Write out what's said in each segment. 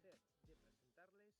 placer de presentarles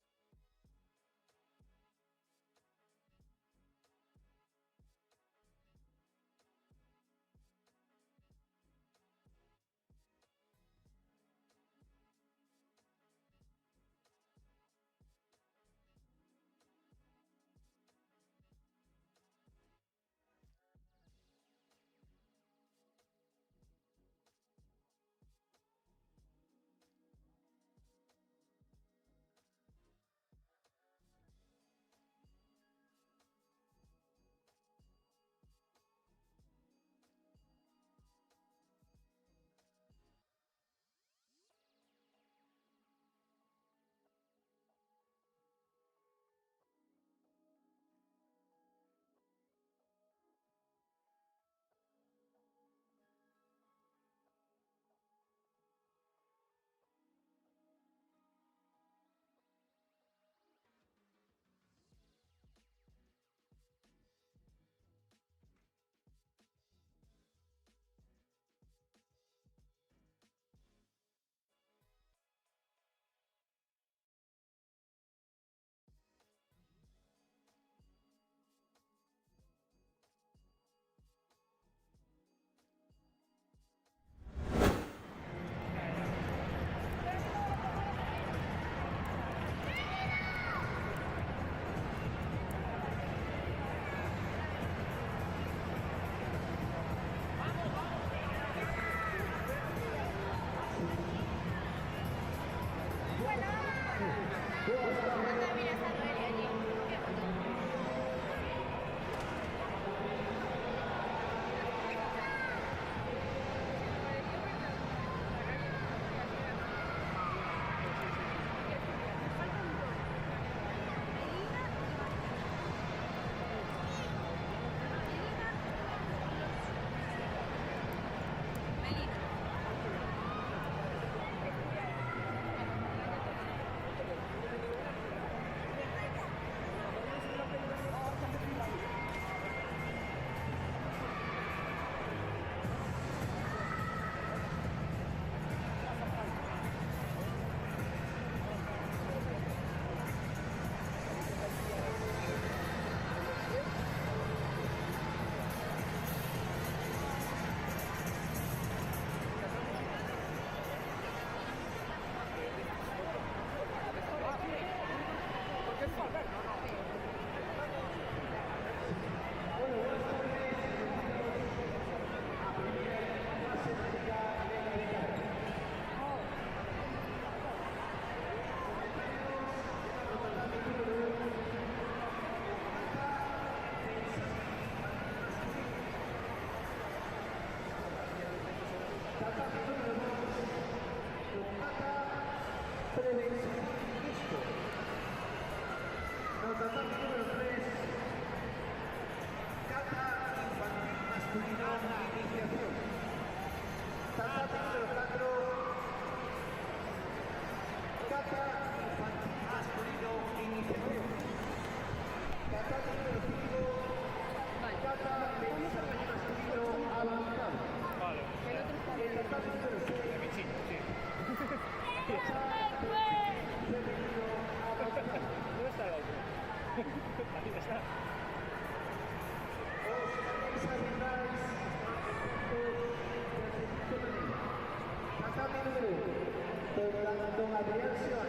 Don Adrián Ciudad,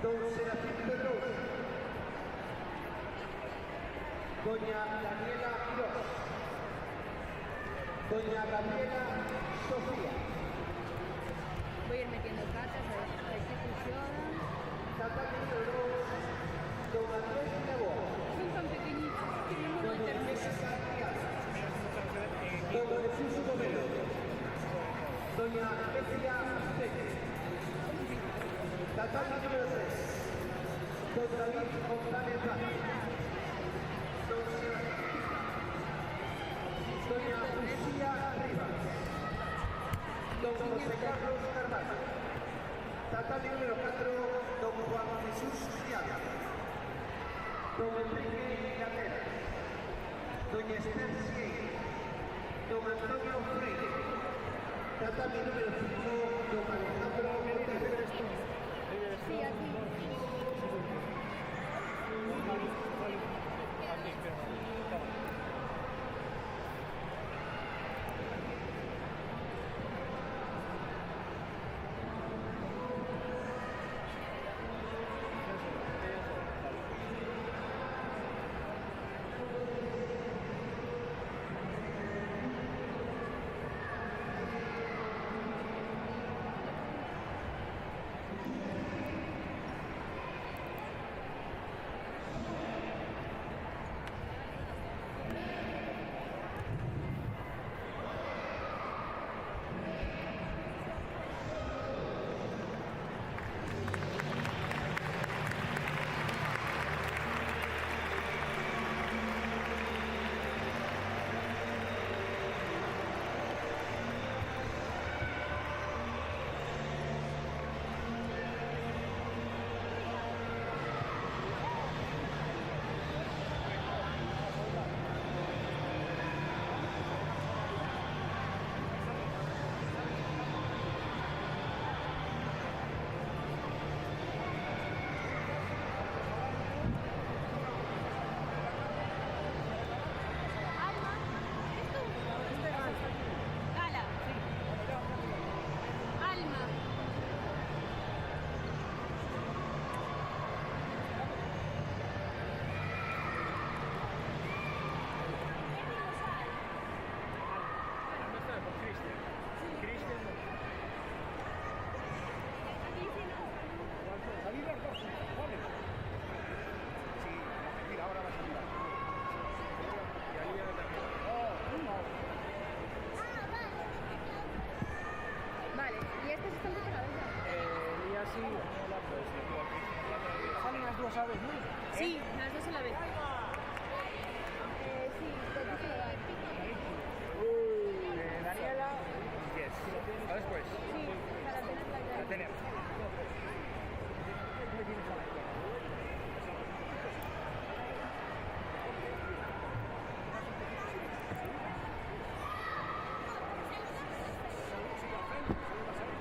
Don Serafín Pedro, Doña Daniela Quiroz, Doña Gabriela Sofía. Voy a ir metiendo cartas a ver si funcionan. Tata número 2, Don Andrés Neboa. Son tan pequeñitos que no lo Don termino. Jessica Díaz, Don Jesús Romero, Doña Becia Pérez. Tata número 3, Don David González Vázquez, Don Sebastián, Doña Lucía Rivas, Don José Carlos Carvalho. Tata número 4, Don Juan Jesús Ciaga, Don Enrique Gatera, Doña Esther Cien, Don Antonio Freire. Tata número 5, Don Alejandro Ortega. Sí, aquí. Gala. Alma. Salir los dos, ¿vale? Sí, mira, ahora va a salir. Y ahí viene también. Vale, ¿y estos están preparados ya? Y así, salen las dos aves, ¿no? Sí, las dos a la vez. Sí, te quiero dar. Daniela, yes. ¿A después? Sí, para tenerla ya. La tenemos.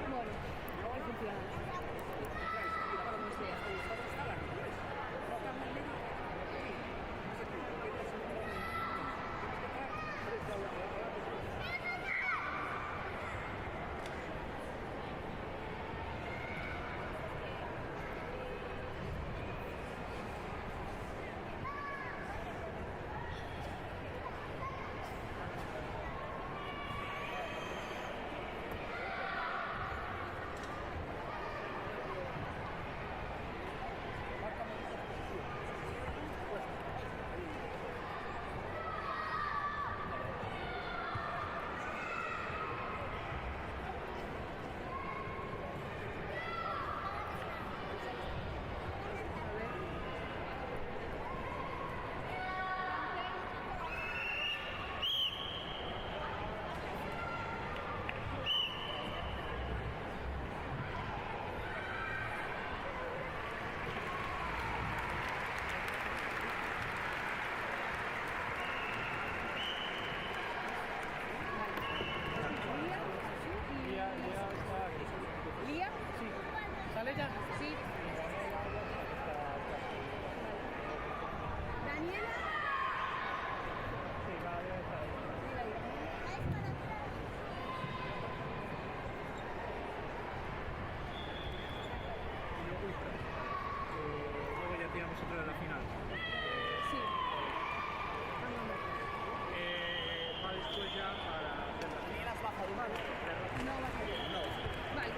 Bueno, ahora funciona. Como sea. ¿Lía? Sí. ¿Sale ya? Sí. ¿Daniela? Sí, cada día está ahí. Mira ahí. Luego ya tiramos otra de la final. Sí. Va después ya para hacer la final. No va a salir. Vale.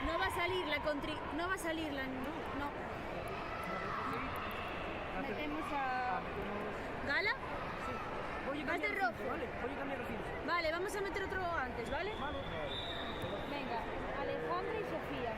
No va a salir la contri... No va a salir la... No. Metemos a... ¿Gala? Voy a Vas de cambiar el rojo. filtro, ¿vale? Voy a cambiar el filtro. Vale, vamos a meter otro antes, ¿vale? Vale. Venga, Alejandra y Sofía.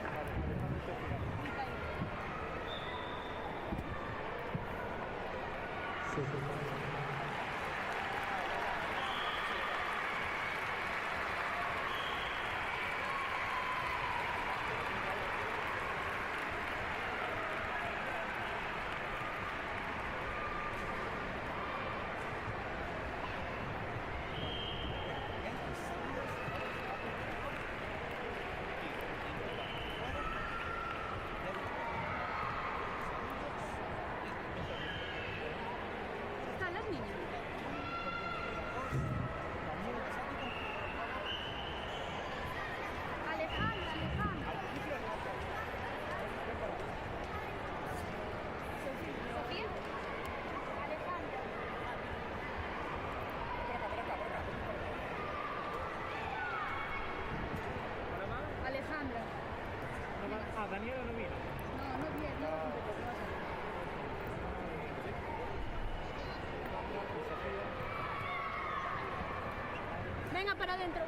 Venga, para adentro.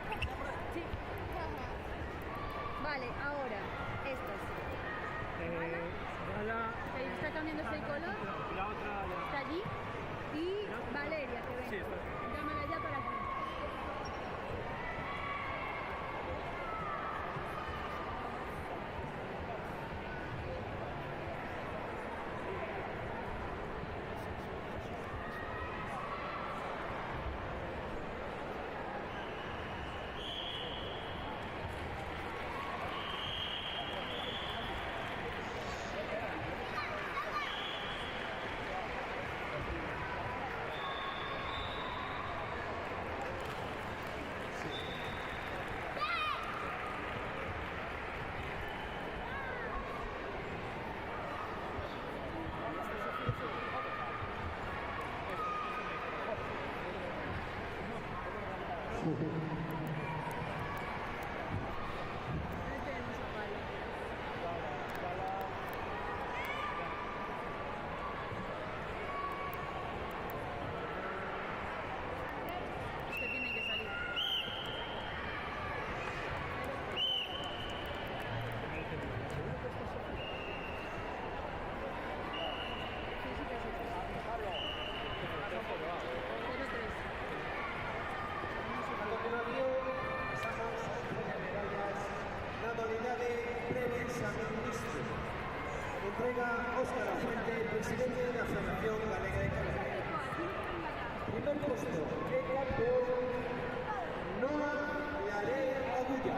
Sí. Vale, ahora, estas. Ahí está cambiando este color. La otra ya. Está allí. Y Valeria, que venga. Sí, está. Llámala ya para aquí. Ahí tenemos a Palo. Este tiene que salir. Sí, sí que es este. 0-3. A continuación, pasamos a entregar medallas na modalidade pre-examen mixto. Entrega Óscar Fuente, presidente da Federación Galega de Caballería. Primer puesto, de campeón, Noa Laré Agulla.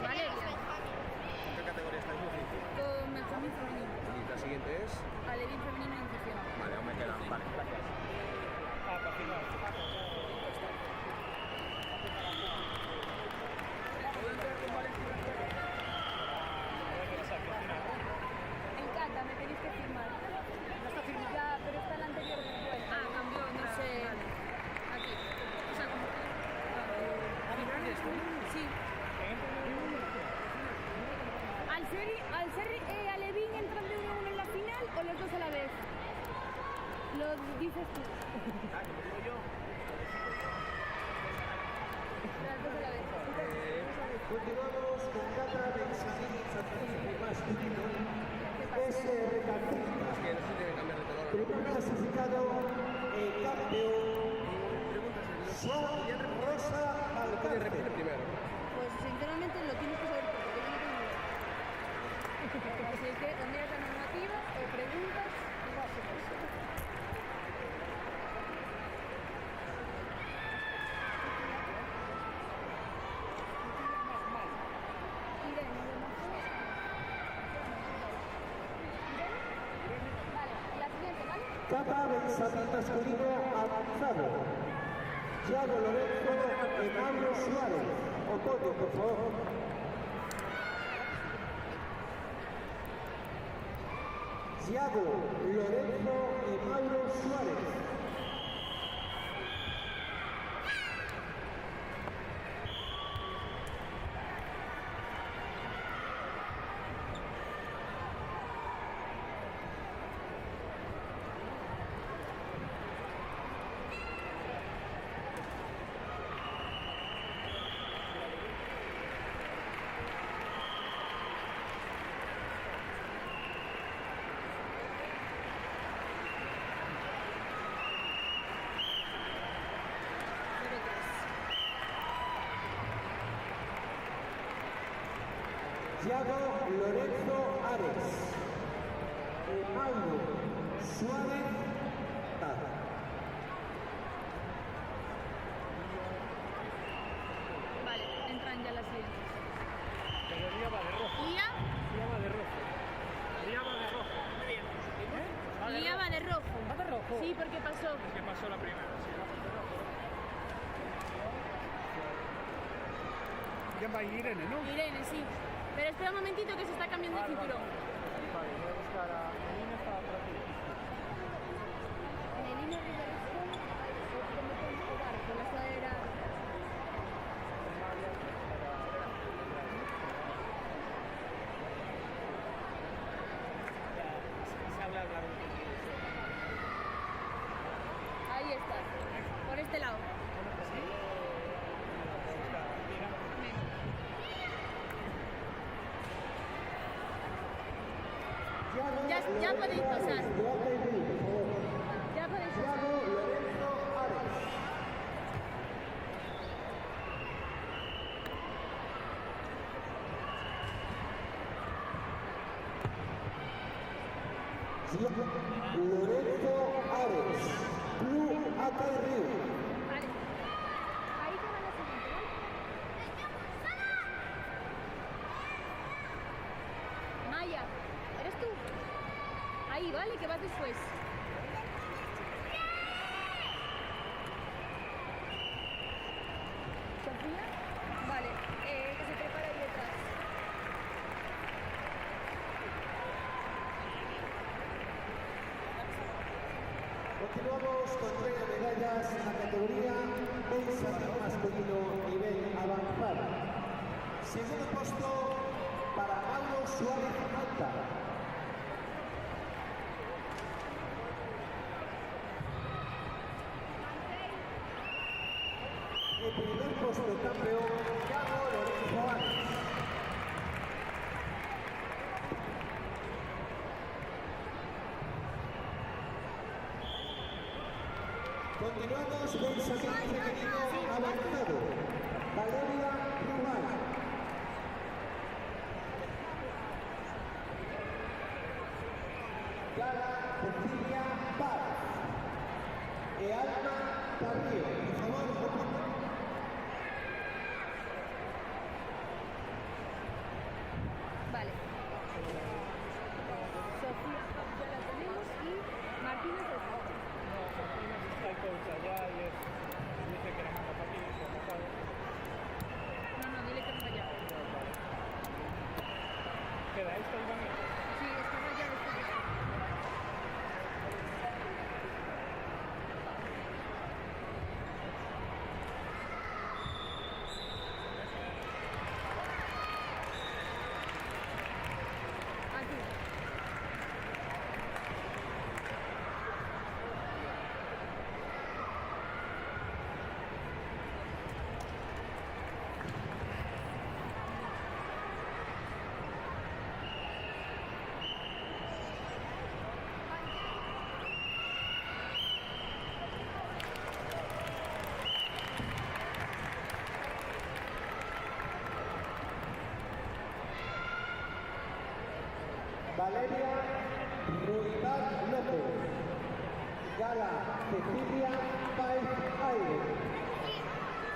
Valeria, ¿En qué categoría estáis vosotros? con Benjamín femenino. Y la siguiente es. Alevín femenino en nutrición. Vale, aún me quedan. Vale, gracias. Para final. Me encanta, me tenéis que firmar. ¿Ya está firmado? Ya, pero está el anterior después. Ah, cambió, no sé. Aquí. O sea, como que. Sí. Al ser Alevín entran de uno a uno en la final o los dos a la vez. Lo dices tú. Ah, que me digo yo. Las dos a la vez. Continuamos con Cata Benjamín Santísimo masculino. SR Cartista. Es que no se tiene que cambiar de color. Primer clasificado, campeón, Preguntas en los. Joan Rosa Puedes repetir Alcácer. primero. Pues sinceramente lo tienes que saber tú, porque yo no tengo ni idea. Así que o miras la normativa o preguntas y básicas. Irene, de Marcos. Irene. Vale, la siguiente, ¿vale? Cata Benjamín masculino avanzado. Thiago Lorenzo y Mauro Suárez. Otoño, por favor. Thiago Lorenzo y Mauro Suárez. Thiago Lorenzo Ares y Mauro Suárez Tata. Vale, entran ya las siguientes. Pero Lía va de rojo. Lía, Lía va de rojo. Lía va de rojo. Lía va de rojo. ¿Va de rojo? Sí, porque pasó. ¿Qué pasó la primera? Sí, va de rojo. ¿Quién va a ir? Irene, ¿no? Irene, sí. Pero espera un momentito que se está cambiando el cinturón. Vale, voy a buscar a Melina, estaba por aquí. Melina Riverstone, como con Escobar, con la sudadera. Ahí está, por este lado. Ya podéis pasar. De Alta y Río, por favor. Ya podéis pasar. Thiago Lorenzo Ares. Lorenzo Ares, Club Alta y Río. Vale. Ahí te va la siguiente, ¿vale? Maya, ¿eres tú? Ahí, vale, que vas después. Sofía, vale, que se prepara ahí detrás. Continuamos con entrega de medallas en la categoría Benjamín masculino nivel avanzado. Segundo puesto para Mauro Suárez Manta. El primer puesto campeón, Thiago Lorenzo Ares. Continuamos con Benjamín femenino avanzado. Valeria Rugal. Gala Cecilia Paz. E Alma Carrillo. Por favor, Vale. Sofía ya la tenemos y Martínez el coach. Está el coach allá y dice que la manda para aquí, como sabe. No, dile que no vaya. Queda esto y van a ir. Sí, estaba ya después de eso. Aquí. Valeria Ruidad López. Gala Cecilia Páez Aire.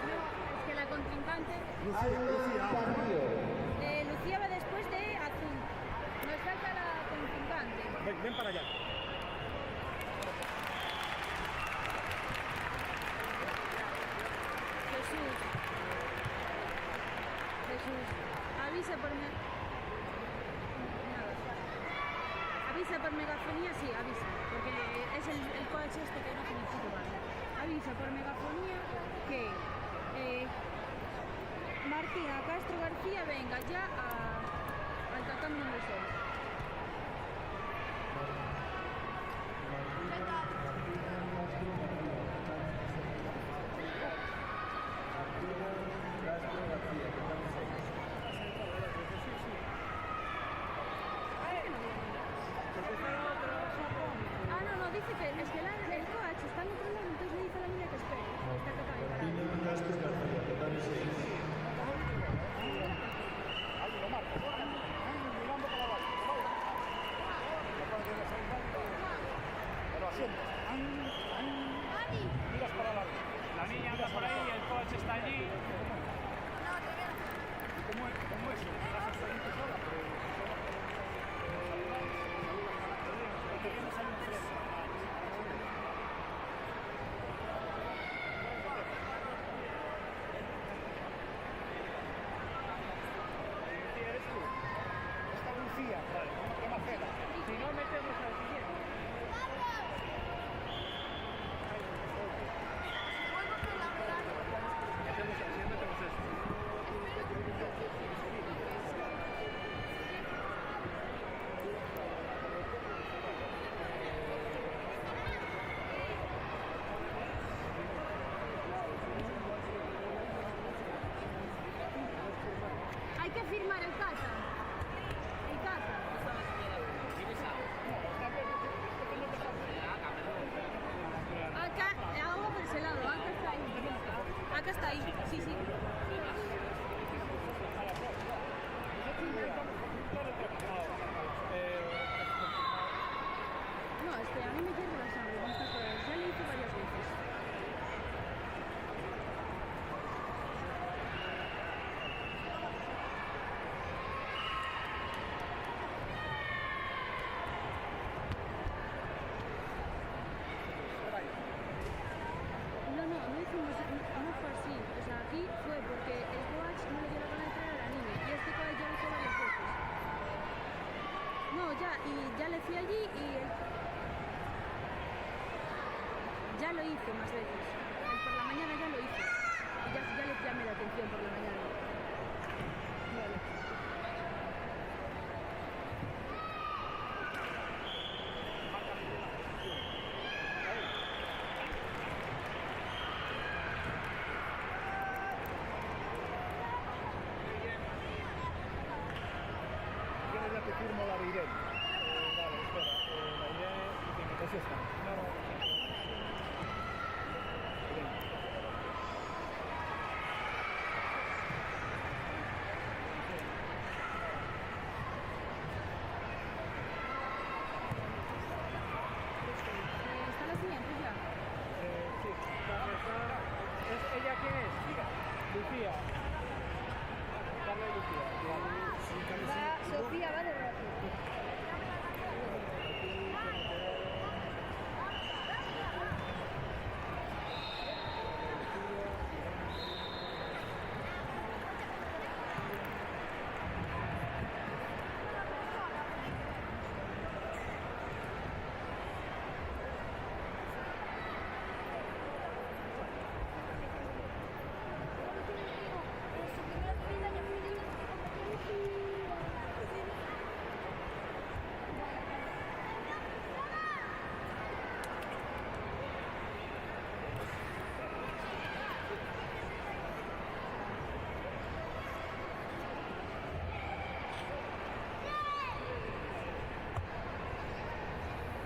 No, es que la contrincante. Alma Carrillo. Lucía va después de Azul. Nos falta la contrincante. Ven para allá. Jesús, avisa por nada. Avisa por megafonía, sí, avisa, porque es el coche este que no se necesita, ¿vale? Avisa por megafonía que Martina Castro García venga ya al tatami número 6. Ah, no, dice que es que el coach está en otro lado, entonces le dice a la niña que espere. Está tatami parado. Pero asiento. Miras para la La niña anda por ahí, el coach está allí. ¿Cómo es? ¿Estás experiencia sola? ¿Eres tú? Está Lucía. Vale, ¿qué más queda? Si no, metemos al siguiente. Metemos al siguiente, metemos esto. Sí, sí. No, es que a mí me hierve la sangre con estas cosas. Ya lo hice varias veces. No hicimos, no fue así. O sea, aquí fue porque el coach no le dio la gana de traer a la niña y este coach ya lo hizo varias veces. No, ya, y ya le fui allí y ya lo hice más veces. Por la mañana ya lo hice. Y ya le llamé la atención por la mañana. Vale. ¿Quieres ya te firmo la de Irene? Vale, espera. La Irene, es esta. No. Irene. ¿Está la siguiente ya? Sí, ¿ella quién es? Lucía. Dale Lucía. Sofía va de brazo.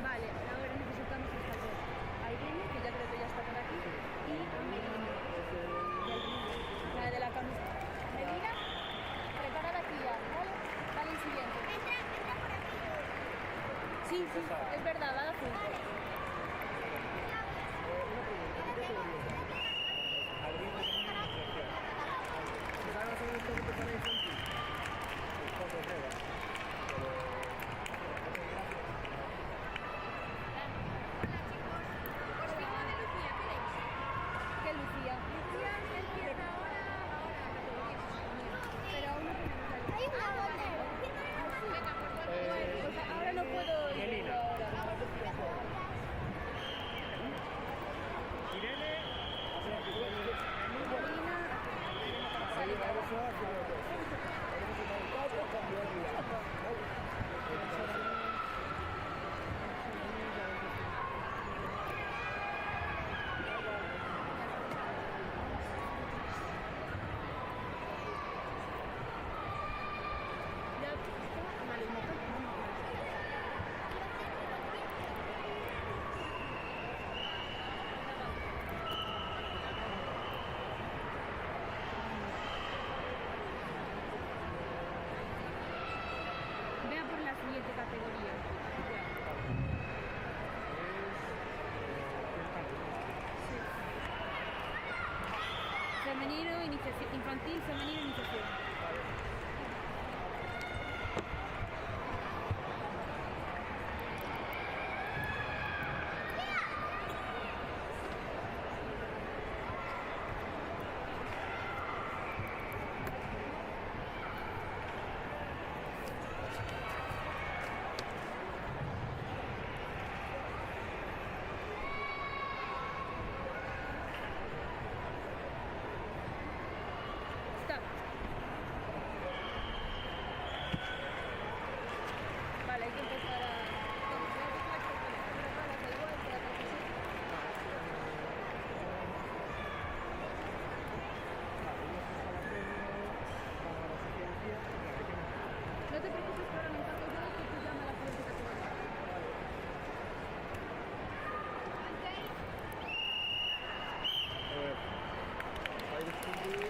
Vale, ahora necesitamos esta dos. A Irene, que ya creo que ya está por aquí, y a Melina. La de la camiseta. Melina, prepara la tía, ¿vale? Vale, el siguiente. Sí, sí, es verdad, va de azul. ¿Qué Lucía? Lucía empieza ahora pero aún no tenemos la lista. Hay una pues ahora no puedo ir Melina. ahora. Irene. Melina, salida. Ya está mal el motor. Vea por la siguiente categoría. Femenino, infantil, femenino, iniciación. Stop. Vale, hay que empezar a... No te preocupes que ahora me encargo yo de que tú llames a la siguiente categoría. Ahí descubrí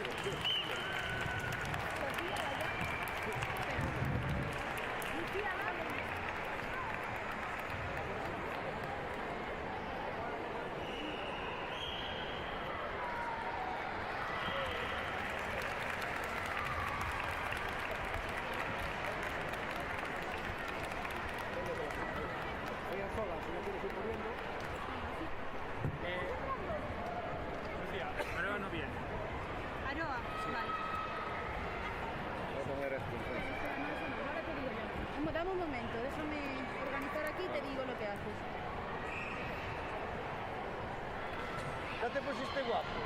ahora te pusiste guapo.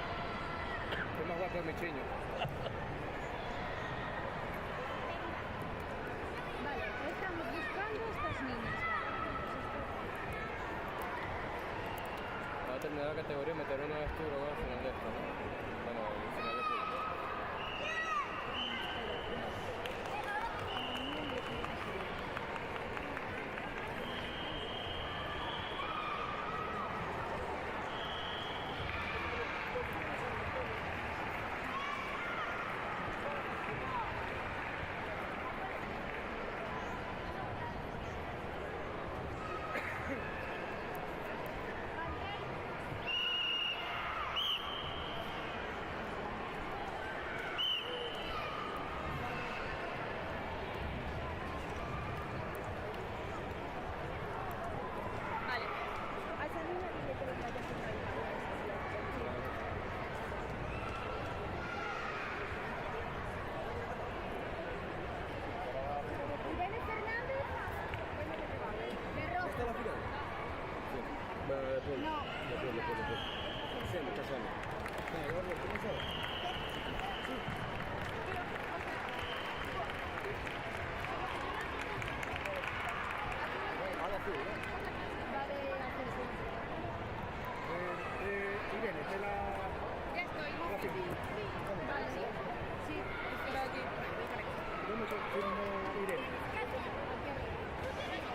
Es más guapo el micheño. Vale, estamos buscando estas niñas. Va a terminar la categoría y meter una vez tú luego al final de esto, ¿no? Bueno, al final de esto. Vale. A esa niña dile que los vaya a hacer. Irene Fernández. De rojo. ¿Esta es la final? Sí. Bueno, después. No. Después. Sí, muchas años. Nada, yo hablo, ¿cómo sabes? Ahora tú, ¿no? Vale, hacerse. Irene, te la... Ya estoy. la firmo. Vale, sí. Sí, espera aquí. ¿Dónde te firmo Irene?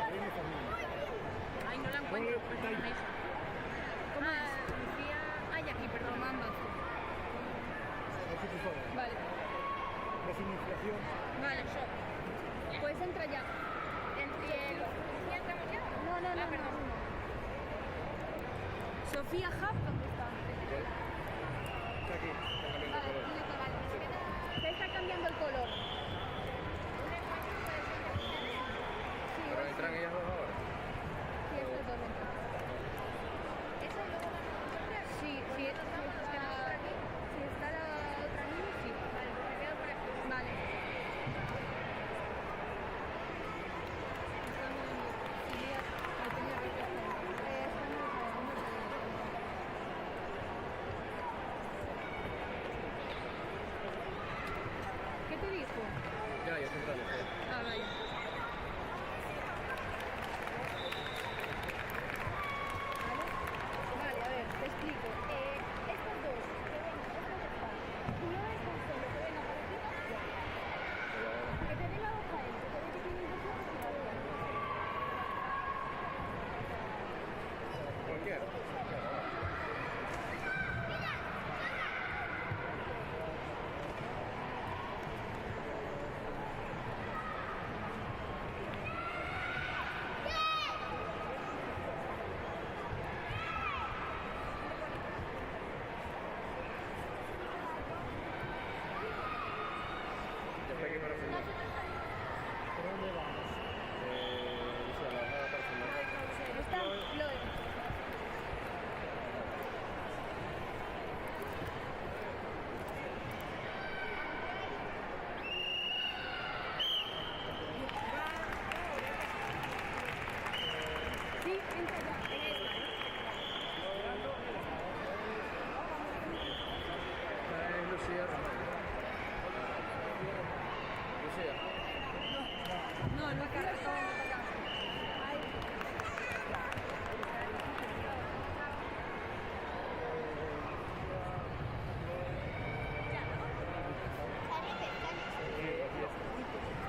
Irene Fernández. Ay, no la encuentro. Está ahí. ¿Cómo es? Lucía. Ay, aquí, perdón, ambas. Aquí tú solo. Vale. Desiniciación. Vale, pues entra ya. ¿Ya entramos ya? No, perdón. Sofía Hub, ¿dónde está? Está aquí. Está cambiando de color. Se está cambiando el color. Sí, Pero entran ellas dos ahora. sí, estas dos entran. Sí, sí, si está la otra niña, sí. Vale, pues me quedo por aquí. Vale. ¿Qué te dijo? Ya estoy entrando. Ah, vaya. Vale, a ver, te explico. Estos dos, que vengan, estos están. Y no están solo, que vengan para aquí. Que te den la hoja él, que te den que tienen dos ojos y la otra. Cualquiera. Ya está aquí para firmar. ¿Por dónde vamos? Dice la bajada para firmar. Está Loe. Sí, entra ya. En esta. Esta es Lucía Román. Lucía. No, no es carretón.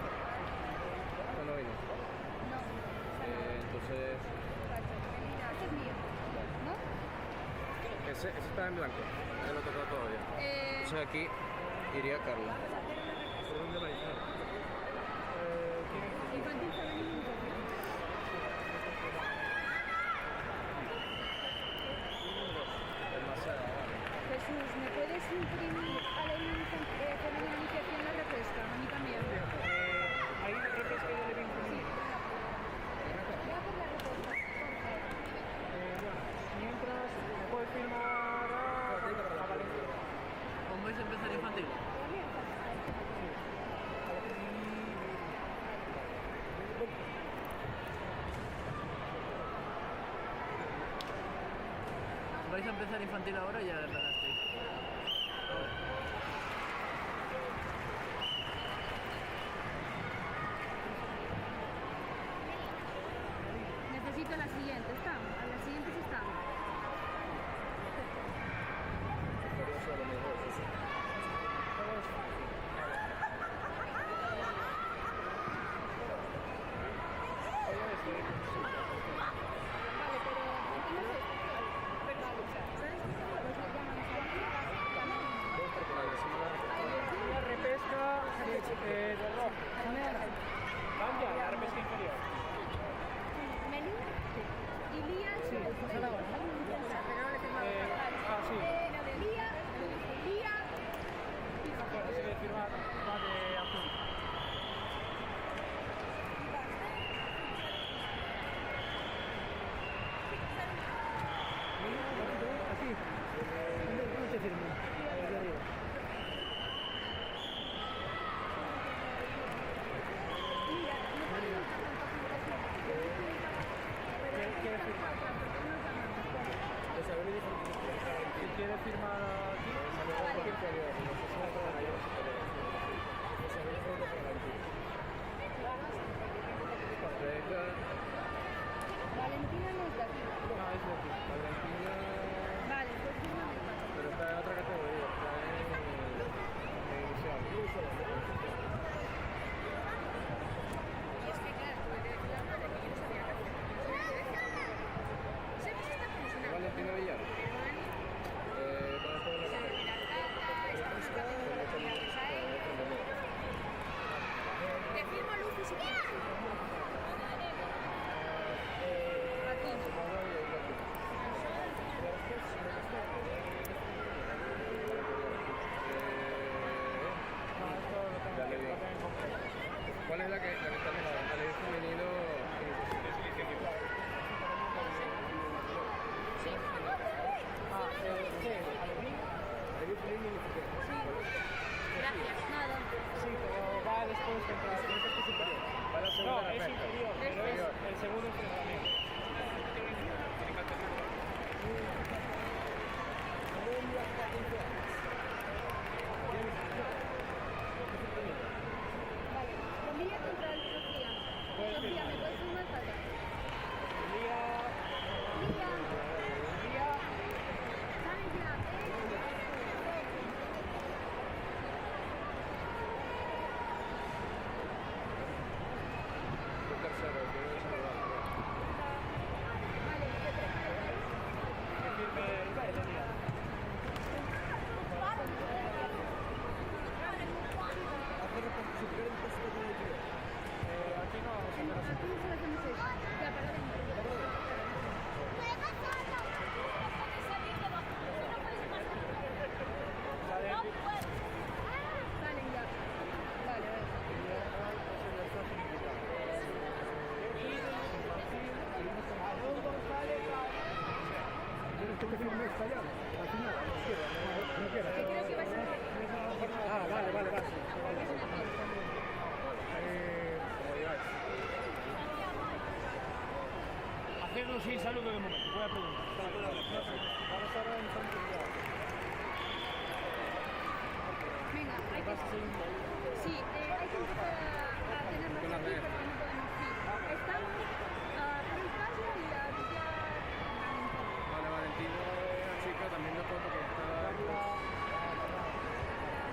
Esta no vino. No. Entonces, Este es mío. ¿No? ese está en blanco. No lo he tocado todavía. Entonces aquí iría Carla. ¿Por dónde vais? Infantil femenino. Demasiado. Jesús, ¿me puedes imprimir a la femenina iniciación la refresca? A mí también. Ahí la refresca ya le vengo. Sí. Voy a por la refresca. Mientras, ¿me puedes firmar a Valencia? ¿Cómo vais a empezar infantil? Vais a empezar infantil ahora y ya ganasteis. Necesito la siguiente, ¿están? A las siguientes están. Podría ser lo mejor, sí, sí. Vale, pero no sé. ¿Sabes qué? Pues le llaman La repesca de rojo. Cambia, la repesca inferior. Menú y Lía. Sí, pero no le tengo sí. Lía. Así que firmar va de azul. Así. ¿Dónde te firmo? Ahí arriba. ¿Quieres firmar? Si quieres firmar aquí, Valentina no es de aquí. no, es de aquí. Valentina. Vale, pues fírmame. Pero está en otra categoría, está en inicial. Y es que claro, tuve que decir la madre que yo no sabía qué hacer. ¿Sabes esta persona? Valentina Villar. ¿Dónde está la carrera? Te firmo Lucy si quieres. Aquí. Dale bien. ¿Cuál es la que está mejor? Dale femenino. Gracias, nada. Sí, pero va después contra el tercer superior. Va la segunda No, la es pesca. inferior, pero es el segundo entrenamiento. Vale, Lía contra Sofía. Sofía, ¿me puedes firmar para allá? Lía, Lía. Lía, ¿Sabes ya? Un tercero, que no es saludable. Vale, te preparo. que firme Lía. Aquí no vamos a hacer así. Aquí solo hacemos eso. Ya, para adentro. Vale, Salen ya. Vale, vale. ¿Quieres que te firme esta ya? Al final, a la izquierda, no quieras. Que creo que va a ser. Ah, vale, vale, vale. Hacerlo sin saludo de momento, voy a preguntar. Vamos ahora en infantilidad. Venga, hay que... Sí, hay que empezar a tener más aquí porque no podemos ir. Están Prince Casio y a Villar Valentín. Vale, Valentino es la chica, también no cuento que está.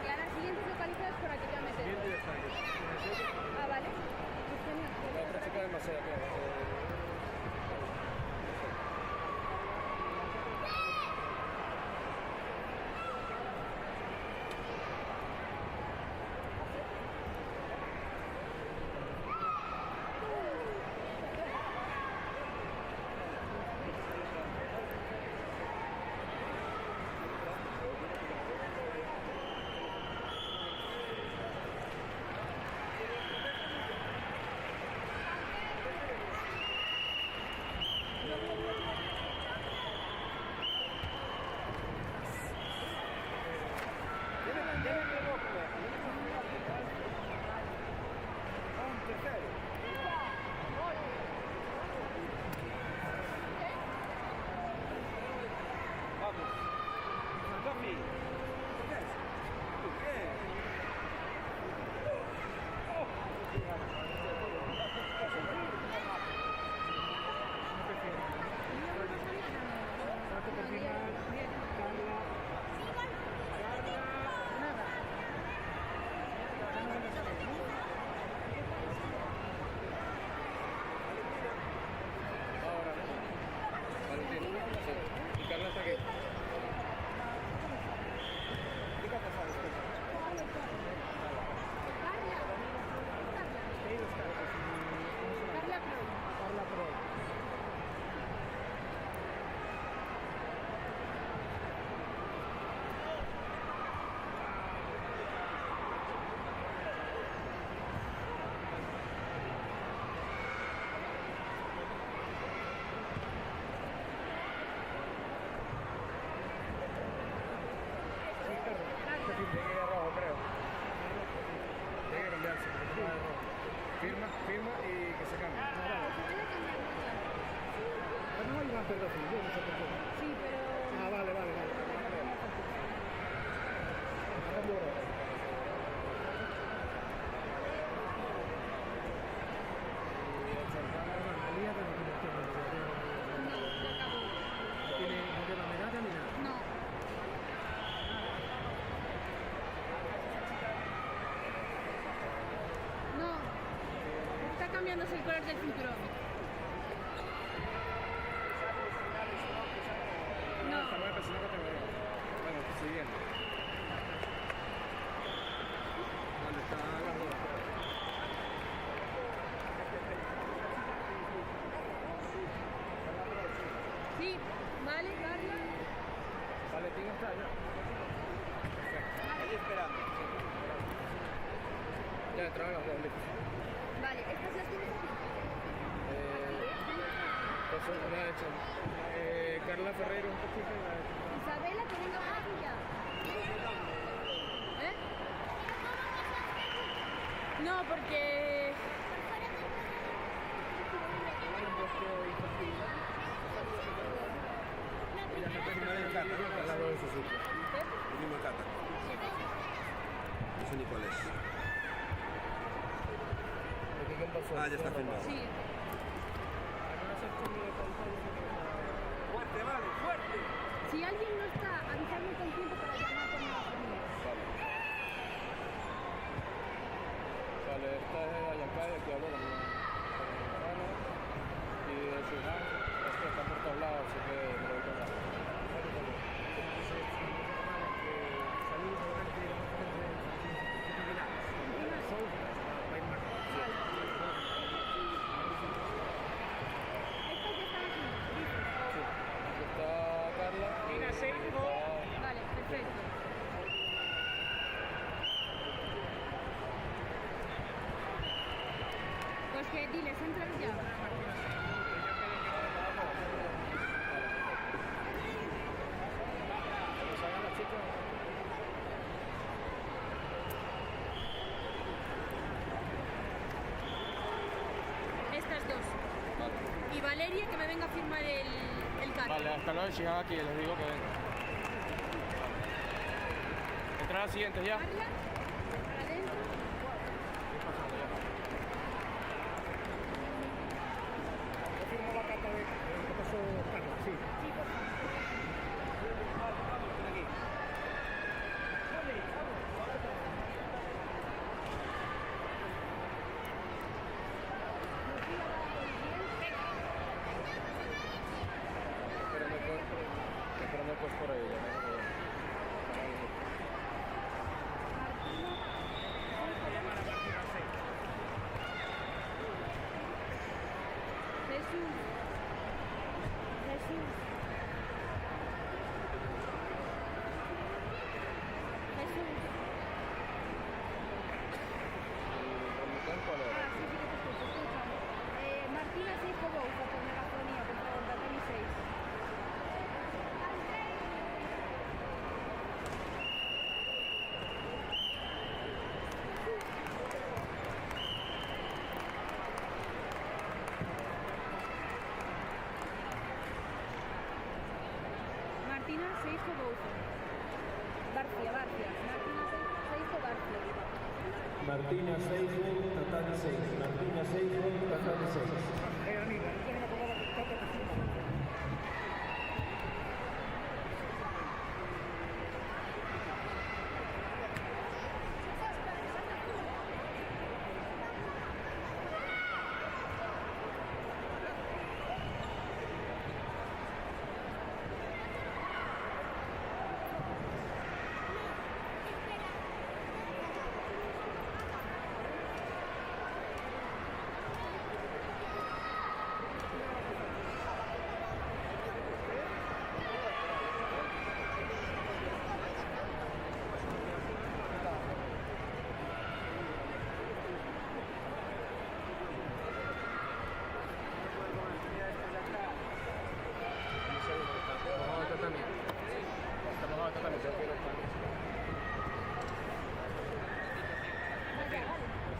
Y a las siguientes localizadas por aquí ya me Bien, tengo. ya está. Ah, vale. Pues genial. La otra chica de Macea, claro. cambiándose el color del cinturón. No. Esta nueva persona categoría. Bueno, siguiente. ¿Dónde están las dos? Sí, vale, Carla. Valentín está allá. Ahí esperando. Ya entraron las dos, listo. Vale, estas las tienes aquí. Eso la ha hecho. Carla Ferreiro un poquito y la ha hecho. Isabela, que venga por aquí ya. ¿Eh? No, porque... Las dos en su sitio. El mismo Cata. No sé ni cuál es. ¿Aquí quién pasó? Ah, ya está firmado. Sí. Fuerte, vale, fuerte. Si alguien no está, avisarme con tiempo para llamar con la familia. Vale, esta es de Ayancay, aquí hablo con mi hermano. Y de Chuján, este está por todos lados, así que me lo voy a tocar. Estas ya están aquí, listas. Aquí está Carla. Mira, y Seiko. está- Vale, perfecto. Pues que diles, entran ya. Estas dos. Y Valeria, que me venga a firmar el cargo. Vale, hasta luego, Chihán aquí, les digo que venga. Entran las siguientes ya. Carla, adentro. Yo firmo la carta de que pasó Carlos, sí. Sí, por favor. Espérame pues por ahí. Ya, no sé. Jesús. Jesús. Jesús. ¿Cuál era? Ah, sí, sí que te escucho, escúchame. Martina 6 Cobouza, por megafonía, por favor, Datani 6. Martina 6 Cobouza. Barcia. Martina 6 Barcia. Martina Seijo, Tatán 6. Martina Seijo, Tatán 6. Anita, yo no me acordaba que Cata te firma.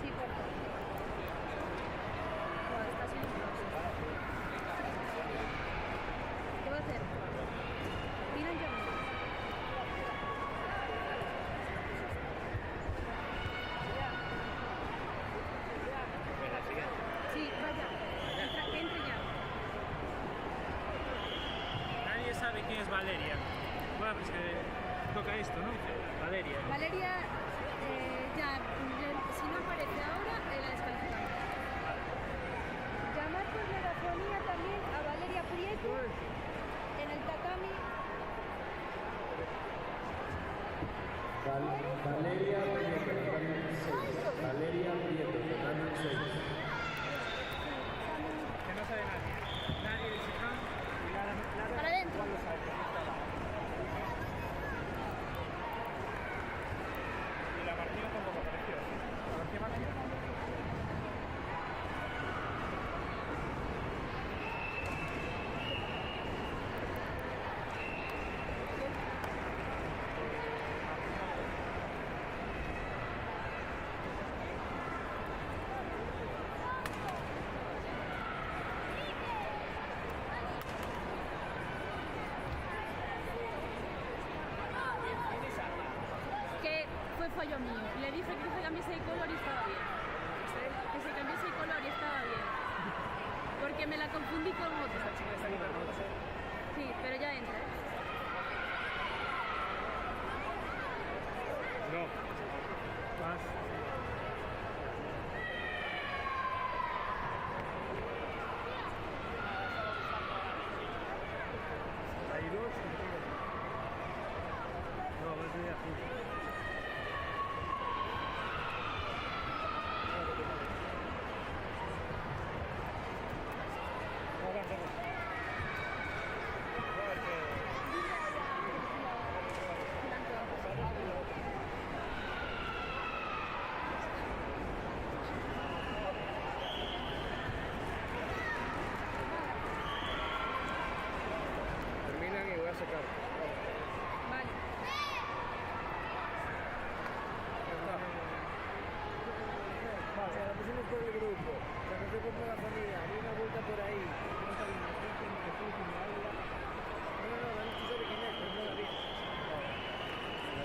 Sí, por favor. Buah, está siendo peligroso. ¿Qué va a hacer? Mira yo. Sí, vaya. Que entre ya. Nadie sabe quién es Valeria. Bueno, pues que toca esto, ¿no? Valeria. Valeria, si no aparece ahora, la descalificamos. megafonía también a Valeria Prieto en el tatami. Valeria Prieto, tatami 6. Valeria Prieto, tatami 6. Que no sabe nadie. Nadie de Siján y Lara Para adentro. igual lo sabe. Y la Martina tampoco apareció. A ver qué Martina. Que fue fallo mío. Le dije que se cambiase de color y estaba bien. Que se cambiase de color y estaba bien. Porque me la confundí con otra. Sí, pero ya entra. No. Más. Hay dos. No, va a ser así. Terminan y voy a sacar. Vale. O sea, la pusimos por el grupo, se nos fue con la familia, di una vuelta por ahí. No, no, Dani, tú sabes quién es, pero no la vi.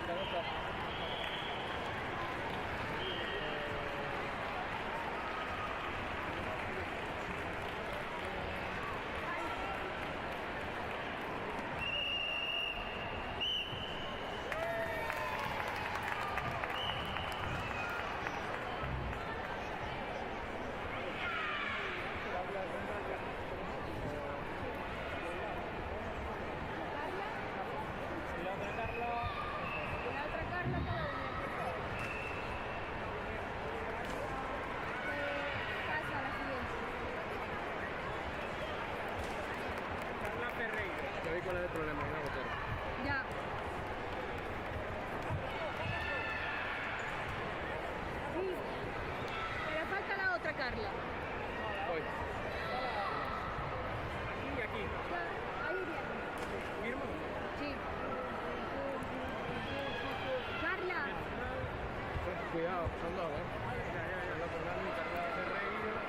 Acá no está. Y la otra Carla. La otra Carla cada una. Pasa a la siguiente. Carla Ferreira. Ya vi cuál es el problema, voy a votar. Ya. Sí. Pero falta la otra Carla. Voy. Aquí y aquí. Ya, ahí viene. ¿Firmo? Sí. Carla. Cuidado, son dos, ¿eh? Carla Fernando y Carla Ferreira.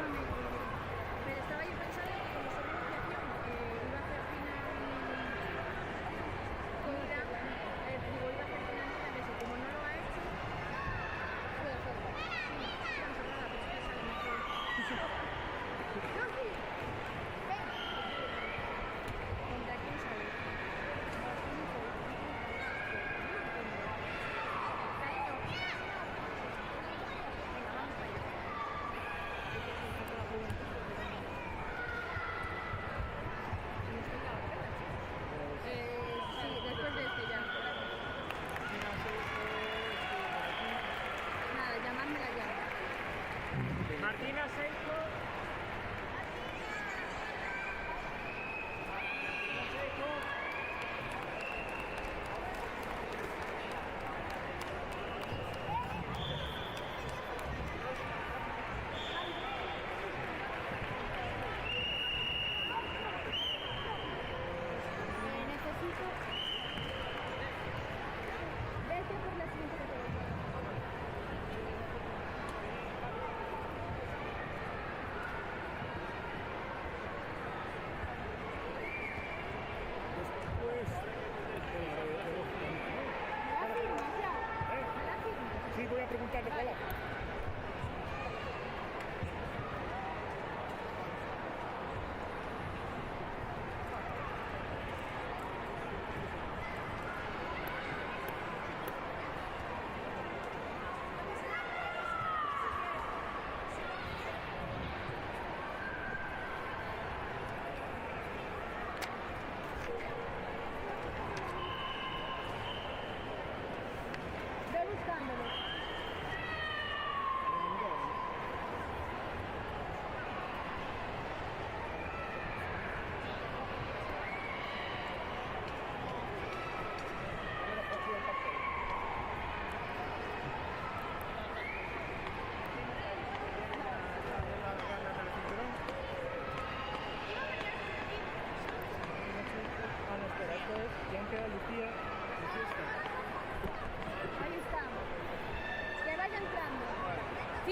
Pero estaba yo pensando que como son iniciación, iba a hacer final Cora, digo, iba a hacer final de eso, como no lo ha hecho, puedo hacerlo. Sí, cancelada, pero es que sale mejor. ¡Rocky! ¡Ven! ¿Contra quién sale? Cariño. Venga, vamos para allá. Sí, después de este ya. Nada, llamármela ya. Martina Seiko. Necesito... Vete por la siguiente categoría. Después, ¿Me la firmas ya? ¿Me la firmas? sí, voy a preguntarle cuál es.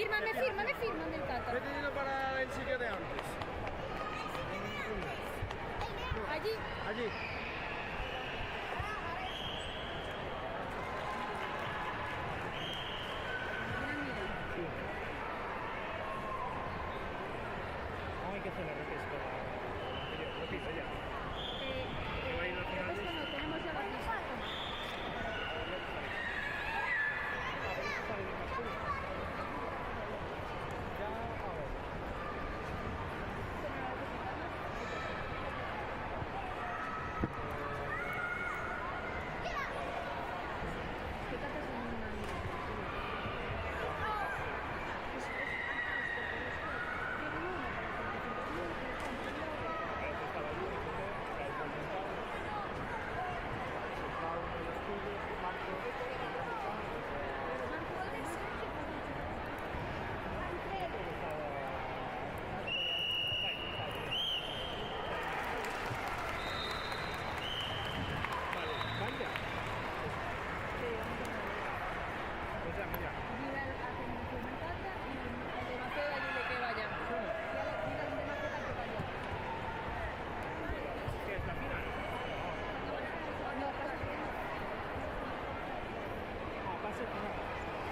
Fírmame el Cata. Vete yendo para el sitio de antes. Allí. Allí. Hay que hacer la repesca. Lo piso ya. Esto no, tenemos ya la pista.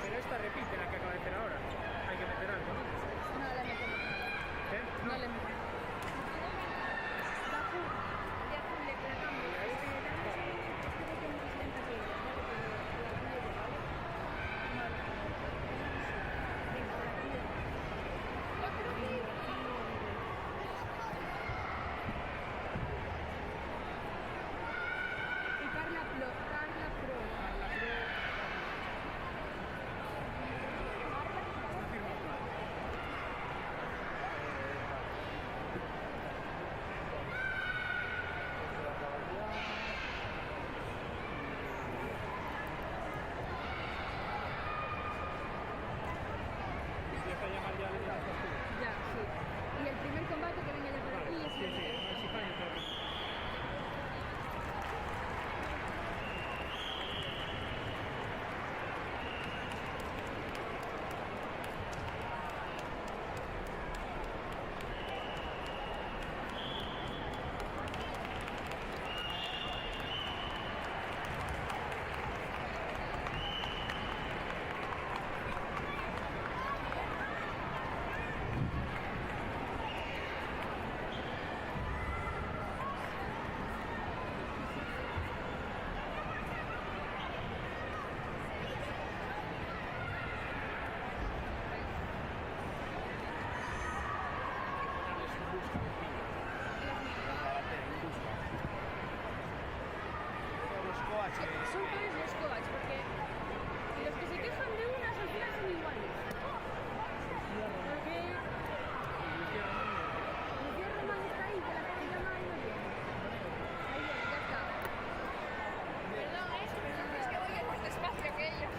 Pero esta repite la que acaba de hacer ahora. Hay que meter algo, ¿no? No le metemos. ¿Qué? No le metemos. Y Carla Pro. Empieza a llamar ya de las costumbres. Ya, sí. Y el primer combate que venga ya por aquí es Sí, sí, no es España, pero... Son todos los coach, porque los que se quejan de unas al final son iguales. Porque Lucía Román está ahí, que la gente llama ahí no viene. Ahí viene, ya está. Perdón, es que voy más despacio que ellos.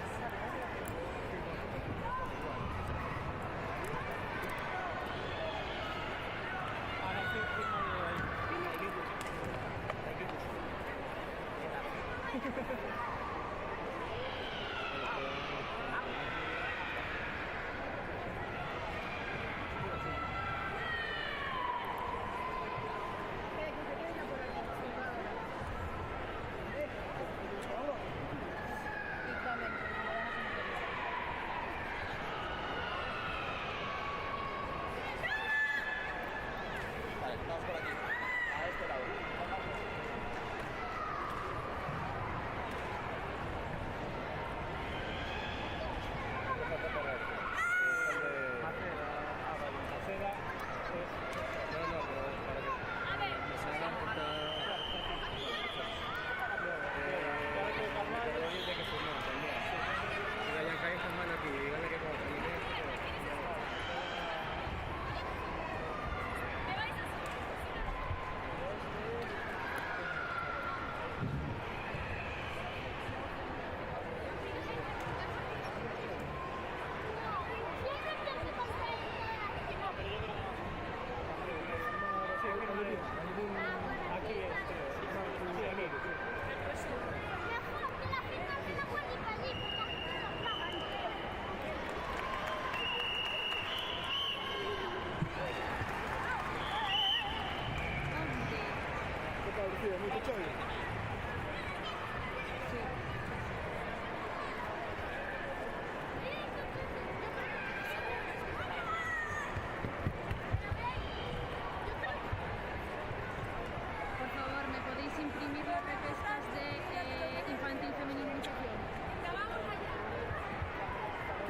Vale, estamos por aquí. A este lado.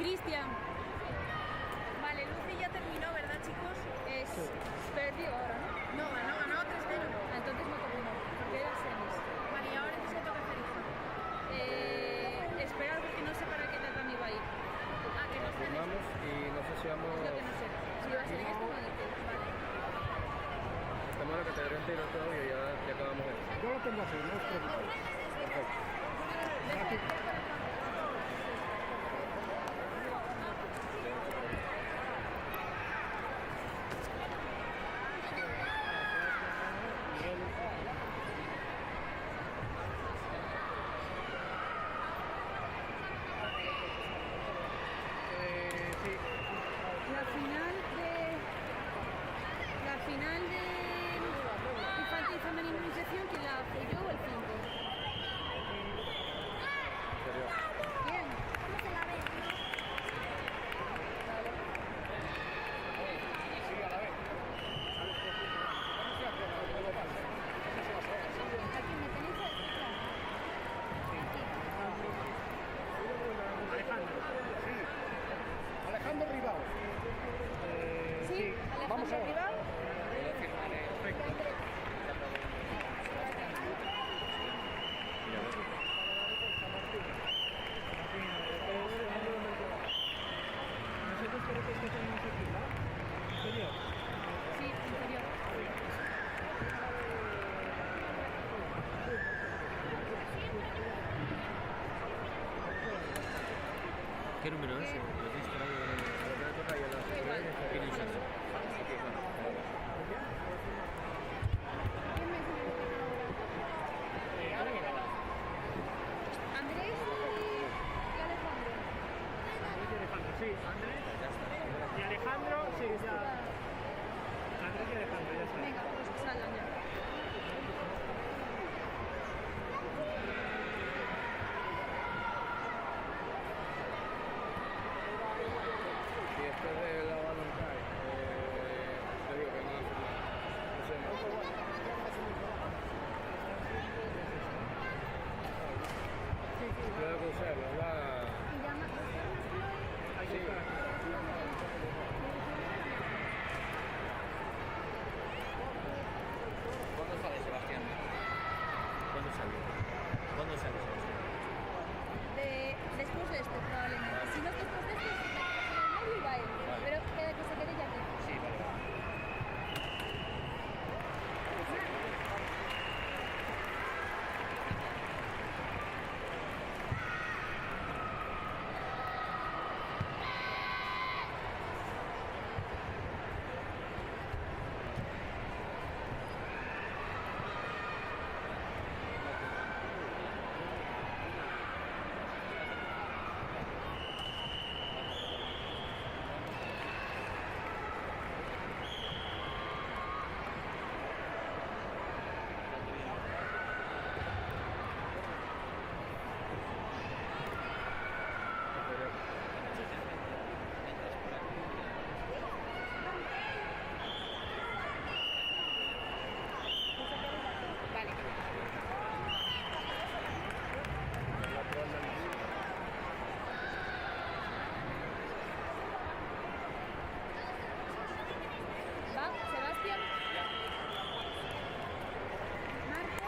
Cristian. Vale, Lucy ya terminó, ¿verdad, chicos? Perdió ahora, ¿no? No, ganó 3-0. Entonces no terminó, porque era semis. Vale, ¿y ahora entonces qué toca hacer, hija? Esperar porque no sé para qué tatami va a ir. Ah, que no sé. Firmamos y no sé si vamos. Es lo que no sé. Si va a ser en este o en este. Vale. Estamos en la categoría anterior todavía, ya acabamos eso. Yo lo tengo así, no os preocupéis. Perfecto. La final de infantil femenino iniciación, ¿quién la hace? ¿Yo o el 5? Serio. ¿Quién? Sí, a la vez. Aquí me tenéis a escuchar. Alejandro. Sí. Alejandro Ribao. Sí, Vamos Alejandro ahora. Ribao. Nosotros creo que este tenemos aquí, ¿no? Inferior. Sí, inferior. ¿Qué número es? Lo tienes por ahí. Lo que le toca ahí a la seguridad y ¿Qué dices? aquí, bueno, vale. ¿Quién me enseña lo que es ahora? Andrés y Alejandro. Alejandro, sí. Andrés. Y Alejandro, sí, ya. Andrés y Alejandro, ya está. Venga, pues que salgan ya. Y después de la Valentine, te digo que no hace nada. No sé, no. Puedo conocerlo, va. Y llama Hay que estar aquí. ¿Cuándo sale Sebastián? ¿Cuándo sale? ¿Cuándo sale, Sebastián? después de este, probablemente. Si no es después de este, se va a en el medio y va él. Pero que se quede ya aquí. Sí, vale. Va, Sebastián. Marco.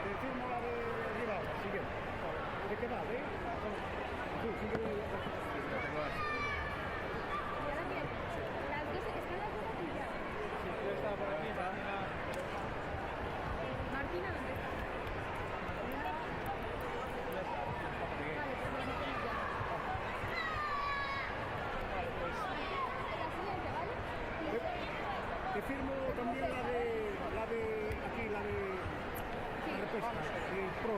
Te firmo la de Ribao, siguiente. ¿De qué va? ¿De? Sí, sí que Y ahora bien, las dos, están las dos aquí ya. Yo estaba por aquí, Martina. Martina, ¿dónde está? Vale, pues lo metemos ya. La siguiente, ¿vale? te firmo también la de aquí, la de pesca, del pro.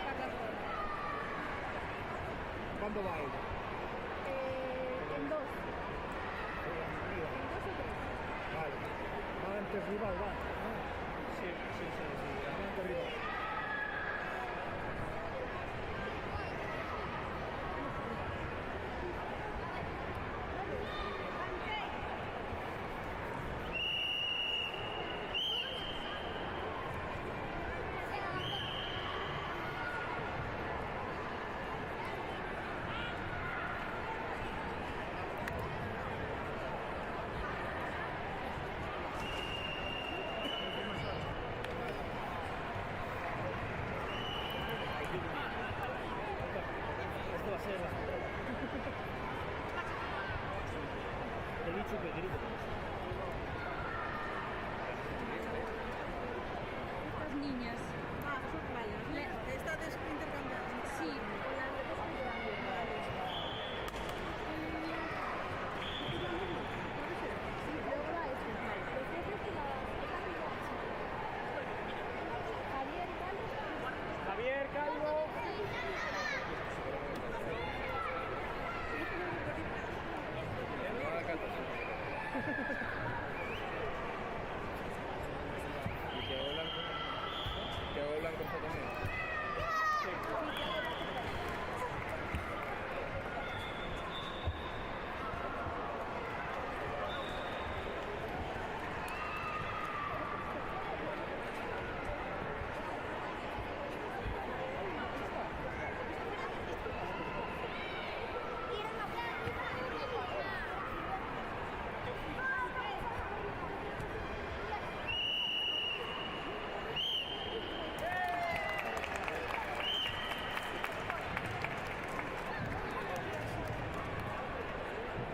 Carla Flor. ¿Cuándo va ella? En dos. En dos o tres. Pues igual, va. Sí, han corrido. Esto va a ser la central. He dicho que grito. Estas niñas. Ah, son vale. Estas intercambiadas. Sí, con las de estas grandes. Sí, luego va eso. Los jefes que Javier, tal. Javier, Calvo. Nada, Calvo, sí. Y Thiago Blanco está también.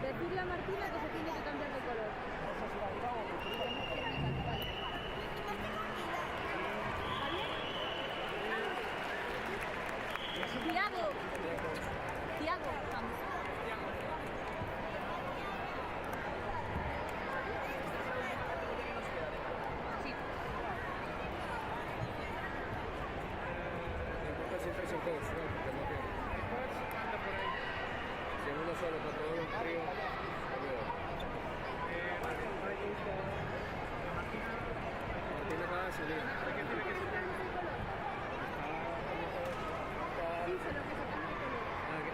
Decirle a Martina que se tiene que cambiar de color. Tiago. Tiago, vamos. Sí. Importa siempre son dos, ¿no? Porque no tiene. Si es uno solo para todo un trío, Martina acaba de salir.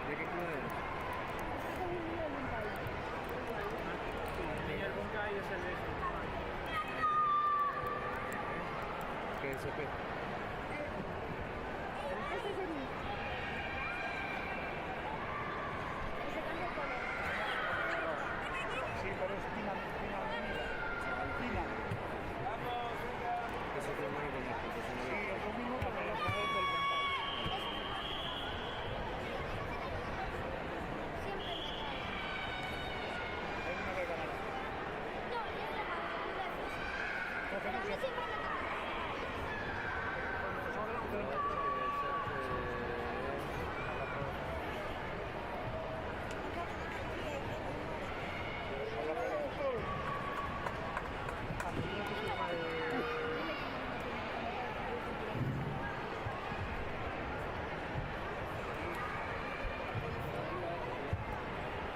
¿De qué club es? Miguel Boncay es el de eso. ¿Qué es SP? Ese es el mío. Ese cambia de color. Sí, pero es Tina. Eso fue muy bonito. Sí, es lo mismo para los jugadores del Boncay. Hay una vez ganada. Entonces, no sé.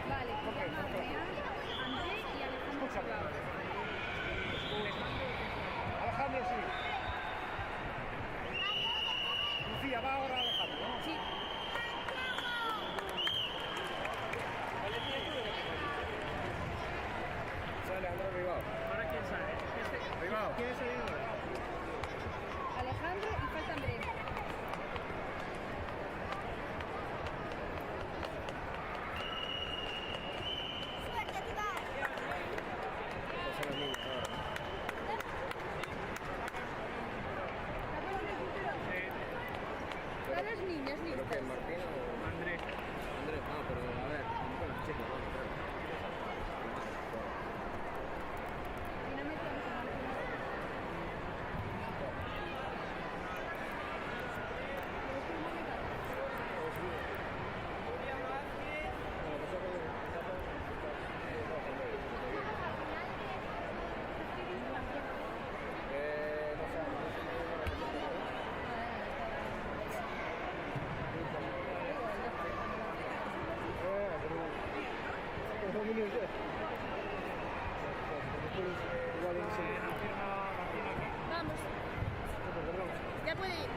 Vale, llama a Bea, André y Alejandro Escúchame. Joao. Alejandro, sí. Lucía, va ahora Alejandro, ¿no? Sí. Sale Alejandro Ribao. Ahora quién sale. Ribao. ¿Quién es el seguidor? Alejandro y falta André. Estos son los niños ahora, ¿no? Todas las niñas ¿Pero listas. que Martina o Andrés. Andrés? No, pero a ver, vamos con las chicas, vamos, creo. Y no metamos a Martina. Igual en ese. Vamos. Ya puede ir.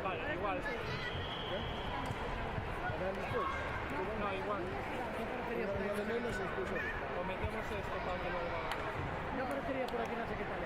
Vale, igual. No, igual. O metemos esto para que luego Yo aparecería por aquí, no sé qué tal.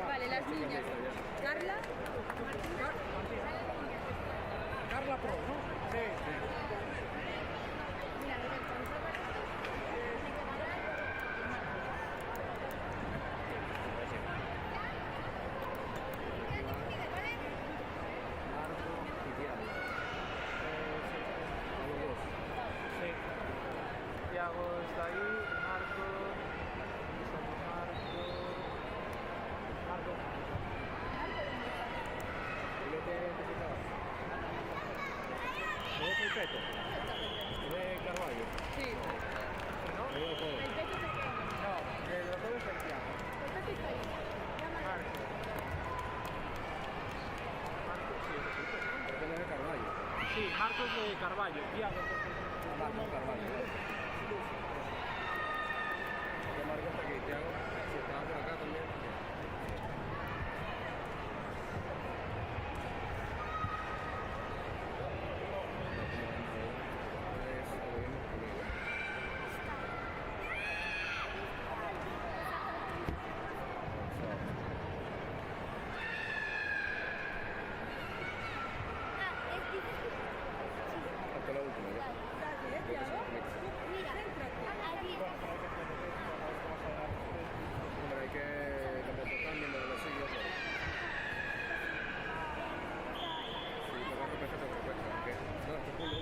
Vale, las niñas. Carla. Carla Pro, ¿no? Sí. Mira, sí. Tiago está ahí, Marco. ¿Ves el peto? ¿Ves Carvalho? Sí. ¿No? Lo veo todo. El pecho pequeño. No, el otro es el Tiago. El pecho está ahí. Marco. Marco, sí, es el peto. Porque no es de Carvalho. Sí, Marcos de Carvalho. Tiago, Marcos Carvalho. Porque Marcos está aquí. Tiago, si estaba por acá también. Hasta la última ya. Hombre, hay que moto cambien de la silla. Sí, lo vas a repescar, te repesca. Porque no, este culo.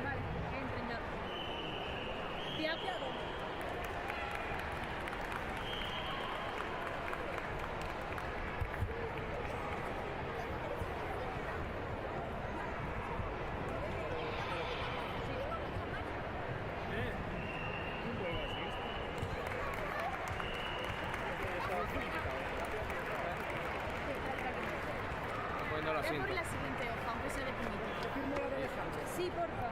Vale, entren ya. Tiago. Poniendo la Voy a cinta. por la siguiente hoja, aunque sea de puñito. Sí, porfa.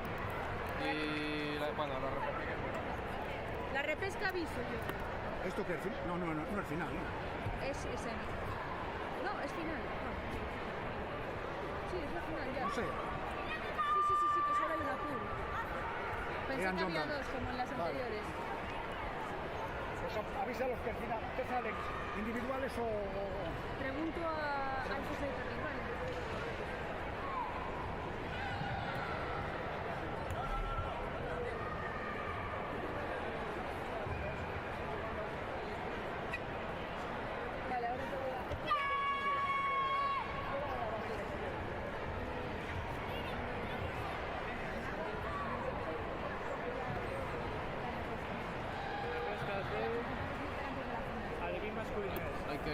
Y bueno, la repesca. La repesca aviso yo. ¿Esto qué es? No, no es final, ¿no? Es ese. No, es final. No. Sí, es la final ya. No sé. Sí, que solo hay una pool. Pensé Eran que había rondas. dos, como en las Vale. anteriores. Pues avísalos que al final, ¿qué salen? ¿Individuales o...? Pregunto al José de Carril, ¿vale? Vale, ahora te voy a...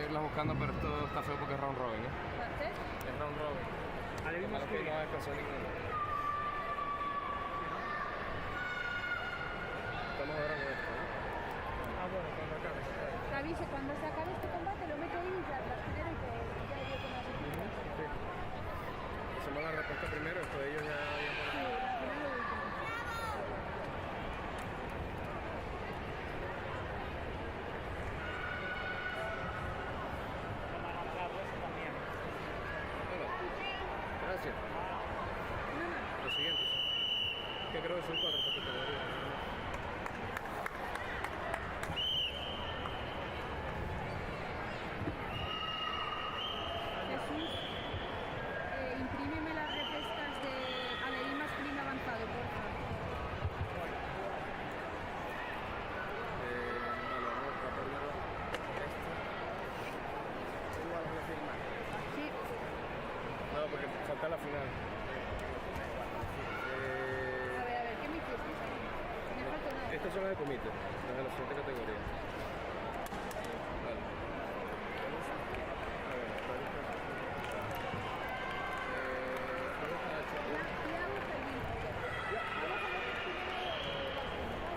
irlas buscando, pero esto está feo porque es round robin, ¿eh? ¿Qué? Es round robin. Adivina Malo que no descansó ninguno. Estamos ahora con esto, ¿no? Ah, bueno, cuando acabe. Te aviso, cuando se acabe este combate lo meto ahí y ya primero y ya digo que no hace Sí. Hacemos la respuesta primero, esto de ellos ya habían Sí, la primera y última. Bueno, gracias. Lo siguiente, sí. Que creo que son 4 categorías. Jesús, imprímeme las repescas de Alerí masculino avanzado, por favor. Vale, vamos a primero esta. Igual voy a filmar. Sí, No, porque falta la final. a ver, ¿qué me hiciste? Me falta nada. Estas son las de comité, las de la siguiente categoría. Vale. A ver, ¿cuál es esta? ¿Cuál es la hecha?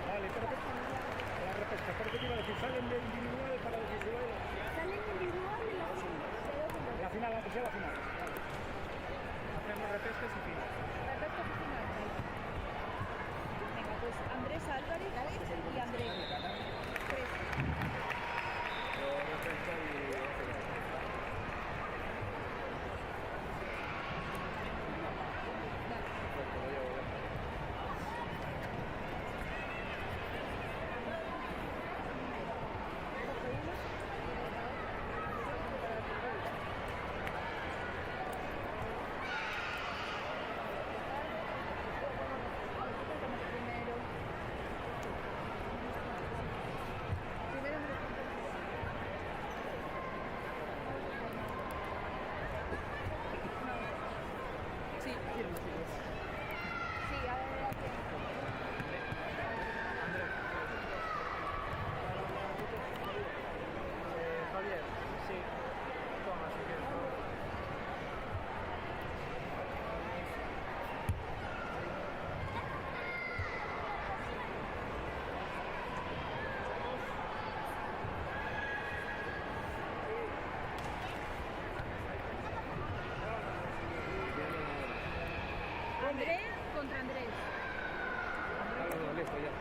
Vale, pero la repesca, ¿por qué te iba a decir? ¿Salen de individuales para los individuales? Salen individuales la final. La final, aunque sea la final. Vale. Hacemos repescas y final. Repescas y final. Venga, pues Andrés Álvarez y Andrés. Tres. Yo repesca y final. Vale. Perfecto, lo llevo ya. Sí. Sí, ahora Javier, sí. Toma, si quieres. Andrés contra Andrés. Vale, listo, ya.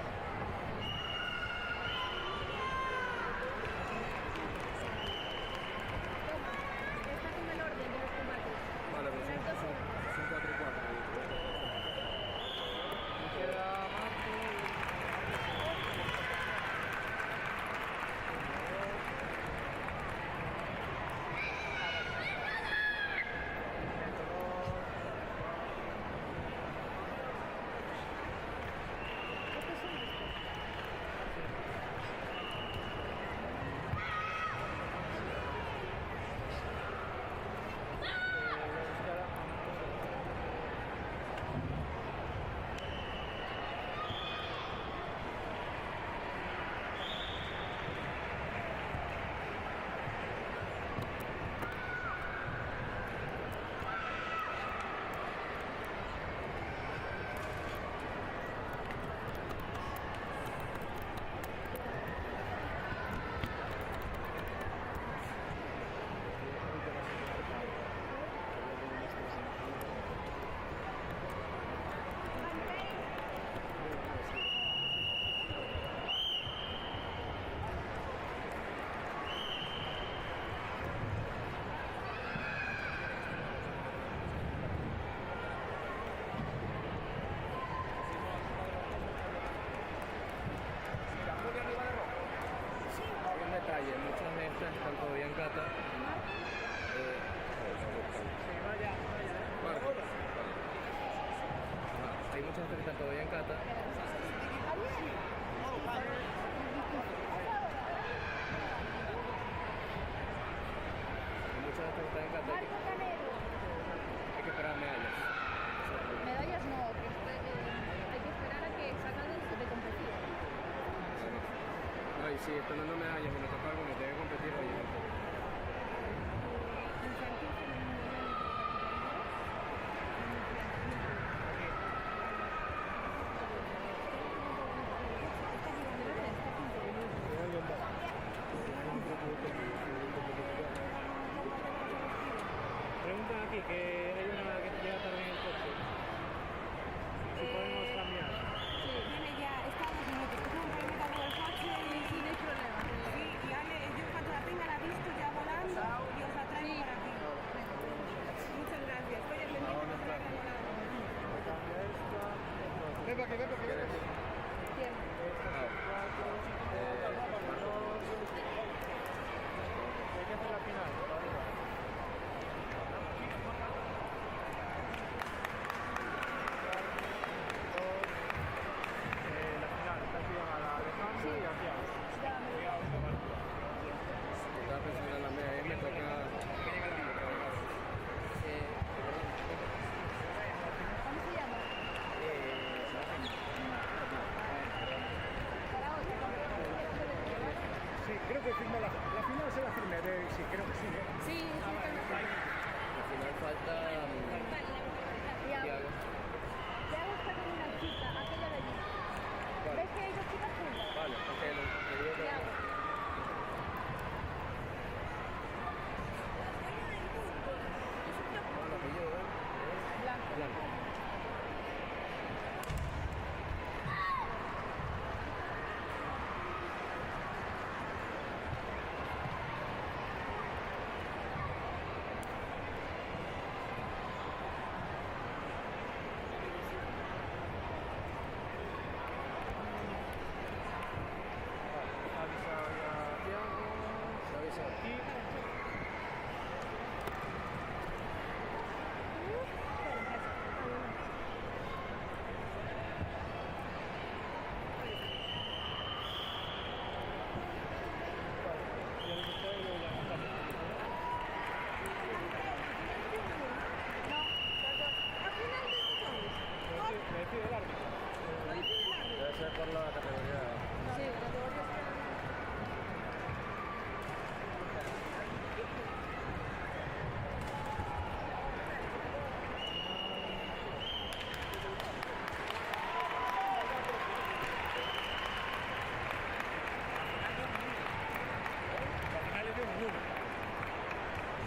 Toma, está con el orden de los combates. Vale, pues son 4 y 4. Queda Marco detalle, muchas de estas están todavía en cata. vaya. Marco. Vale. Ajá, hay muchas que están todavía en cata. Hay muchas de estas que están en cata. Marco Canero. Hay que esperar medallas. Medallas no, que hay que esperar a que salgan de competir. No, y si están dando medallas y no toca algo, me tengo que competir, oye. para aquí, ven para aquí. ¿Quién? Hay que hacer la final. La final, está a la Alejandro y a Tiago. Ya, me lo Estaba pensando en la media, ahí me toca. ¿Cómo se llama? Para otra, Sí, creo que firmó la final se la firmé, sí, creo que sí. sí, sí, Al final falta. Tiago. Tiago está con una chica, aquella de allí. ¿Ves que hay dos chicas juntas? Vale, ok, le digo que. Tiago. Bueno, apellido, ¿eh? Blanco. Blanco. Avisa a Tiago. Se avisa. Y ya lo que está y luego ya está. No, los dos. Al final de todos. Me decide el árbitro. Lo decide el árbitro. Debe ser por la categoría. Sí, la categoría es La final es de 1 en 1.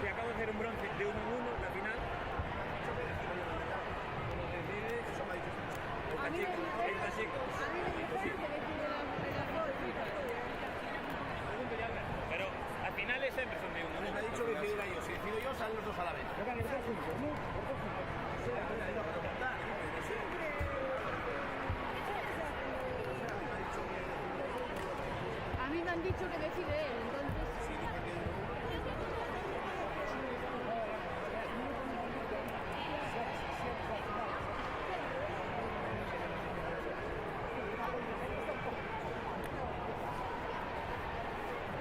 Si acabo de hacer un bronce de 1 en 1, la final. Como decide, A mí me dijeron que decide el pero al final es siempre son de 1 en 1. Me ha dicho que decidiera yo. Si decido yo, salen los dos a la vez. Venga, los dos juntos, ¿no? Los dos juntos. A mí me han dicho que decide él, entonces.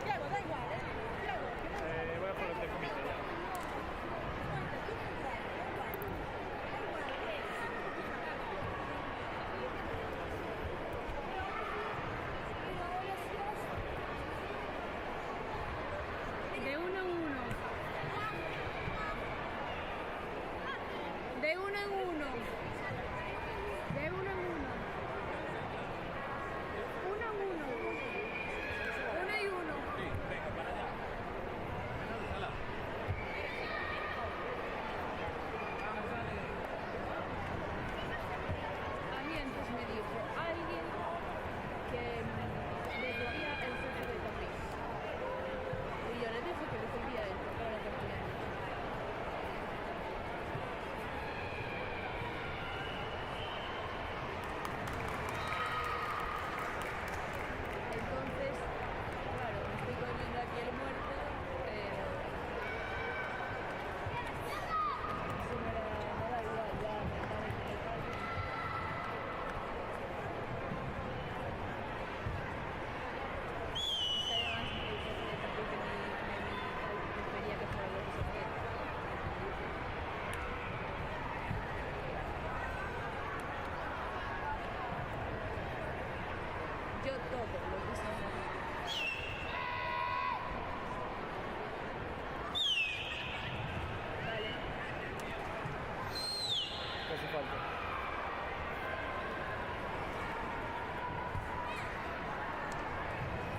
Tiago, da igual, ¿eh? Tiago, Voy a por el de comité ya. de 1 en 1. De 1 en 1. De 1 en 1. 1 en 1. 1 y 1. A mí antes me dijo alguien que decidía el socio de Tapiz. Y yo le dije que decidía él, porque ahora también. Entonces, claro, me estoy poniendo aquí el muerto, pero... Sí, me da igual, ya me parece que tal. Es que además el socio de Tapiz de mi prefería que fuera lo que se quiera. Yo todo lo que se Vale. ¿Qué hace falta?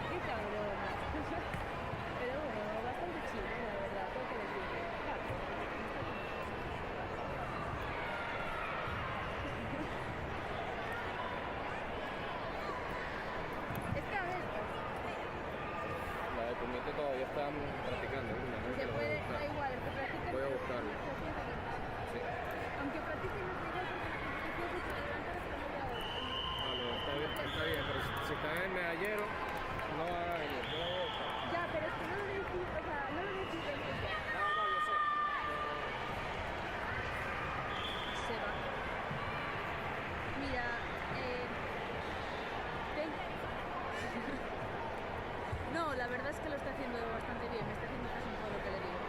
Qué cabrón. Pero bueno, bastante chido, la verdad, tengo que decirlo. Claro. Esta vez La de comité todavía están practicando. ¿No? se puede, da igual, que practiquen. Voy a buscarlo. Sí. Aunque practiquen los videos, porque la competición se puede levantar hasta media hora. medallero, no va a venir. Yo la voy a buscar. Ya, pero es que no lo decís, o sea, no lo decís de ella. No, yo sé. Se va. Mira, no, la verdad es que lo está haciendo bastante bien, me está haciendo caso en todo lo que le digo.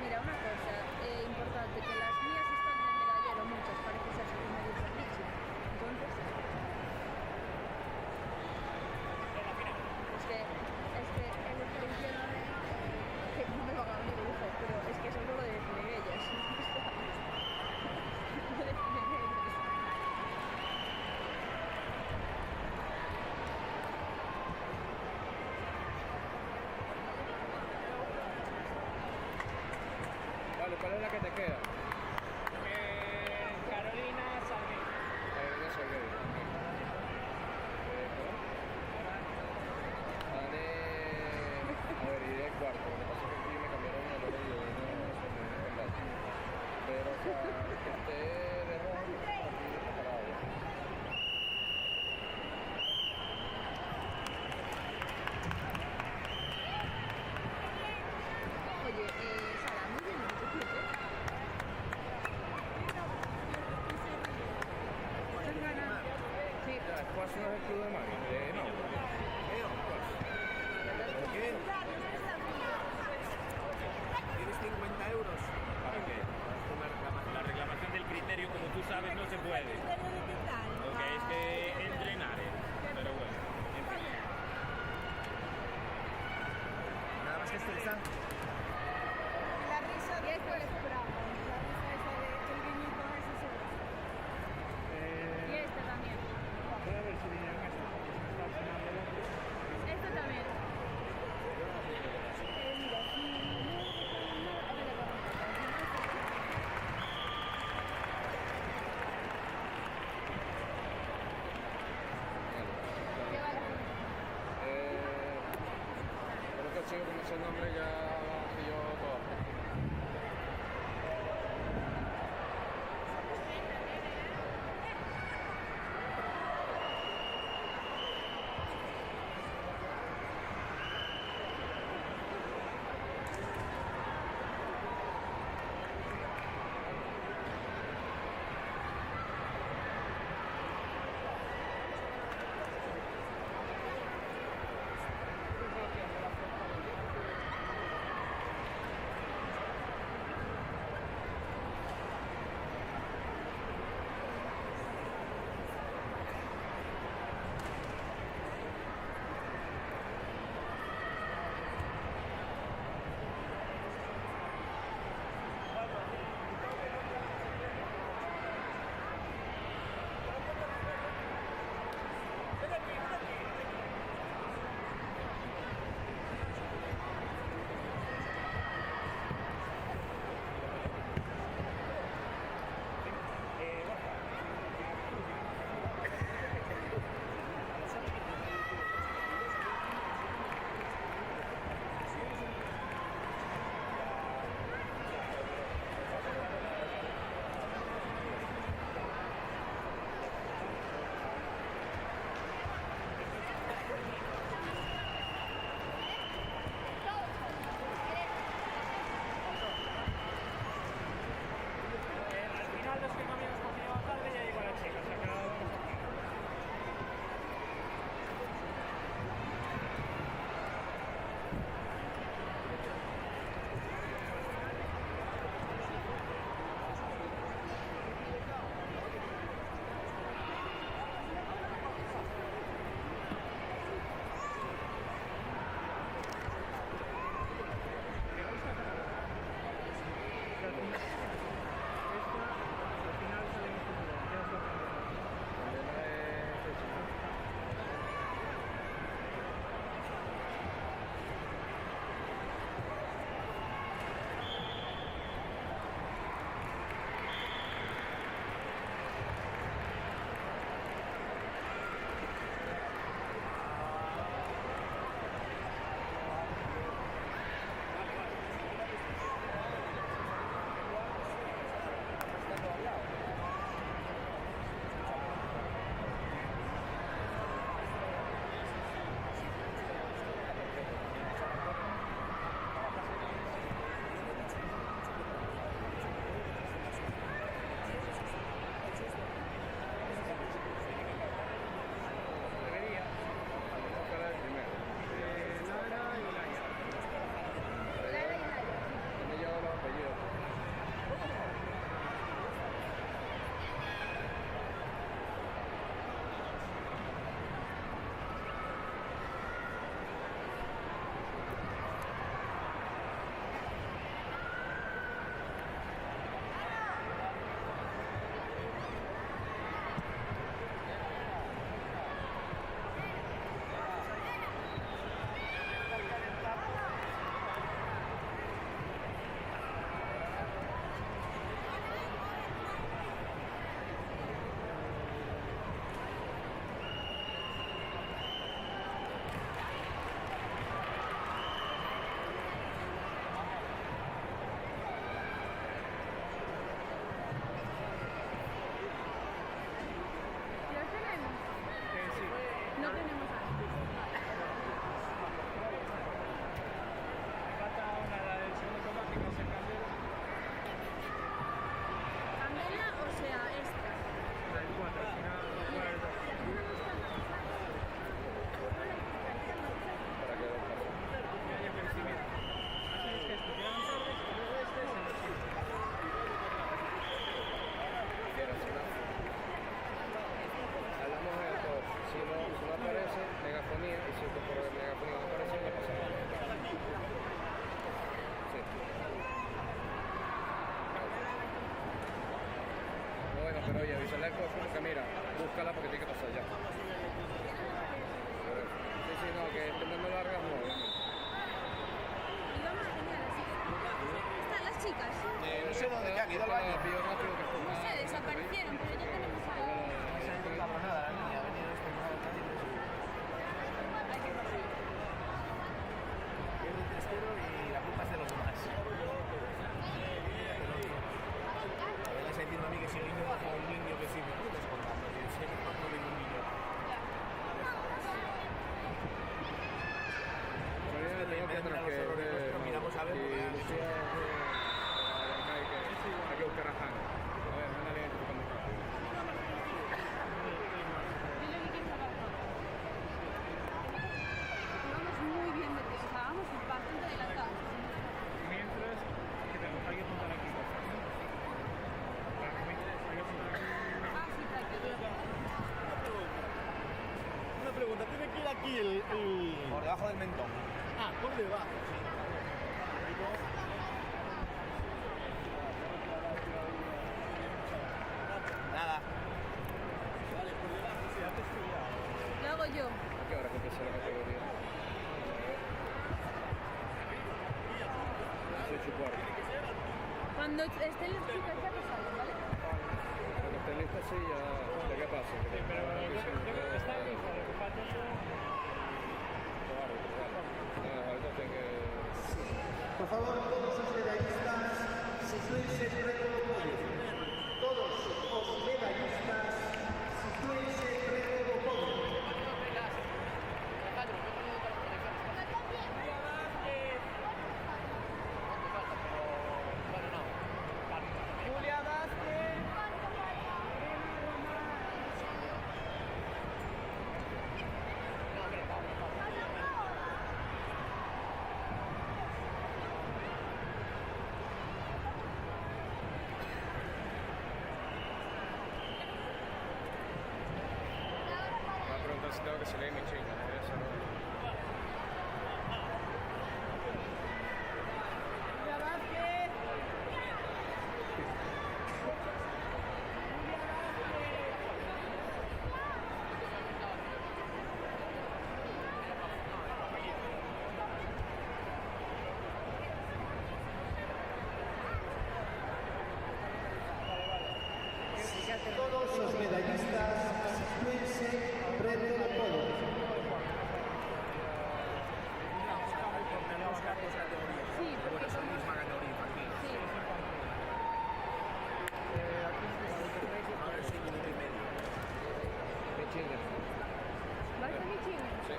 Mira, una cosa importante, que las mías están en el medallero, muchas, parece ser, según me dice Richie. Entonces, es que él está diciéndome que no me van a venir hijos, pero es que eso no lo deciden ellas. No deciden ellas. Vale, ¿cuál es la que te queda? Carolina Salguero. Carolina Salguero. A ver, iré cuarto. Lo que pasa es que aquí me cambiaron el orden y yo no con datos. Pero, o sea, que esté de rojo, aquí preparado ya. Oye, Sara, muy bien, ¿no te quieres? Sí. Ya, después no es el club de mami. No. ¿Por qué? Tienes 50 euros. ¿Para qué? Una reclamación. La reclamación del criterio, como tú sabes, no se puede. Lo que es que entrenar, pero bueno. En fin. Nada más que estresar. La risa Y esto después. es bravo. La risa esa de que el guiñito ese se va. Y este también. Voy a ver si vinieron estos, porque está al final del otro. Este también. Mira, si no, a ver, ¿qué vale? Creo que el chico con ese nombre ya pilló todo. intentando largas no. Y vamos genial así. Están las chicas. No sé dónde que han ido al baño. No sé, desaparecieron, pero ya tenemos a... No se ha encontrado nada, la niña ha venido destemplada también. Pierde el testero y la culpa es de los demás. Me vas a decir a mí que si el niño baja un niño que sí me lo estás contando, que sé que no viene un niño. Lo miramos a ver porque hay que buscar a Hanna. A ver, Hanna le identificando rápido. Yo lo que quiero saber. Vamos muy bien de peso, o sea, vamos bastante adelantados. Mientras, que tenemos hay que apuntar aquí. Ah, sí, tranquilo. Una pregunta, ¿tiene que ir aquí el...? por debajo del mentón. Ah, por debajo, sí. Nada. Lo hago yo. ¿A qué hora que empieza la categoría? 18:15. Cuando estén los chicos ya que salen, ¿vale? Cuando estén listas sí, ya que pase. Pero yo creo que está listo, lo que falta es... Ahorita tengo que... Por favor, todos los medallistas, sitúense frente al podio. Todos los medallistas, sitúense frente al podio. Julia Vázquez. Me va a preguntar si tengo que salir mi chinga, eso no. Julia Vázquez. Todos los medallistas, sitúense frente al podio. Sí, Bueno, son misma categoría infantil. sí. Ahora sí, minuto y medio. Mi chinga. ¿Vas a mi chingo? Sí.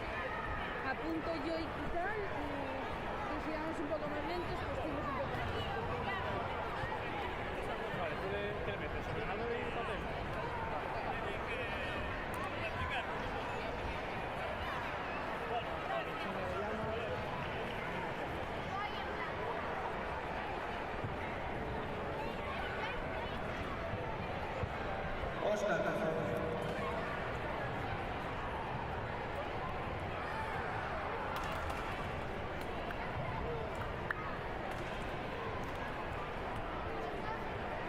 Apunto yo y tal, y si vamos un poco más lentos, pues tienes un poco más lentos. Vale, ¿tú qué le metes? ¿Ordenador y papel? Oscar, por favor.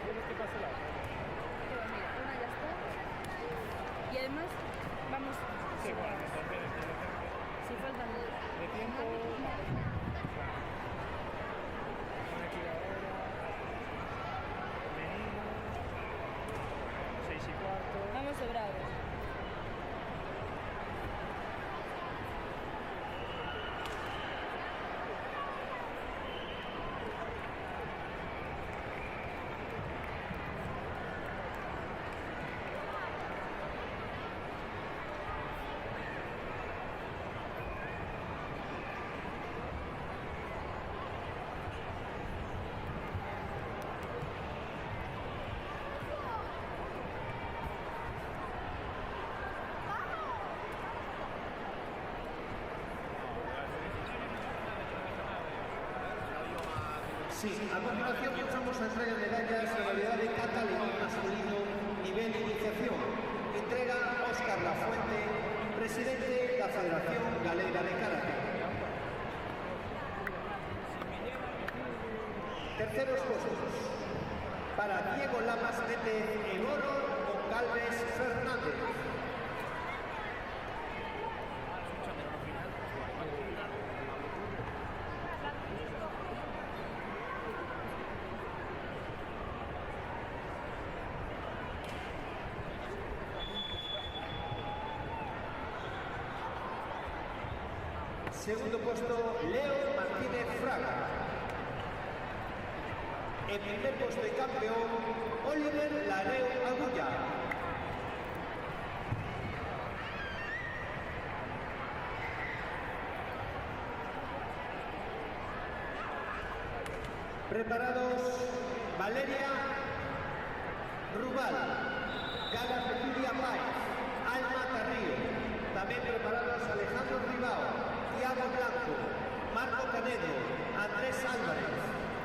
¿Quieres que pase la otra? Pero mira, una ya está. Y además, vamos, Sí, bueno, entonces... si faltan dos. De tiempo... Aquí ahora... Venimos... 6:15... Vamos sobrados. Sí, a continuación pasamos a entrega de medallas en la modalidad de catalán masculino nivel iniciación. Entrega Óscar Lafuente, presidente de la Federación Galega de Karate. Terceros puestos para Diego Lamas Méndez en oro con Galvez Fernández. Segundo puesto, Leo Martínez Fraga. En primer puesto y campeón, Oliver Lareo Agulla. Preparados, Valeria Rubal, Gala Cecilia Páez, Alma Carrillo. También preparados Alejandro Ribao, Tiago Blanco, Marco Canedo, Andrés Álvarez.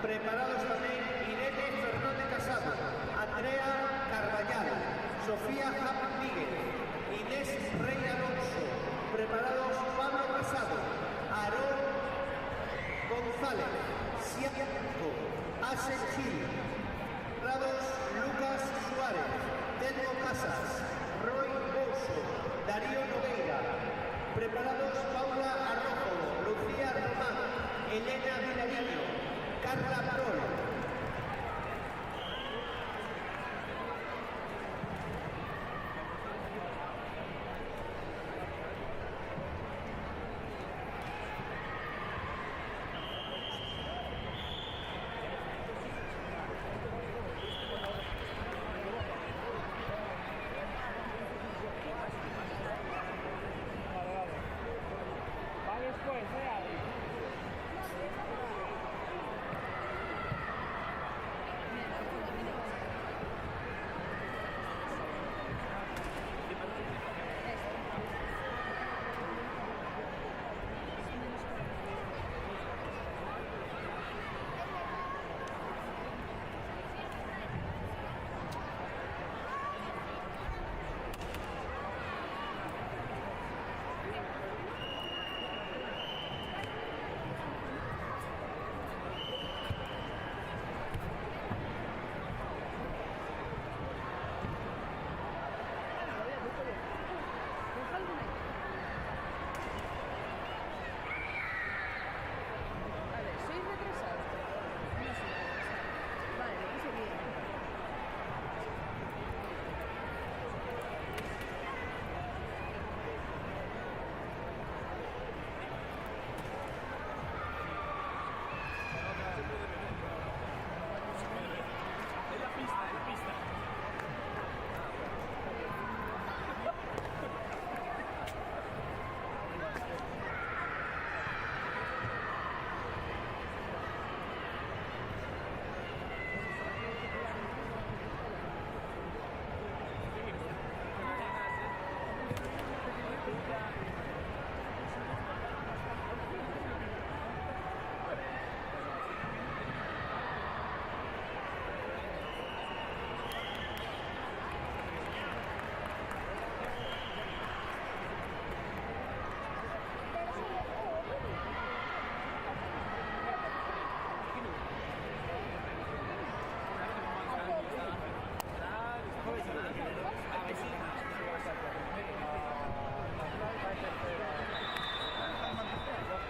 Preparados también Irene Fernández Casado, Andrea Carballal, Sofía Jap Miguel, Inés Rey Alonso. Preparados Pablo Casado, Aarón González, Siaco, Asen Gil. Preparados Lucas Suárez, Telmo Casas, Roy Bouso, Darío Nogueira. Preparados Paula Arrojo, Lucía Román, Elena Vilariño, Carla Prol. Va después, Adri.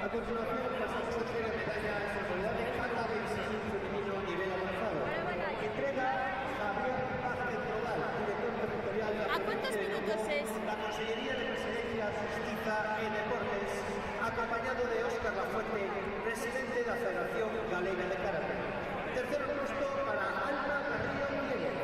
A continuación, pasamos a entrega de medallas en modalidad de Jala de Exhibición Femenino nivel avanzado. Entrega Javier Vázquez Rodal, director territorial de ¿A cuántos minutos es? la Consellería de Presidencia, Justicia y Deportes, acompañado de Óscar Lafuente, presidente de la Federación Galega de Karate. Tercero puesto para Alma Carrillo Miguel.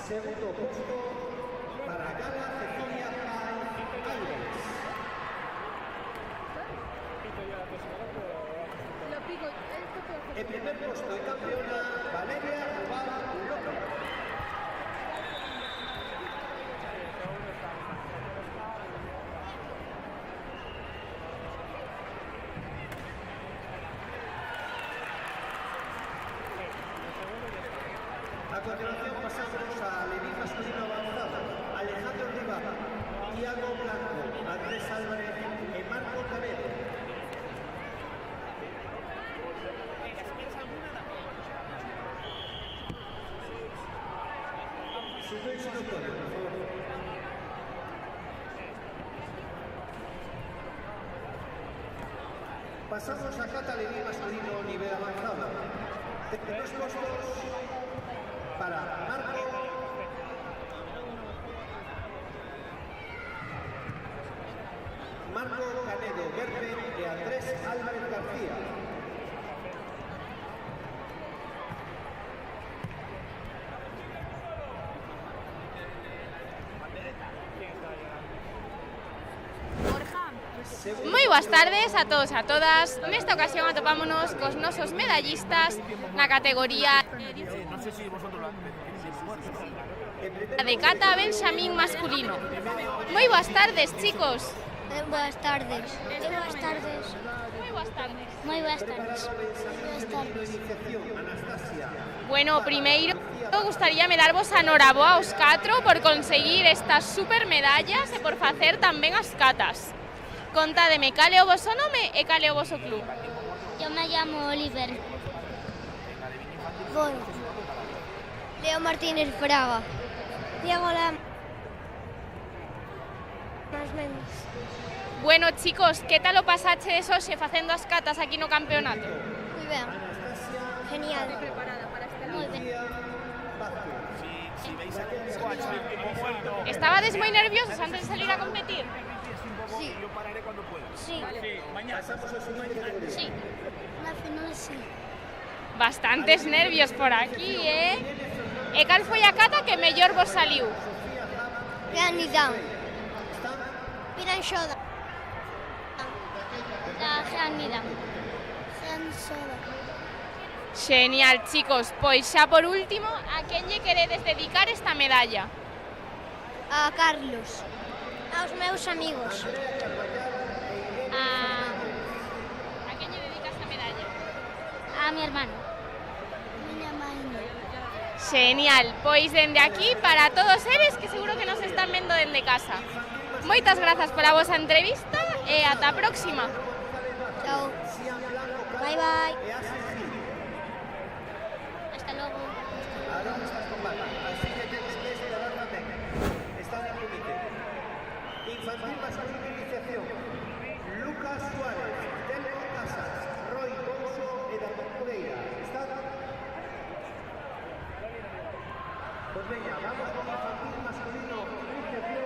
Segundo puesto para Gala Cecilia Páez Álvarez. Lo pico, esto puedo hacer. En primer puesto de campeona, Valeria Rubal López. A continuación pasamos al Levín masculino avanzado. Alejandro Rivera, Tiago Blanco, Andrés Álvarez y Marco Canedo. Silencio instructorio, por favor. Pasamos a cata levín masculino nivel avanzado. Tenemos puestos para Marco Canedo Gerben e Andrés Álvarez García. Moi boas tardes a todos e a todas. Nesta ocasión atopámonos cos nosos medallistas na categoría de cata benxamín masculino. Moi boas tardes, chicos. Boas tardes. Boas tardes. Moi boas tardes. Moi boas tardes. Boas tardes. Bueno, primeiro gustaríame darvos a noraboa aos 4 por conseguir estas super medallas e por facer tamén as catas. Contádeme, cal é o voso nome e cal é o voso club? Eu me llamo Oliver. Bueno. Leo Martínez Fraga. Diego Lam. Más menos. Bueno, chicos, que tal o pasachedes hoxe facendo as catas aquí no campeonato? Moi ben. Genial. Moi ben. Estabades moi nerviosos antes de salir a competir? Sí. Yo pararé cuando pueda. Sí. Mañana. Sí. Na final sí. Bastantes nervios por aquí, E cal foi a cata que mellor vos saliu? Granidão. Piranxoda. Da Granidão. Granxoda. Genial, chicos. Pois xa por último, a quen lle queredes dedicar esta medalla? A Carlos. Aos meus amigos. A quen lle dedicas a medalla? A mi hermano. Miña mãe. Genial, pois dende aquí para todos eles que seguro que nos están vendo dende casa. Moitas grazas pola vosa entrevista e ata a próxima. Chao. Bye bye. Hasta luego. Ahora no estás con bala, así que tienes que esperar tamén. Está en el límite. Infantil masculino iniciación. Lucas Suárez, Telmo Casas, Roy Couso e David Moreira. ¿Están? Pues venga, vamos con infantil masculino iniciación.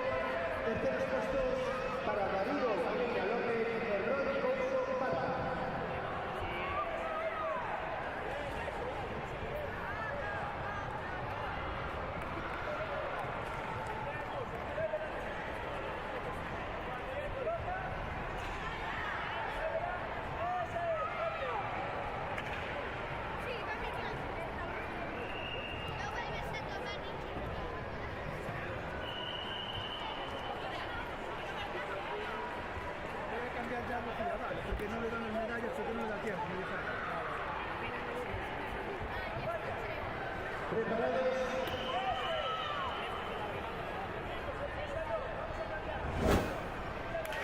Terceros puestos para Darío Moreira López e Roy Couso Parra. Porque no le dan las medallas, porque no le da tiempo.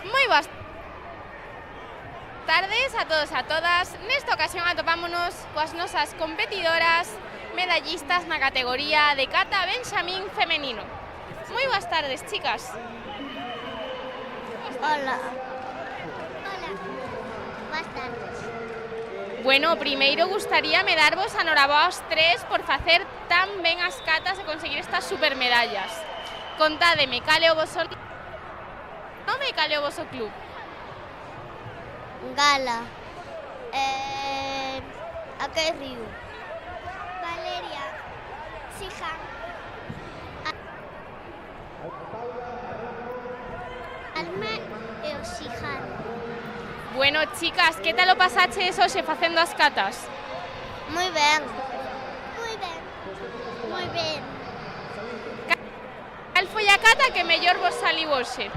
Moi boas tardes a todos e a todas. Nesta ocasión atopámonos coas nosas competidoras medallistas na categoría de cata benxamín femenino. Moi boas tardes, chicas. Hola. Hola. Boas tardes. Bueno, primeiro gustaríame darvos a noraboa aos 3 por facer tan ben as catas e conseguir estas supermedallas. Contádeme, cal é o voso nome e cal é o voso club? Gala. A que río? Valeria. Sijan. Alma e o Sijan. Bueno, chicas, que tal o pasaches hoxe facendo as catas? Moi ben. Moi ben. Moi ben. Cal foi a cata que mellor vos saliu hoxe?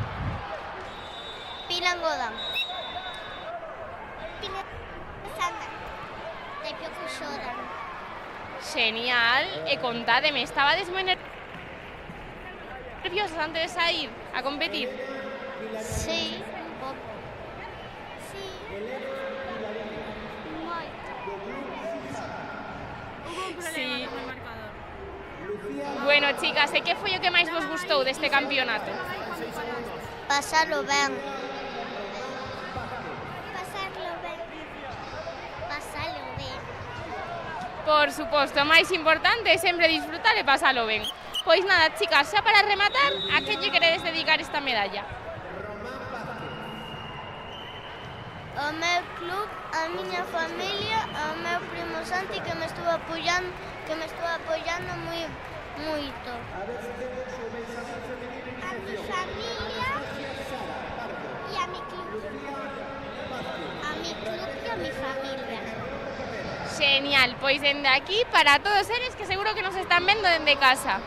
Pilangodan. Pilangodan. De Pioco Xodan. Genial, e contádeme, estabades moi nerviosas antes de sair a competir? Sí, un pouco. Sí. Moito. Sí. Bueno, chicas, e que foi o que máis vos gustou deste campeonato? Pasarlo ben. Pasarlo ben. Por suposto, o máis importante é sempre disfrutar e pasalo ben. Pois nada, chicas, xa para rematar, a que lle queredes dedicar esta medalla? Ao meu club, a miña familia, ao meu primo Santi que me estuvo apoiando moito. A mi familia e a mi club. A mi club e a mi familia. Genial, pois dende aquí para todos eles que seguro que nos están vendo dende casa.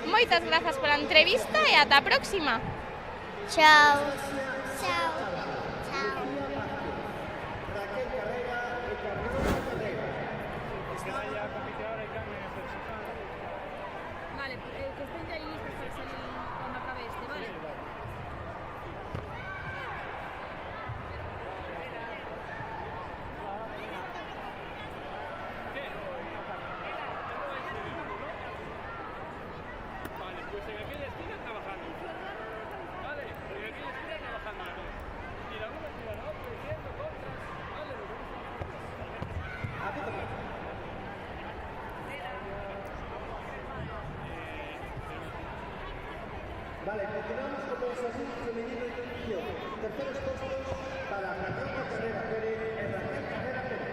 Moitas grazas pola entrevista e ata a próxima. Chao. Chao. Chao. Vale, que estén ya ahí listos para salir cuando acabe este, ¿vale? Vale, pues en aquella esquina trabajando. Vale, en aquella esquina trabajando. Y la una tira la otra, diciendo contras. Vale, lo Vale, continuamos con los asuntos femenino y televisión. Terceros puestos para Raquel Carrera Pérez y Raquel Carrera Pérez.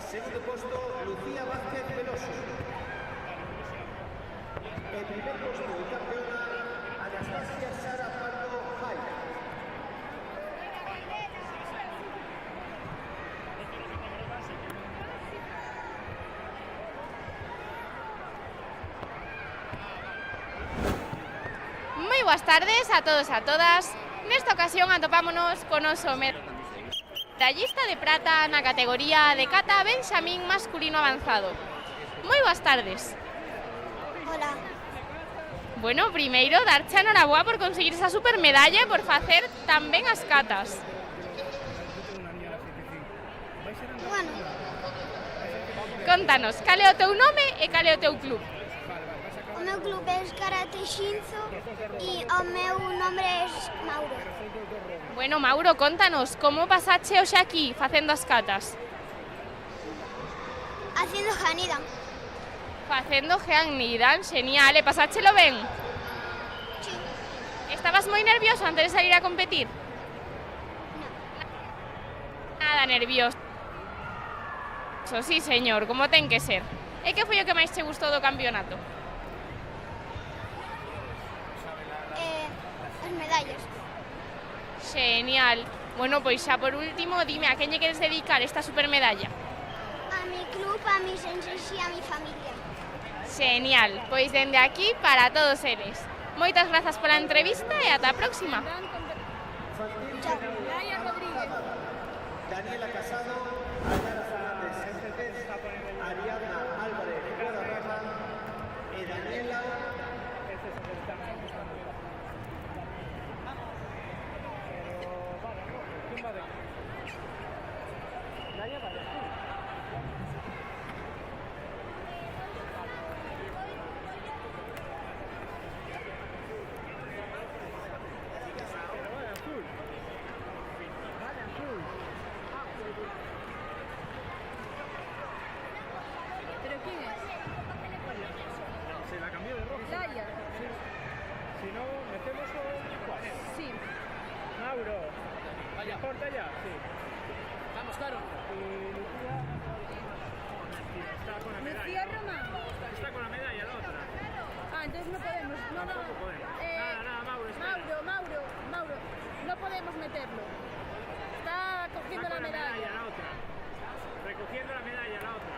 Segundo puesto, Lucía Vázquez Veloso. El primer puesto y campeona, Anastasia Sara Pardo Jai. Moi boas tardes a todos e a todas. Nesta ocasión atopámonos con oso medallista de prata na categoría de kata Benxamín masculino avanzado. Moi boas tardes. Hola. Bueno, primeiro, darche a noraboa por conseguir esa super medalla e por facer tan ben as catas. Bueno, Contanos, cal é o teu nome e cal é o teu club? o meu clube é Karate Shinzo e o meu nome é Mauro. Bueno, Mauro, contanos, como pasache hoxe aquí facendo as catas? Haciendo Hanidan. Facendo Geanidan, genial, e pasáchelo ben? Sí. Estabas moi nervioso antes de salir a competir? Nada nervioso. Sí, señor, como ten que ser. E que foi o que máis che gustou do campeonato? As medallas. Genial. Bueno, pois xa por último, dime a quen lle queres dedicar esta supermedalla? A mi club, a mi sensei e a mi familia. Genial, pois dende aquí para todos eles. Moitas grazas pola entrevista e ata a próxima. Chao. Laia Rodríguez. Daniela Casado, Ayala Fernández Sánchez, Ariadna Álvarez Guadarrama y Daniela ¿Pero quién es? Se la cambió de rojo. Laia. Si no, metemos con ¿cuál? Sí. Mauro. Vaya. ¿Importa ya? Sí. Vamos, claro. Y Lucía está con la medalla. Lucía Román. Está con la medalla la otra. Ah, entonces no podemos. No, no. Tampoco podemos. Nada, Mauro, espera. Mauro. No podemos meterlo. Está cogiendo Está la con medalla. la otra. Recogiendo la medalla la otra.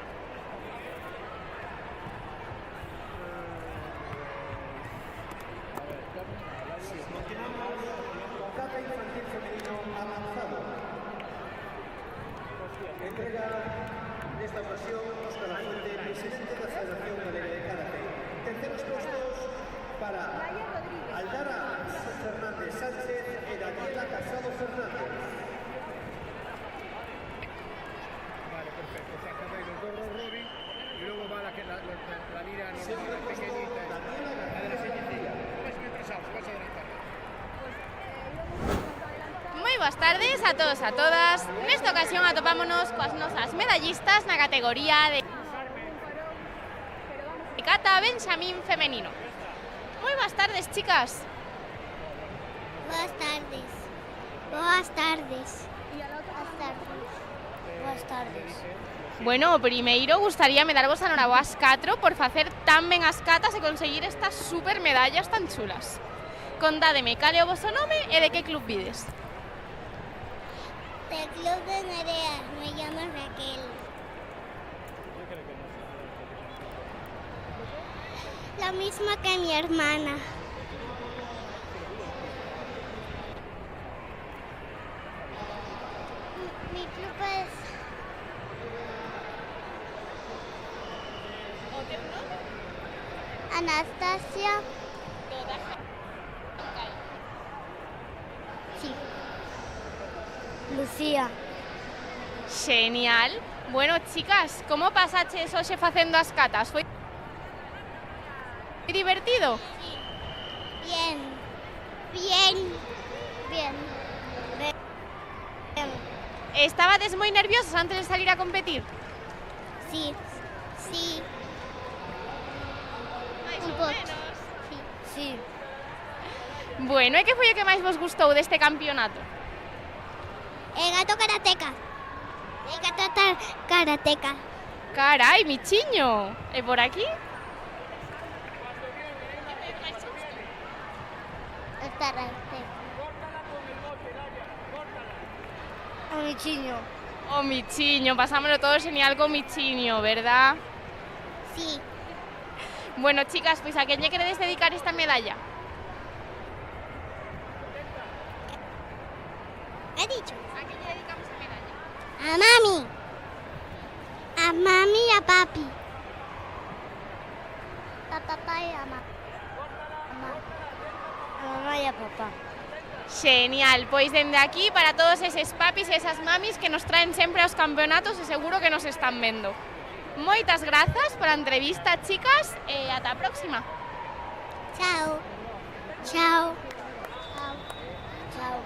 continuamos con Cata Infantil Femenino Avanzado. Entrega en esta ocasión Óscar Lafuente, presidente de la Federación Galega de Karate. Terceros puestos para Aldara Fernández Sánchez y Daniela Casado Fernández. Vale, perfecto. O sea, que ha traído el gorro Robin. la lira normal, pequeñita. La de la señecilla. Vas retrasados, vas adelantar. Moi boas tardes a todos e a todas. Nesta ocasión atopámonos coas nosas medallistas na categoría de cata Benxamín femenino. Moi boas tardes, chicas. Boas tardes. Boas tardes. Boas tardes. Boas tardes. Bueno, primeiro gustaríame darvos a enhoraboa ás 4 por facer tan ben as catas e conseguir estas super medallas tan chulas. Contádeme cal é o voso nome e de que club vides. Del Club de Nerea, me llamo Raquel. Lo mismo que mi hermana. Mi club es... Anastasia. Sí. Lucía. Genial. Bueno, chicas, como pasaches hoxe facendo as catas? Foi divertido? Bien. Bien. Bien. Bien. Estabades moi nerviosas antes de salir a competir? Sí. Sí. Mais Un ou pouco. menos. Sí. Bueno, e que foi o que máis vos gustou deste campeonato? El gato karateca. El gato karateca. Carai, michiño. E por aquí? El karateca. A mi chiño. O michiño, pasámoslo todo genial con michiño, ¿verdad? Sí. Bueno, chicas, pois a quen lle queredes dedicar esta medalla? ¿He dicho? A quen lle dedicamos a medalla? A mami. A mami y a papi. A papá y a mamá. A mamá y a papá. Genial, pois dende aquí para todos eses papis e esas mamis que nos traen sempre aos campeonatos e seguro que nos están vendo. Moitas grazas pola entrevista, chicas, e ata a próxima. Chao. Chao. Chao. Chao.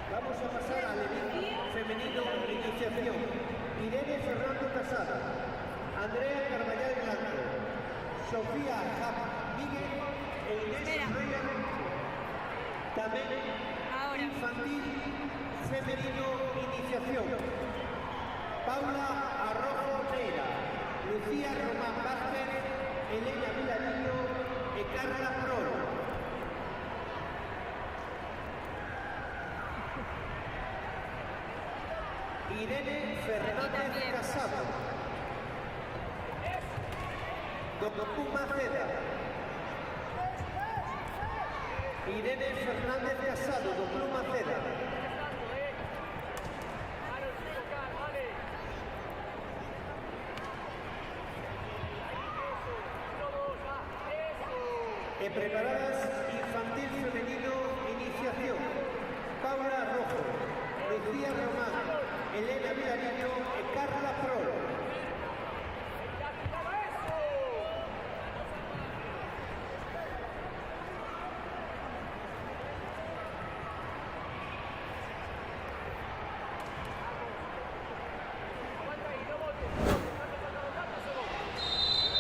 Vamos a pasar al evento femenino de iniciación. Irene Fernando Casada, Andrea Carvallal Blanco, Sofía Jap Miguel e Inés Reyes. Tamén infantil femenino iniciación. Paula Arrojo Neira, Lucía Román Vázquez, Elena Miladillo e Carla Prolo. Irene Fernández Casado. Doctor Maceda. Irene Fernández Casado, Doctor Maceda. Preparadas infantil femenino iniciación. Paula Rojo, Lucía Román, Elena Vilariño y Carla Prol.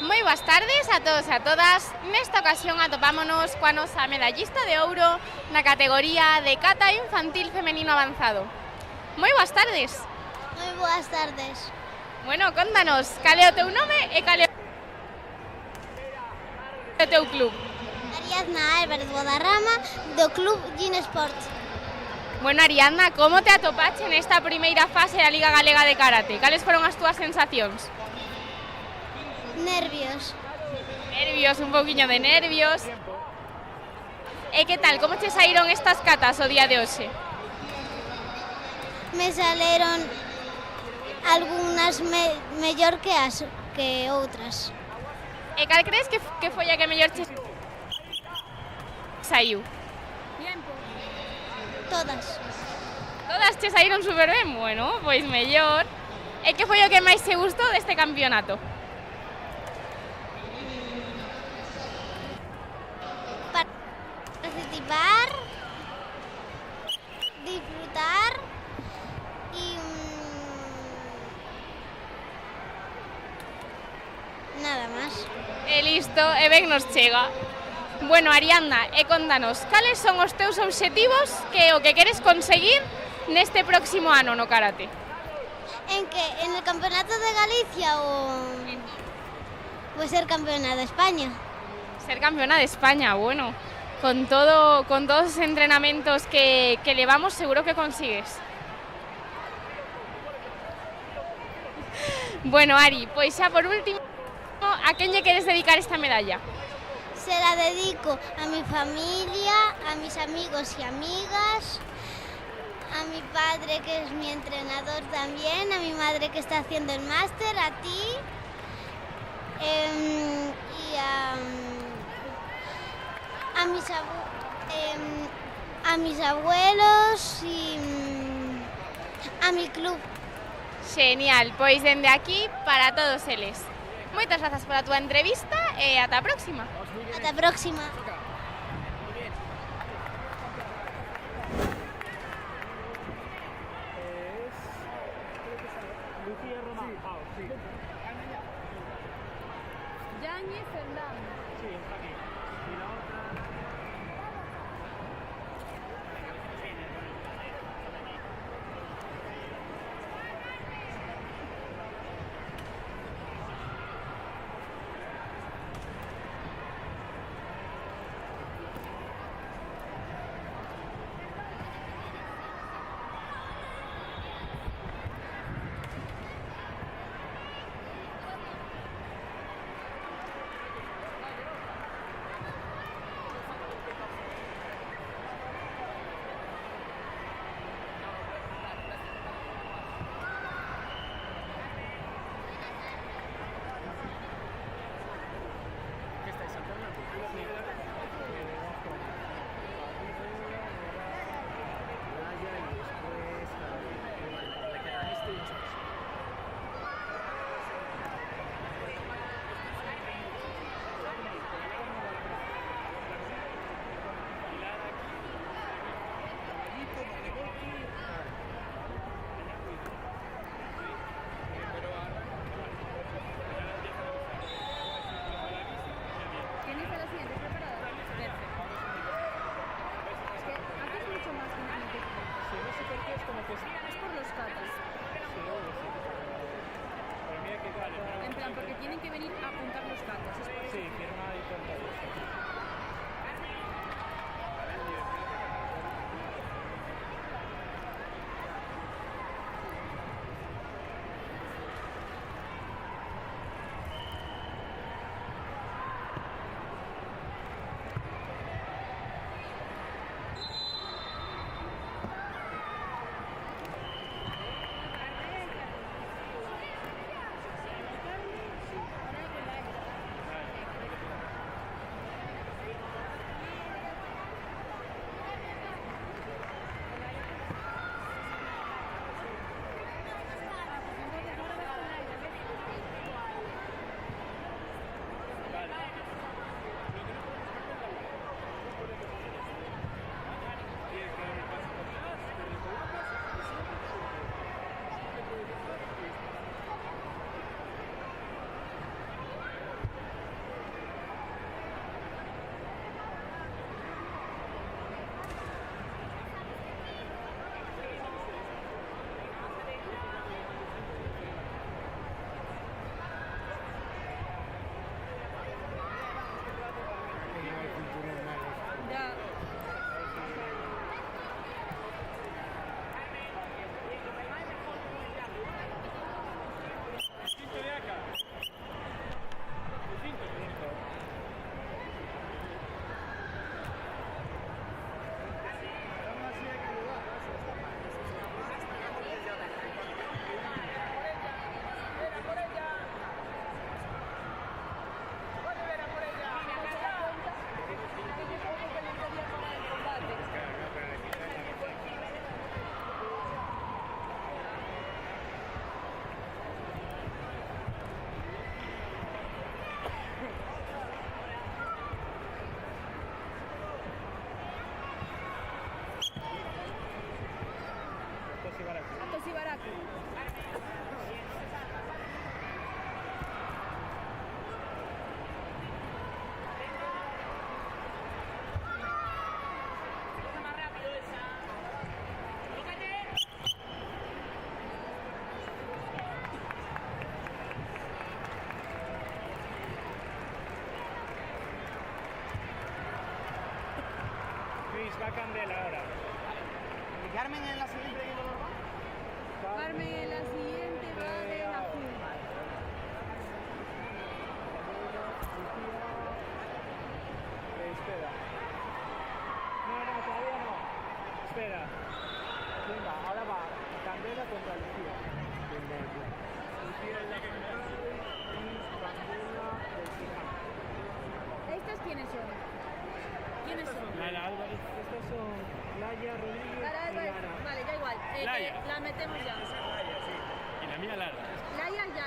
Moi boas tardes a todos e a todas. Nesta ocasión atopámonos coa nosa medallista de ouro na categoría de cata infantil femenino avanzado. Moi boas tardes. Moi boas tardes. Bueno, contanos, cal é o teu nome e cal é o teu club? Ariadna Álvarez Bodarrama, do Club Gin Sport. Bueno, Ariadna, como te atopache nesta primeira fase da Liga Galega de Karate? Cales foron as túas sensacións? Nervios. Nervios, un pouquiño de nervios. E que tal, como che saíron estas catas o día de hoxe? Me saleron algunhas mellor que outras. E cal crees que foi a que mellor che saiu? Todas. Todas che saíron super ben, bueno, pois mellor. E que foi o que máis te gustou deste campeonato? Participar, disfrutar y nada más. E listo, e ben nos chega. Bueno, Ariadna, e contanos, cales son os teus obxectivos que o que queres conseguir neste próximo ano no karate? ¿En qué? ¿En el campeonato de Galicia o pues ser campeona de España? Ser campeona de España, bueno, con todos os entrenamientos que llevamos seguro que consigues. Bueno, Ari, pois xa por último, a quen lle queres dedicar esta medalla? Se la dedico a mi familia, a mis amigos y amigas, a mi padre que es mi entrenador también, a mi madre que está haciendo el máster, a ti y a mis abuelos y a mi club. Genial, pois dende aquí para todos eles. Moitas grazas pola túa entrevista e ata a próxima. Ata a próxima. Lucía Román. Sí. Yáñez Fernández. Sí, está aquí. Y la otra... En plan, porque tienen que venir a apuntar los datos. Sí, firma y todo. está Candela ahora. ¿Y Carmen en la siguiente de color va? Carmen en la siguiente va de azul. Espera. No, todavía no. Espera. Venga, ahora va Candela contra Lucía. Lucía en la final y Candela del final. ¿Estas quiénes son? ¿Quiénes son? Lara Álvarez. Estas son Laia Rodríguez Lara y Álvarez. Lara. Vale, da igual. Laia. La metemos ya. Y la mía Lara. Laia ya.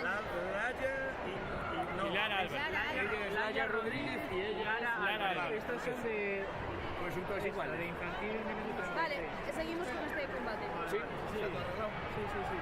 Y Lara Álvarez. Ella es Laia Rodríguez y ella es Lara Álvarez. Estas son de... Pues son todos iguales. De infantil minuto 36. Vale, seguimos con este combate. Sí, Sí, sí.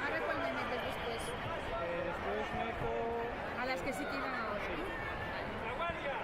Ahora cuál me metes después. Después meto... A las que sí tiran ahora. ¡La guardia!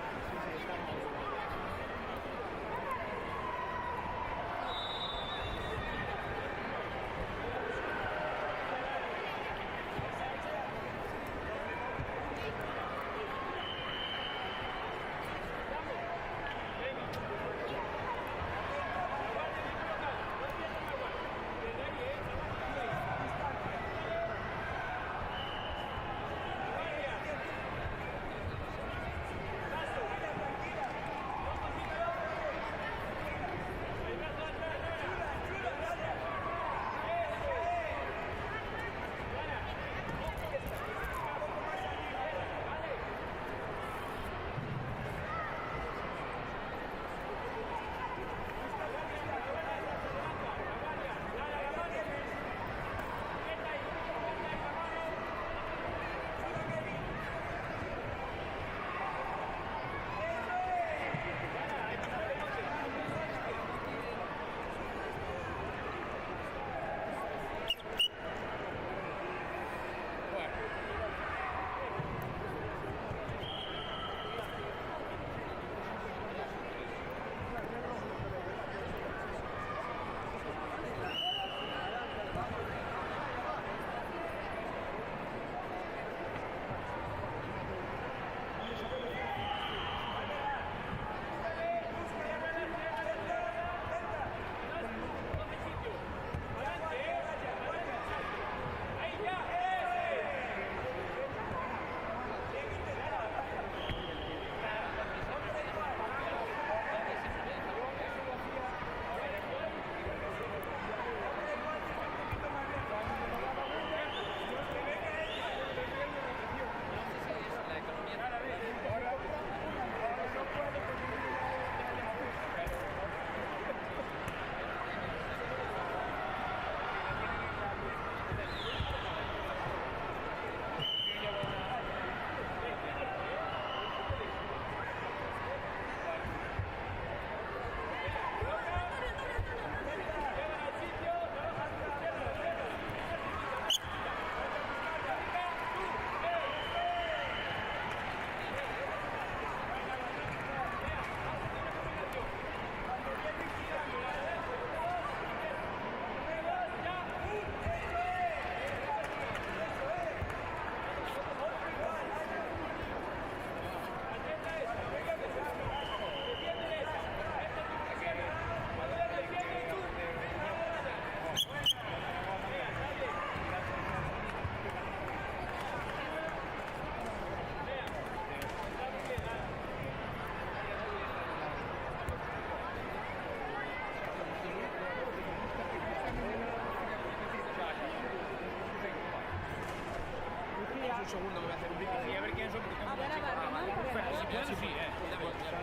Un segundo que voy a hacer un pico y a ver quién son porque tengo una chica.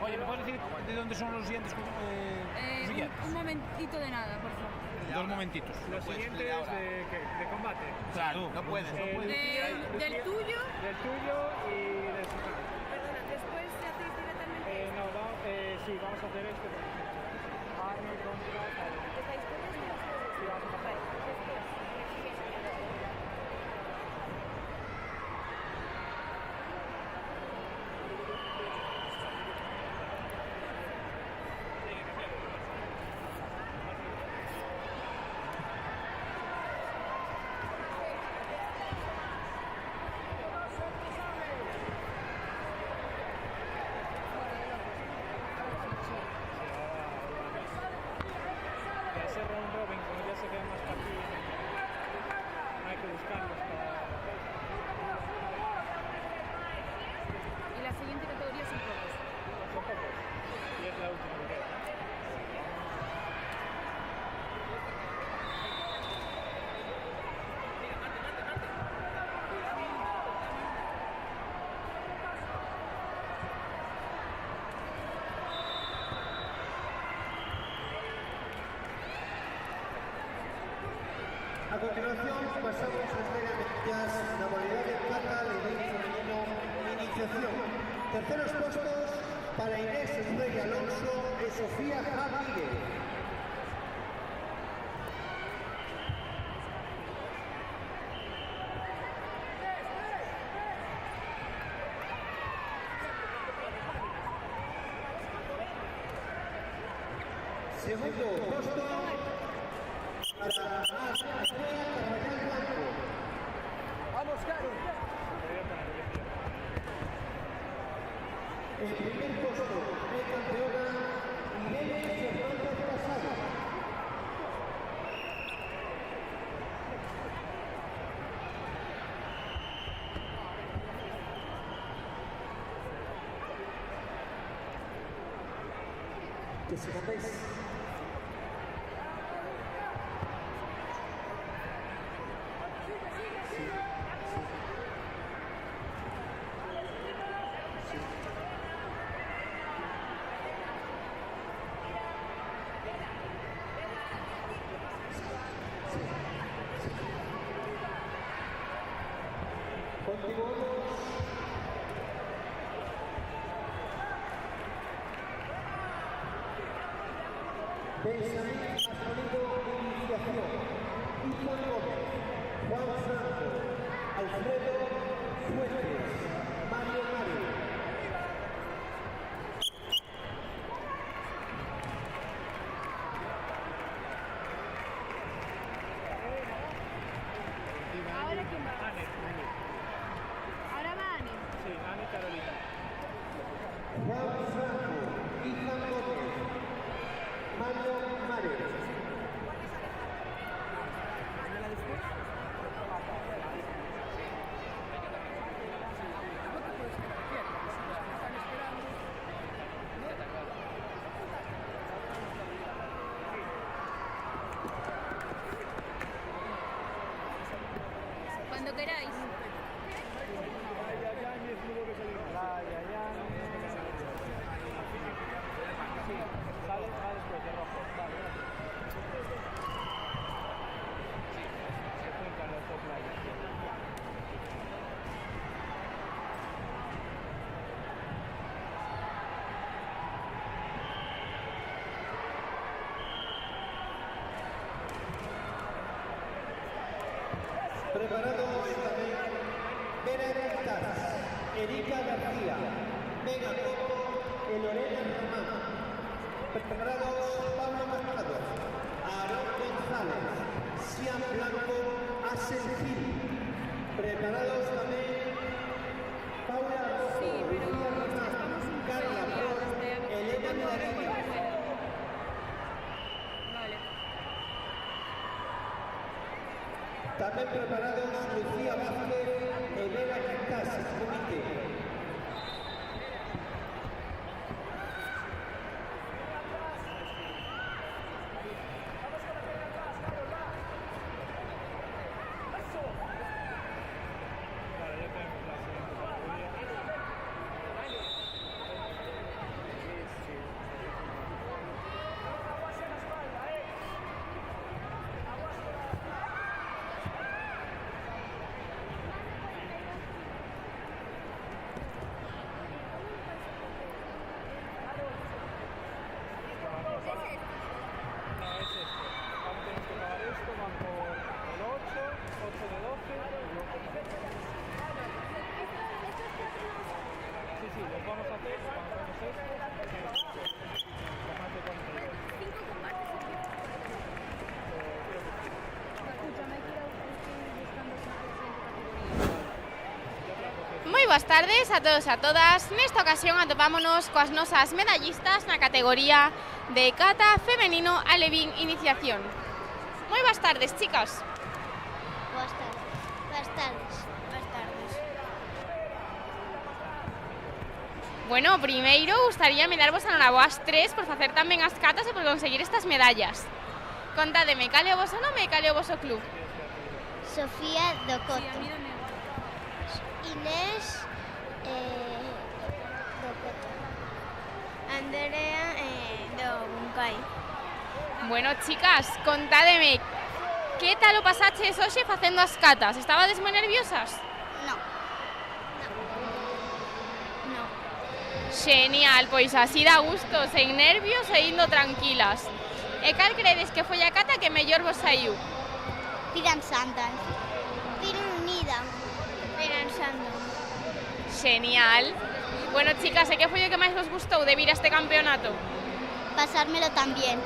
Oye, ¿me puedes decir de dónde son los siguientes? Un momentito de nada, por favor. Dos momentitos. Los siguientes de combate. Claro, no puedes. Del tuyo. Del tuyo y del Susana. Perdona, después se hacéis directamente. No, sí, vamos a hacer este. pasamos a Estrella Medallas na modalidade cata de Inés femenino iniciación. Terceros postos para Inés Estrella Alonso e Sofía Javier. Segundo posto para Andrea Carvajal Blanco. ¡Vamos, Caro! El primer puesto de campeona Irene Fernández Casado. Que se contéis. Continuamos. Benjamín Asmonido Iniciación. Ethan Gómez. Juan Franco. Alfredo Fuentes. Mario Mario. Ahora quién va. Ahora va Ane. Sí, Ana y Carolina. Juan Franco. Ethan Gómez. Mario Mario. Cuando queráis. Sale después de rojo. Vale. Se cuentan los dos playas. Preparados también Benedictas, Erika García, Vega Coco y Lorena Román. Preparados Pablo Mercado, Aarón González, Sian Blanco, Asen Gil. Preparados también Paula Rojo, Lucía Román, Carla Flor, Elena Medellín. Vale. También preparados Lucía Vázquez, Elena Quintas, comité. Vale, ya tenemos la siguiente categoría. No, es este. Ahora tenemos que pagar esto, van por el 8, 8 de 12 y luego... Sí, sí, los vamos a hacer, cuando hagamos esto, con más de 42. Escúchame, quiero buscando la siguiente categoría. Moi boas tardes a todos e a todas. Nesta ocasión atopámonos coas nosas medallistas na categoría de cata femenino alevín iniciación. Moi boas tardes, chicas. Boas tardes. Boas tardes. Boas tardes. Bueno, primeiro gustaríame darvos a noraboas 3 por facer tan ben as catas e por conseguir estas medallas. Contádeme, cal é o voso nome e cal é o voso club? Sofía do Sí, a Coto. mí también. Inés do Coto. Andrea do Buncay. Bueno, chicas, contádeme, Que tal o pasaches hoxe facendo as catas? Estabades moi nerviosas? No. Genial, pois así dá gusto, sen nervios e indo tranquilas. E cal credes que foi a cata que mellor vos saiu? Piran Santas. Piran Unida. Piran Santos. Genial. Bueno, chicas, e que foi o que máis vos gustou de vir a este campeonato? Pasármelo también.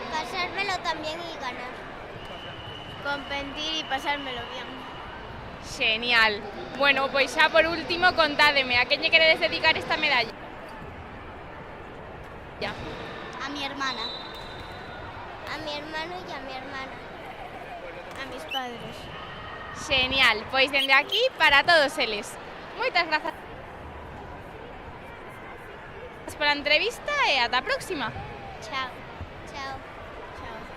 Pasármelo también y ganar. Competir y pasármelo bien. Genial. Bueno, pois xa por último, contádeme, a quen lle queredes dedicar esta medalla? A mi hermana. A mi hermano y a mi hermana. A mis padres. Genial, pois dende aquí para todos eles. Moitas grazas pola entrevista e ata a próxima. Chao. Chao. Chao.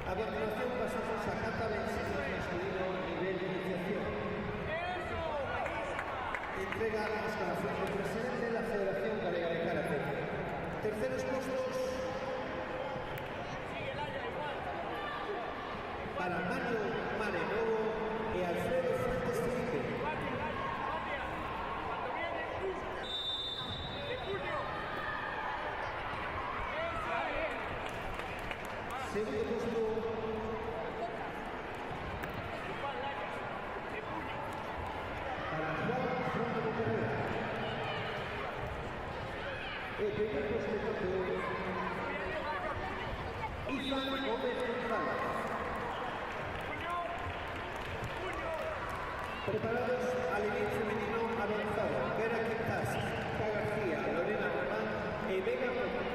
A continuación pasamos a cata de enseñanza masculino nivel de iniciación. Entrega la instalación del presidente de la Federación Galega de Karate. Terceros puestos para Mario Marenovo e Alfredo Fuentes Felipe. Segundo puesto para Juan Fronto de Carrera. El primer puesto Iván Gómez González. Preparados al nivel femenino avanzado. Vera Quintas, Ca García, Lorena Román y Vega Román.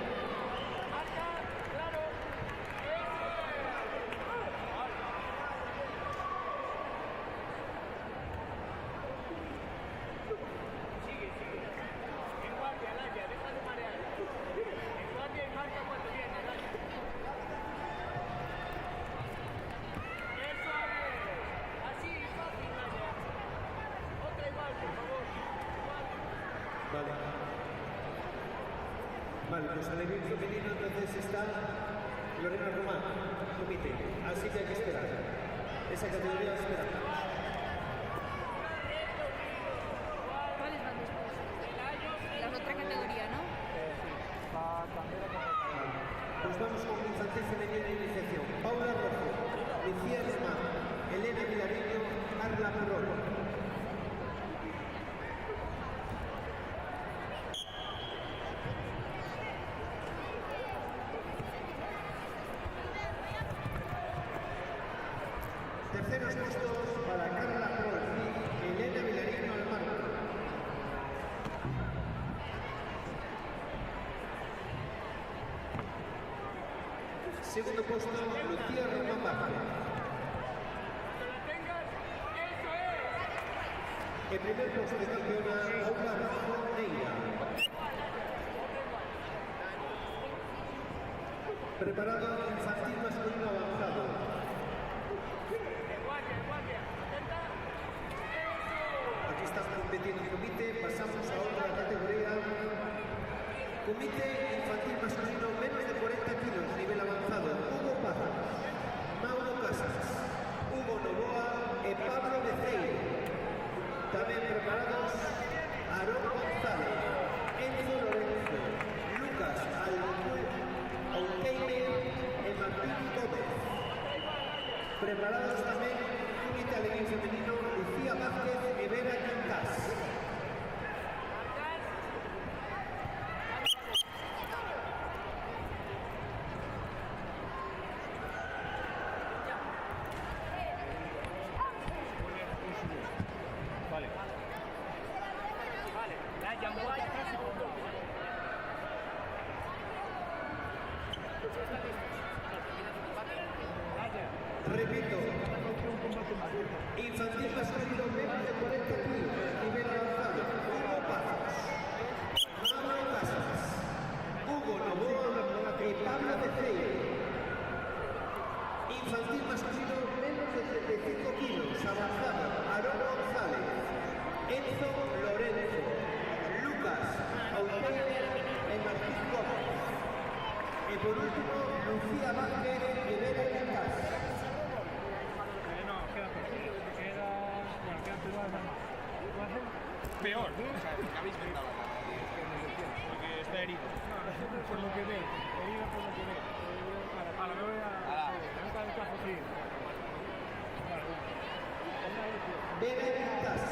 Vale, pues al nivel femenino entonces está Lorena Román, comité, así que hay que esperar. Esa categoría espera. ¿Cuáles van después? La otra categoría, ¿no? Pues vamos con infantil femenino de iniciación. Paula Rojo, Lucía Román, Elena Vilariño, Carla Morolo. Terceros puestos para Carla Morolo, Elena Vilariño al marco. Segundo puesto, Lucía Román Vázquez. El primer puesto de campeona, Paula Rojo Neira. Preparado infantil masculino avanzado. Aquí está compitiendo el comité, pasamos a otra categoría. Comité infantil masculino menos de 40 kilos, nivel avanzado. Hugo Pazas, Mauro Casas, Hugo Novoa y Pablo Beceiro. También preparados Aarón González, Enzo Lorenzo, Lucas Auteime y Martín Gómez. Preparados también comité alegría femenino Lucía Vázquez y Vera Quintas. Repito, infantil masculino menos de 40 kilos, nivel avanzado, Hugo Pazos, Mauro Casas, Hugo Novoa y Pablo Beceiro. Infantil masculino menos de 35 kilos, avanzado, Aarón González, Enzo Lorenzo, Lucas Auteime y Martín Gómez. Y por último, Lucía Vázquez y Vera Quintas. Peor. Porque está herido. Por lo que veo. Herido por lo que veo. A la voy a... Vera Quintas.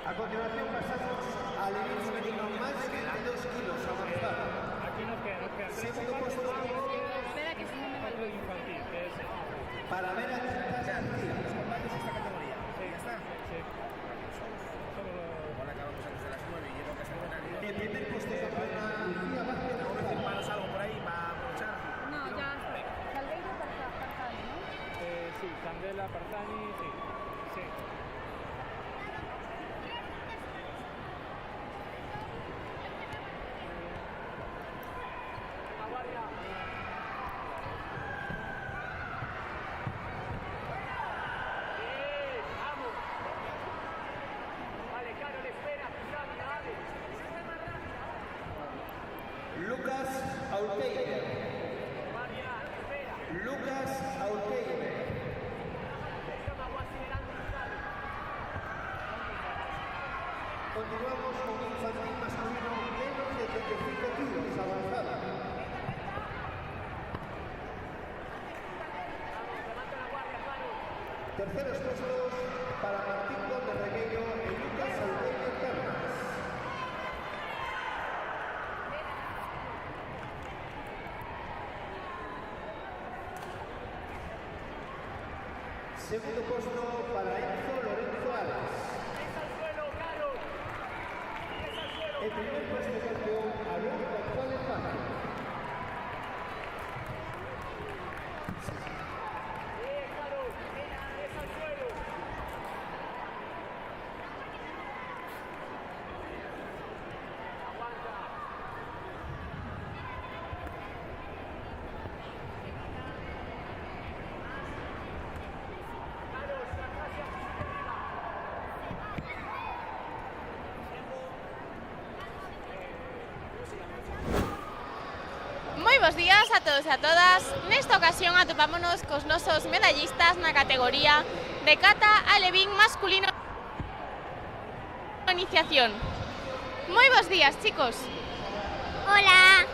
A continuación pasamos al nivel femenino más de 22 kilos avanzado. Aquí nos queda. Segundo puesto Espera que si no me Algo infantil, que es... para Vera Quintas García. esta categoría. Sí. ¿Ya está? Sí. Solo... Ahora acabamos antes de las 9 y llego a casa de Benario. El primer puesto de campeona Lucía Vázquez González. ¿Paras algo por ahí para aprovechar? No, ya está. Salgueiro Parzani, ¿no? Sí, Candela, Parzani, sí. Sí. Lucas Auteiber. Lucas Auteiber. Continuamos con infantil masculino menos de 35 kilos, avanzada. Terceros puestos para Martín Gómez Regueiro y Lucas Auteiber Carnas. Segundo puesto para Enzo Lorenzo Alas. El primer puesto campeón Aarón González Paz. Moi bons días a todos e a todas. Nesta ocasión atopámonos cos nosos medallistas na categoría de kata alevín masculino iniciación. Moi bons días, chicos. Hola.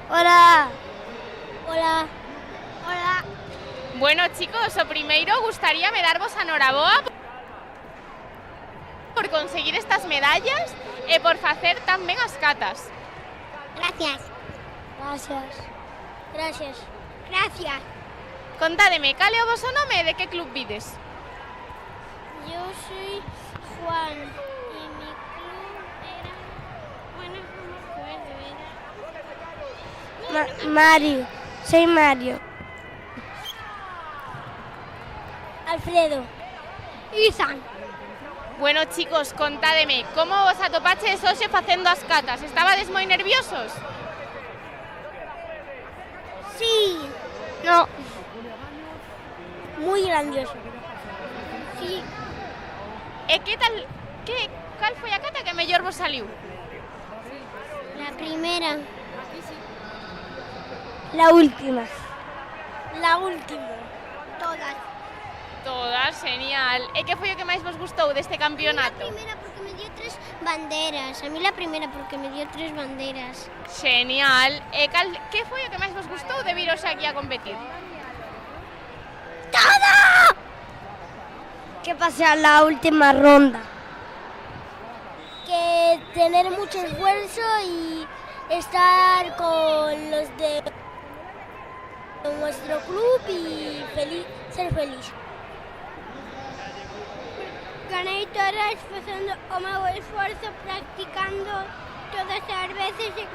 Hola. Hola. Hola. Bueno, chicos, o primeiro gustaríame darvos a noraboa por conseguir estas medallas e por facer tan ben as catas. Gracias. Gracias. Gracias. Gracias. Contádeme, cal é o voso nome e de que club vides? Yo soy Juan y mi club era... Bueno, no me acuerdo, era... Mario. Soy Mario. Alfredo. Izan. Bueno, chicos, contádeme, como vos atopaches hoxe facendo as catas? Estabades moi nerviosos? Sí. No. Muy grandioso. Sí. E que tal, cal foi a cata que mellor vos saliu? La primera. La última. La última. Todas. Todas, genial. E que foi o que máis vos gustou deste campeonato? La primera porque me dio 3 banderas. A mí la primera porque me dio 3 banderas. Genial. E que foi o que máis vos gustou de viros aquí a competir? ¡Todo! Que pasé a la última ronda. Que tener mucho esfuerzo y estar con los de nuestro club y ser feliz. Gané todas facendo o meu esforzo practicando todas as veces e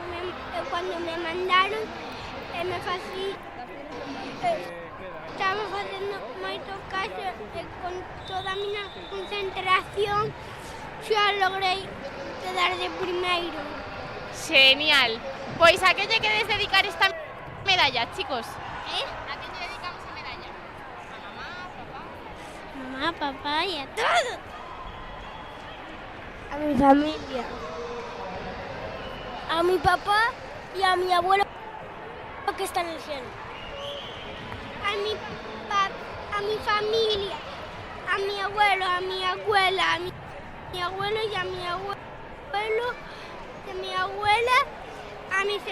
cuando me mandaron me fací estaba facendo moito caso e con toda a miña concentración xa logrei quedar de primeiro. Genial. Pois a que lle queres dedicar esta medalla, chicos? ¿Eh? A que lle dedicamos a medalla? A mamá, papá? Mamá, papá y a todos. A mi familia. A mi papá y a mi abuelo que está en el cielo. A mi familia. A mi abuelo, a mi abuela, a mi abuelo y a mi abuelo, a mi abuela, a mis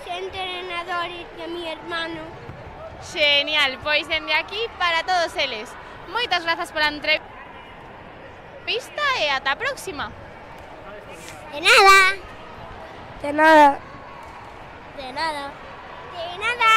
entrenadores y a mi hermano. Genial, pois dende aquí para todos eles. Moitas grazas pola entrevista e ata a próxima. De nada. De nada. De nada. De nada.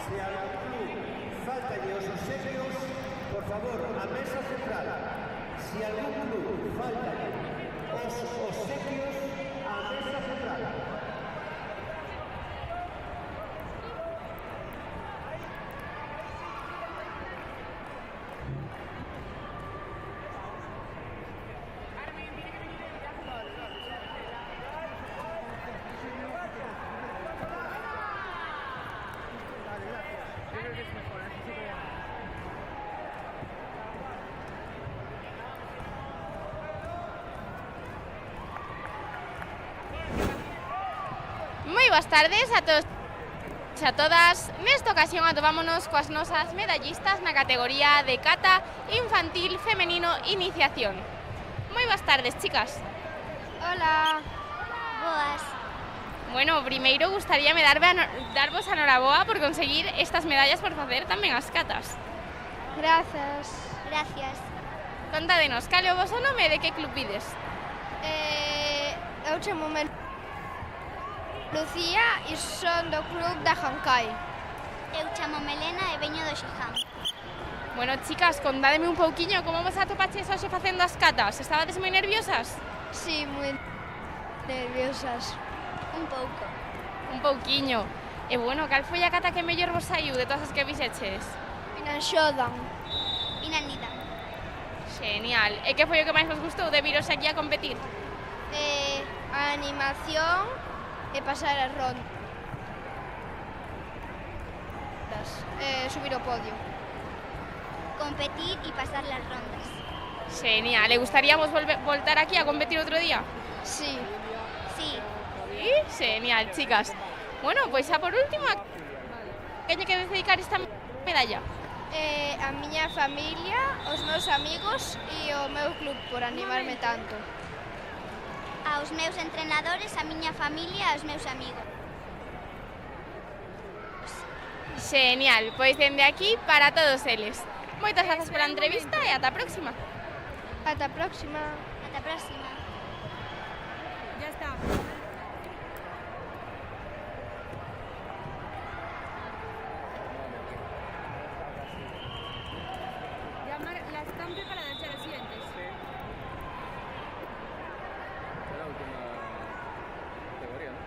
Se a algún club faltalle os obsequios, por favor, a mesa central. Se a algún club faltalle os obsequios, a mesa central. boas tardes a todos e a todas. Nesta ocasión atopámonos coas nosas medallistas na categoría de cata infantil femenino iniciación. Moi boas tardes, chicas. Hola. Boas. Bueno, primeiro gustaríame darvos a noraboa por conseguir estas medallas por facer tamén as catas. Gracias. Gracias. Contádenos, cal é o voso nome e de que club vides? Eu chamo-me Lucía e son do club da Jancai. Eu chamo-me Elena e veño do Xiján. Bueno, chicas, contádeme un pouquiño como vos atopaches hoxe facendo as catas. Estabades moi nerviosas? Sí, moi nerviosas. Un pouco. Un pouquiño. E bueno, cal foi a cata que mellor vos saiu de todas as que vixeches? Pinanxodan. Pinanida. Genial. E que foi o que máis vos gustou de viros aquí a competir? A animación e pasar as rondas. Subir o podio. Competir e pasar las rondas. Genial. E gustaríamos voltar aquí a competir outro día? Sí. Sí. Sí? Genial, chicas. Bueno, pois xa por último, a que lle queres dedicar esta medalla? A miña familia, os meus amigos e o meu club por animarme tanto. Aos meus entrenadores, a miña familia e aos meus amigos. Genial, pois dende aquí para todos eles. Moitas grazas pola entrevista e ata a próxima. Ata a próxima. Ata a próxima. Ya está. ¿Están preparadas ya las siguientes? Sí. Es la última categoría, ¿no?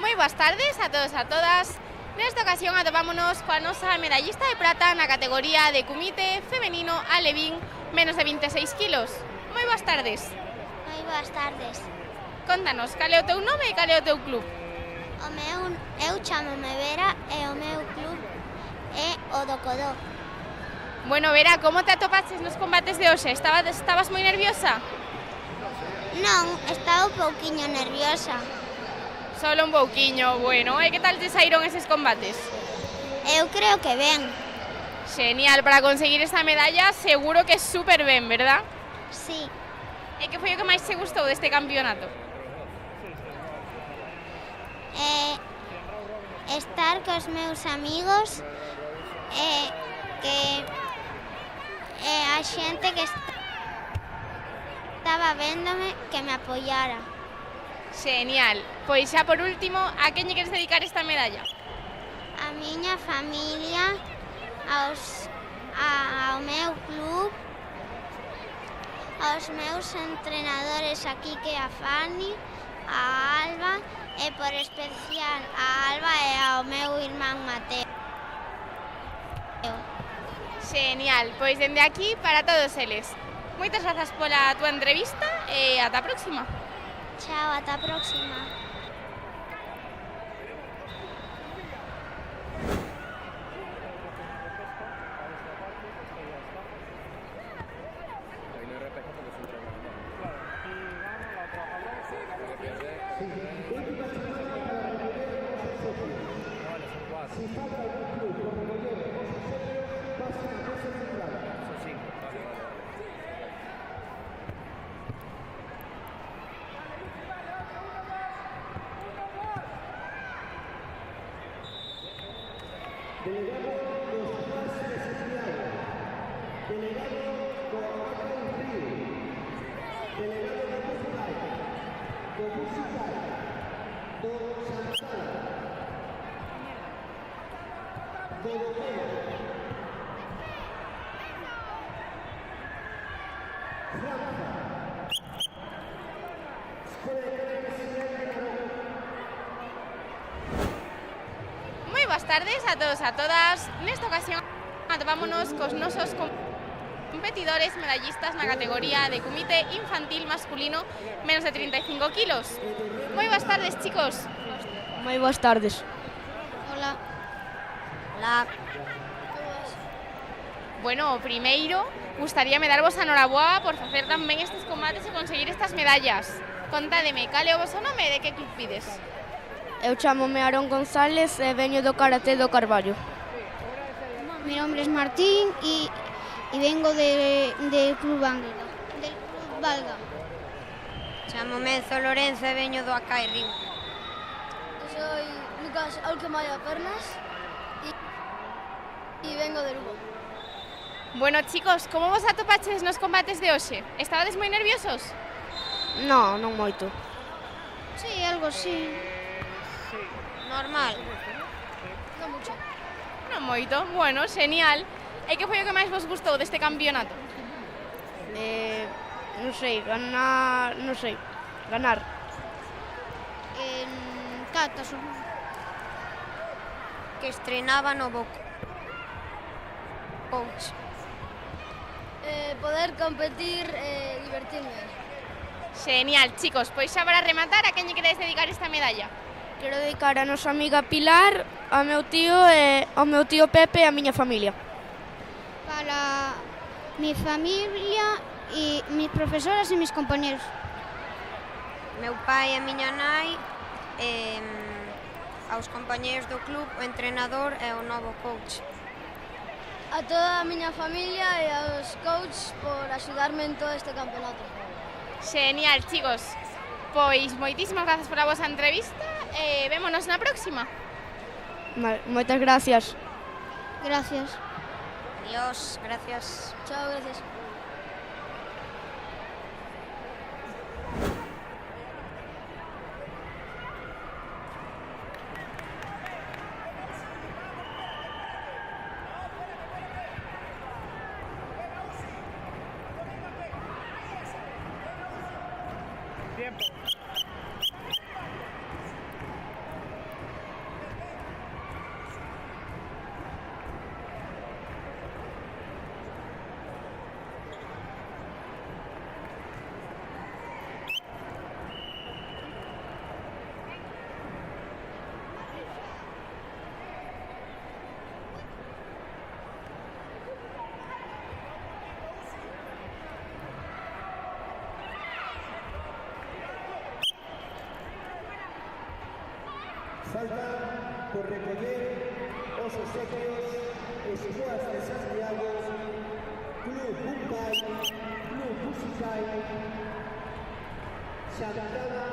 Moi boas tardes a todos e a todas. Nesta ocasión atopámonos coa nosa medallista de prata na categoría de kumite femenino alevín menos de 26 kilos. Moi boas tardes. Moi boas tardes. Contanos, cal é o teu nome e cal é o teu club? Eu chamo-me Vera e o meu club é o do Codó. Bueno, Vera, como te atopaches nos combates de hoxe? Estabas moi nerviosa? Non, estaba un pouquiño nerviosa. Solo un pouquiño, bueno. E que tal te saíron eses combates? Eu creo que ben. Genial, para conseguir esta medalla seguro que super ben, verdad? Sí. E que foi o que máis te gustou deste campeonato? Estar cos meus amigos e que a xente que estaba véndome que me apoyara. Genial. Pois xa por último, a quen lle queres dedicar esta medalla? A miña familia, ao meu club, aos meus entrenadores aquí que a Fanny, a Alba e por especial a Alba e ao meu irmán Mateo. Genial, pois dende aquí para todos eles. Moitas grazas pola túa entrevista e ata a próxima. Chao, ata a próxima. Ahí no hay repesca porque es un entrenador. Porque pierde. Vale, son 4. Si falta algún club con remover o serio, pasan a mesa central. Son 5. Vale, vale. Delegado dos más Santiago. Delegado Coamaca del Río. Delegado de Musical. Do Musical. Do Santana. Do Domero. Franca. Escuela de Universidad de Narón. Moi boas tardes a todos e a todas. Nesta ocasión Vámonos cos nosos competidores medallistas na categoría de comité infantil masculino menos de 35 kilos. Moi boas tardes, chicos. Moi boas tardes. Hola. Hola. Bueno, primeiro, gustaríame darvos a noraboa por facer tan ben estes combates e conseguir estas medallas. Contádeme, cal é o voso nome e de que club pides? Eu chámome Aarón González e veño do Karate do Carballo. Mi nombre es Martín y vengo del Club Valga. Del Club Valga. Chámome Enzo Lorenzo e veño do Acai Río. Soy Lucas Alquemaya Pernas y vengo de Lugo. Bueno, chicos, como vos atopaches nos combates de hoxe? Estabades moi nerviosos? Non, non moito. Sí, algo sí. Normal. No mucho. Non moito. Bueno, genial. E que foi o que máis vos gustou deste campeonato? Non sei, ganar... Ganar. En Cata, supongo. Que estrenaba novo coach. Poder competir divertirme. Genial, chicos. Pois xa para rematar, a quen lle queredes dedicar esta medalla? Quero dedicar a nosa amiga Pilar, ao meu tío Pepe e a miña familia. Para mi familia y mis profesoras y mis compañeros. Meu pai e a miña nai, aos compañeros do club, o entrenador e o novo coach. A toda a miña familia e aos coaches por axudarme en todo este campeonato. Genial, chicos. Pois moitísimas grazas pola vosa entrevista e vémonos na próxima. Moitas gracias. Gracias. Adiós, gracias. Chao, gracias. Tiempo. Falta por recoller os obsequios Escoas de Santiago, Club Bucay, Club Musical, Santana,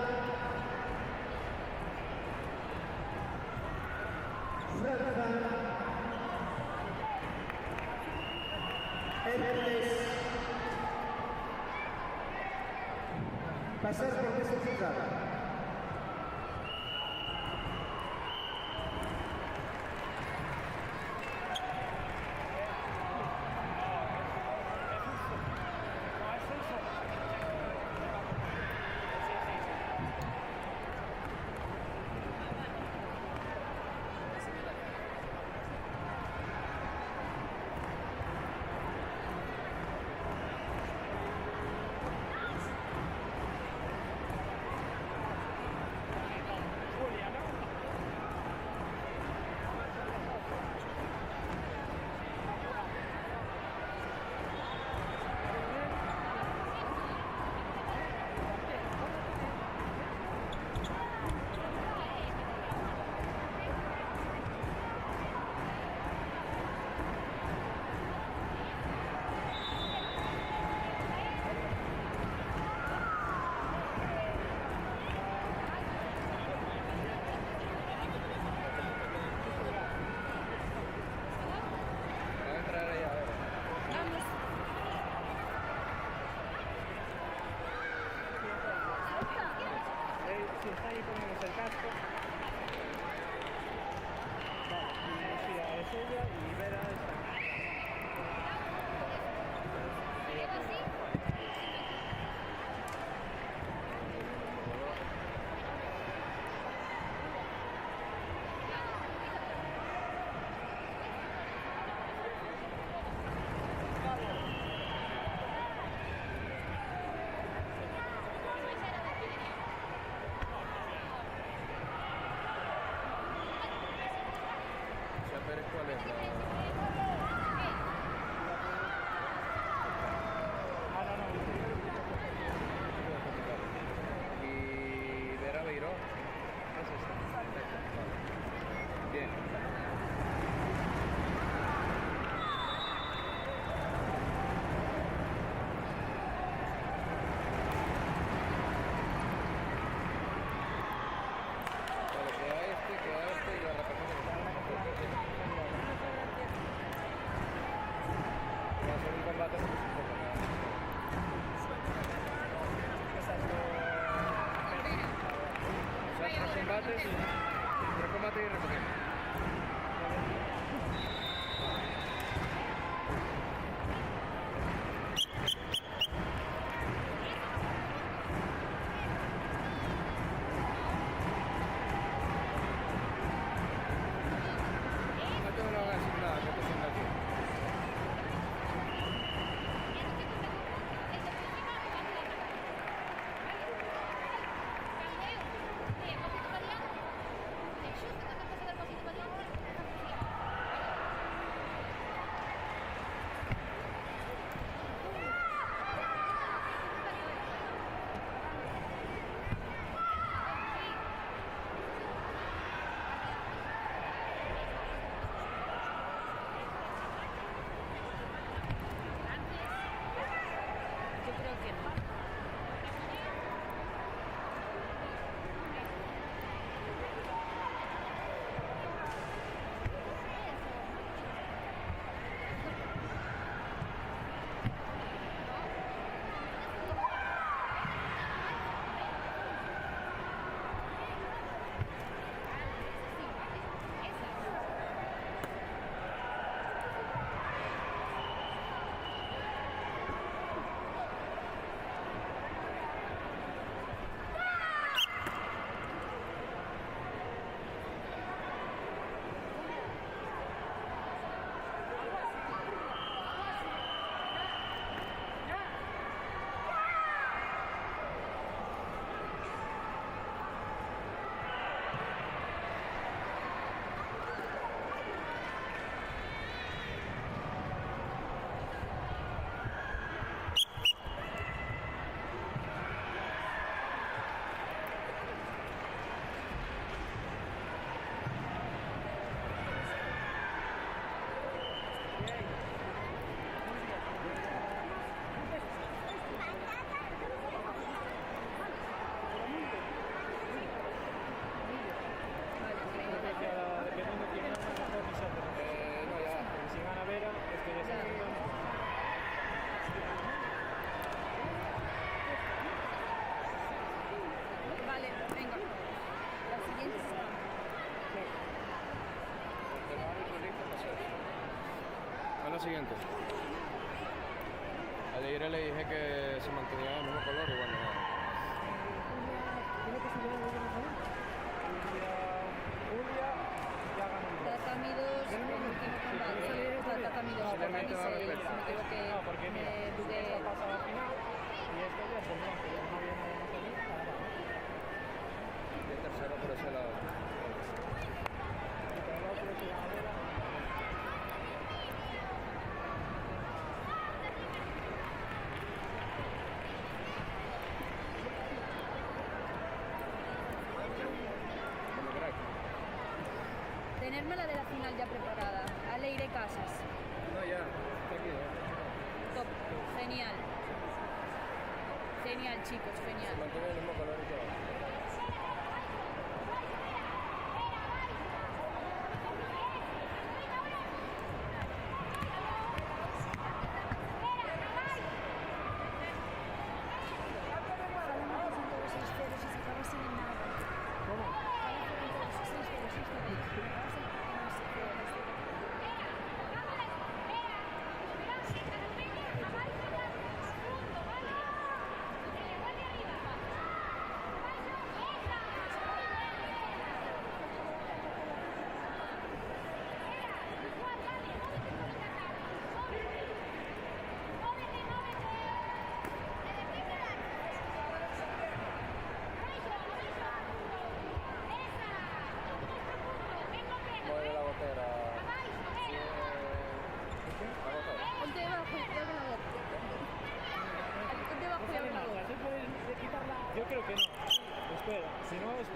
Franca, Hércules, pasar por esta ciudad. Si está ahí, ponemos el casco. Vale, y Lucía es ella y Vera está aquí. Pérez, ¿cuál es? Y Vera Beiró. ¿Es esta? Bien. Vale, queda este y lo repetimos. Va a ser un combate muy importante. O sea, 3 combates y repetimos. No te lo hagas sin nada, que te sientas aquí. Yo creo que no. Vale, venga. La siguiente es A la siguiente. A Leire le dije que se mantenía del mismo color y bueno, nada. Tatami 2, el último combate. Tatami 2, por Posiblemente va a ahí repetir. se me equivoqué. No, porque mira, esto pasa al final y esto ya es el blanco, ya no había nada más aquí. Y el tercero por ese lado. Como crack. Tenerme la de la final ya preparada. Aleire Casas. No, ya. Está aquí, Top. Genial. Genial, chicos, Se genial. mantiene el mismo color y todo.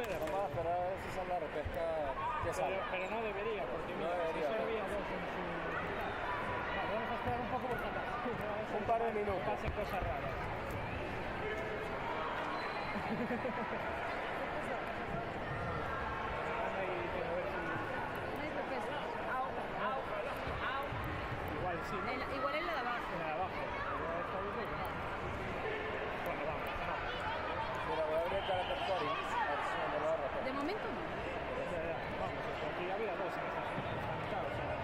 espera. Vamos a esperar a ver si sale la repesca que sale. Pero no debería, porque No debería. sí servía dos en su... Vale, vamos a esperar un poco por acá. Un par de minutos. Pasen cosas raras. Igual sí, ¿no? Igual en la de abajo. En la de abajo. Esta dice que no. Bueno, vamos. Mira, voy a abrir el carácter story. A ver si me lo va a arrastrar. De momento no. Ya, vamos, aquí había dos en esta mitad, o sea...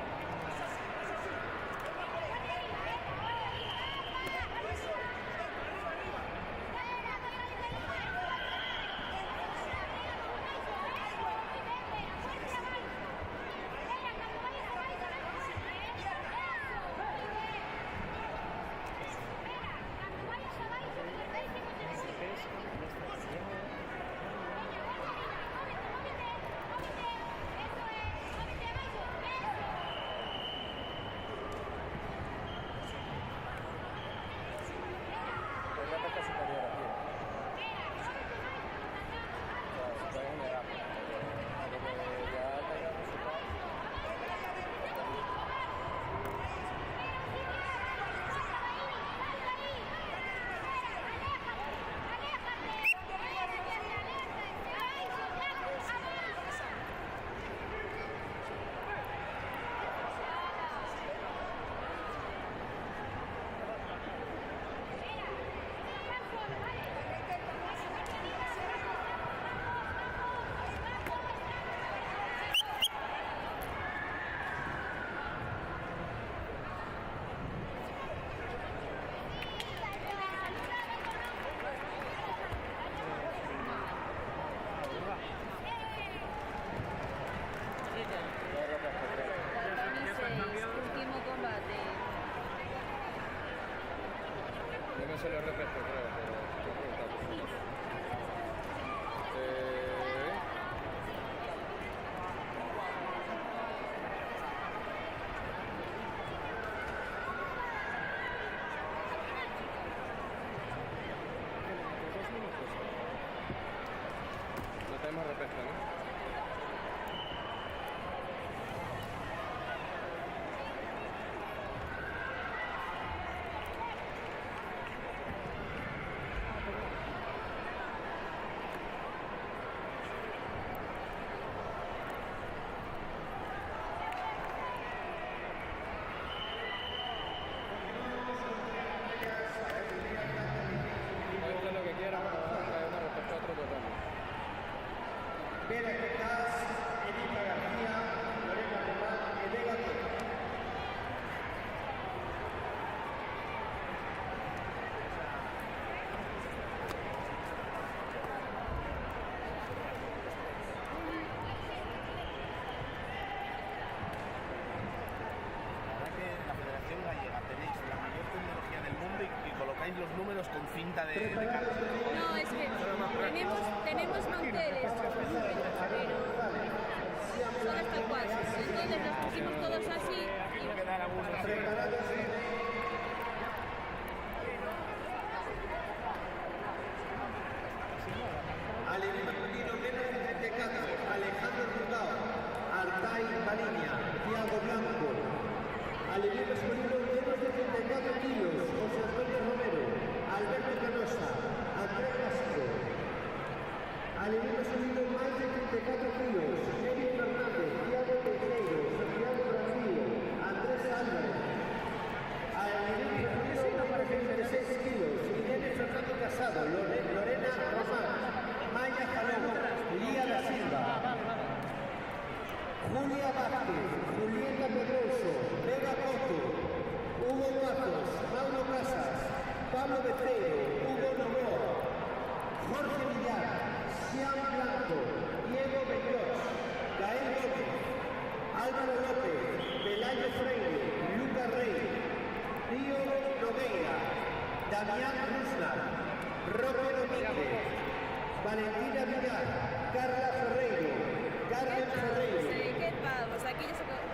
Último combate. Yo no se lo repesco, creo, pero... No tenemos repesca, ¿no? Esto es lo que quiera, pero vamos a traer una repesca a otro terreno. Vera Quetás, Erika García, Lorena Román, Edega Coto. La Federación Gallega tenéis la mayor tecnología del mundo y colocáis los números con cinta de carta. No, es que tenemos manteles, pero son hasta cual. Entonces los pusimos todos así y Que dar a gusto. Alevín masculino menos de 34, Alejandro Rutao, Artay Baliña, Thiago Blanco. Alevín masculino menos de 34 kilos, José Antonio Romero, Alberto Canosa, Andrés Casco. Alevín masculino más de 34 kilos, Kevin Fernández, Thiago Teixeiro, Santiago Brasil, Andrés Álvarez. Alevín masculino más de 36 kilos, Irene Fernando Casado, Lorena Román, Maya Jalón, Lía da Silva, Julia Vázquez, Julieta Pedroso, Vega Coto, Hugo Mazos, Mauro Casas, Pablo Beceiro, Hugo Novoa, Jorge Villar, Xian Blanco, Diego Bellos, Gael Gómez, Álvaro López, Pelayo Freire, Luca Rey, Río Nogueira, Damián Ruslar, Roque Domínguez, Valentina Villar, Carla Ferreiro, Carmen Ferreiro. ¿Qué pavos? Aquí ya se puede.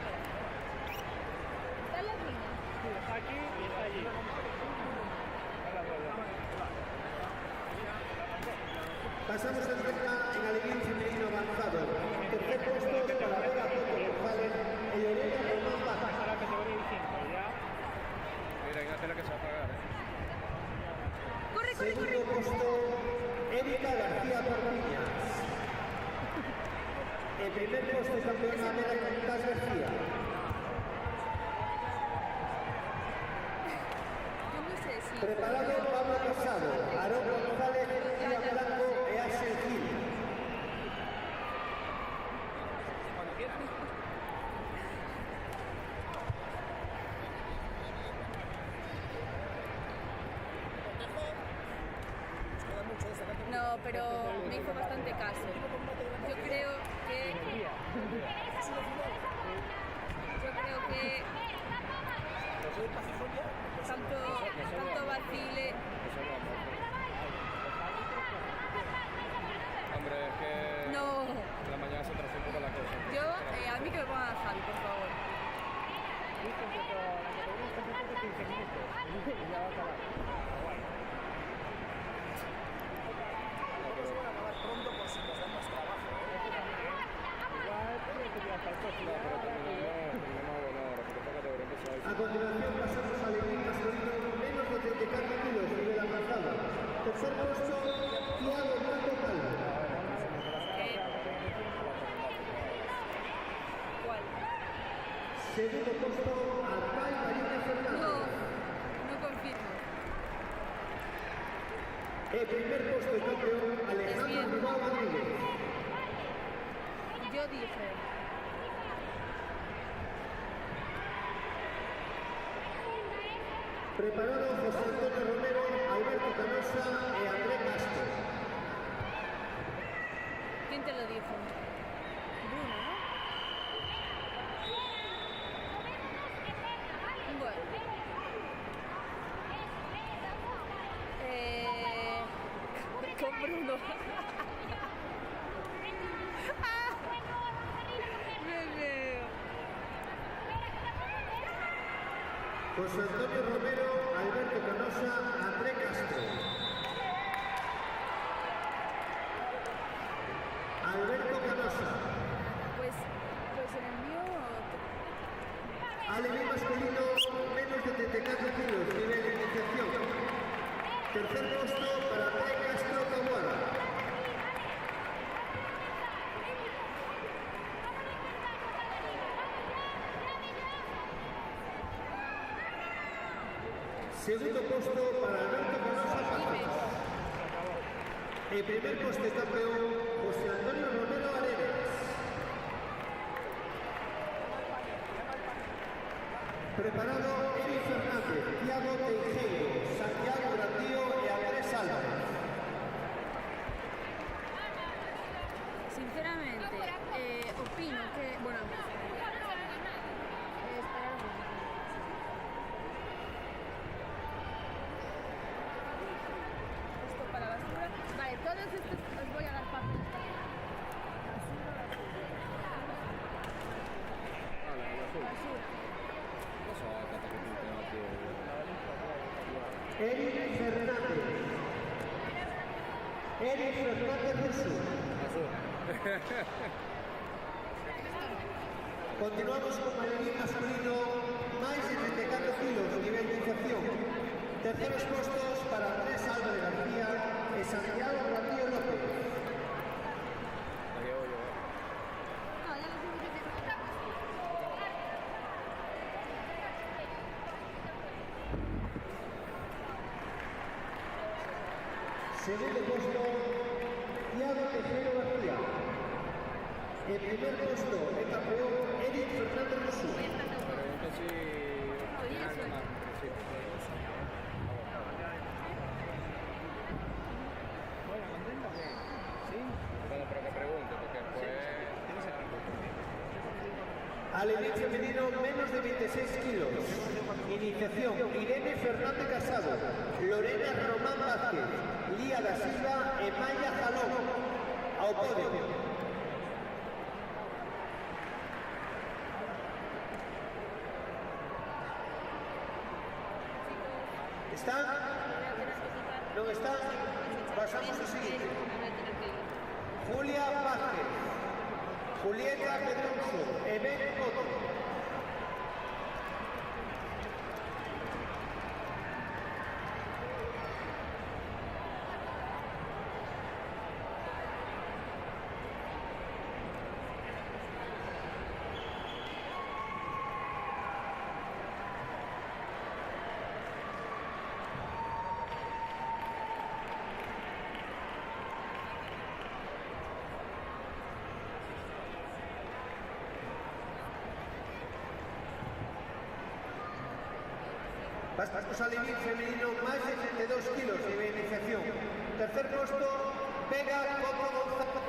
¿Está la línea? Está aquí y está allí. Pasamos a recta en Alevín primer puesto campeona Amela Cantas García. Yo no sé si... Preparado Pablo Casado, Aarón González, Lucía Blanco e Axel Gil. No, pero me hizo bastante caso. Yo creo que tanto vacile. Hombre, es que No. la mañana se atrasó un poco la cosa. Yo, a mí que me pongan a Javi, por favor. A continuación pasamos al equipo masculino menos de 34 kilos, nivel avanzado. Tercer puesto, Thiago Blanco Calvo. ¿Cuál? Segundo puesto, Arcay Marina Fernández. No confirmo. El primer puesto de campeón, Alejandro Bilbao Rodríguez. Yo dije... Preparado José Antonio Romero, Alberto Canosa y André Castro. ¿Quién te lo dijo? Bruno, ¿no? Bueno. Con Bruno. Me veo. José Antonio Romero, Alberto Canosa, André Castro. Alberto Canosa. Pues en el mío... Alevín masculino, menos de 34 kilos, nivel de iniciación. Tercer puesto para André Castro Caguara. Segundo puesto para Alberto Canosa Pajas. El primer puesto de campeón, José Antonio Romero Arenas. Preparado Eri Fernández, Thiago Teijeiro, Santiago Grandío y Andrés Álvarez. Sinceramente, opino que... Bueno, esperar un momento. Esto para basura. Vale, todos estos os voy a dar parte. Eri Fernández. Eri Fernández Russo. Continuamos con Alevín masculino, máis de 34 kilos, nivel de iniciación. Terceros puestos para Andrés Álvarez García e Santiago Grandío López. Segundo puesto, Thiago Tejero García. El primer puesto, el campeón, Eric Fernández Russo. Pregunto si tiene algo más en principio. Bueno, pero que pregunte, porque después... Alevín femenino, menos de 26 kilos. Iniciación, Irene Fernández Casado, Lorena Román Vázquez, Lía da Silva e Maya Jalón. Ao podio. ¿Están? ¿No están? Pasamos al siguiente. Julia Vázquez, Julieta Pedroso, Eben Coto. Pasamos al Levín femenino más de 32 kilos de iniciación. Tercer puesto, Vega Coco González.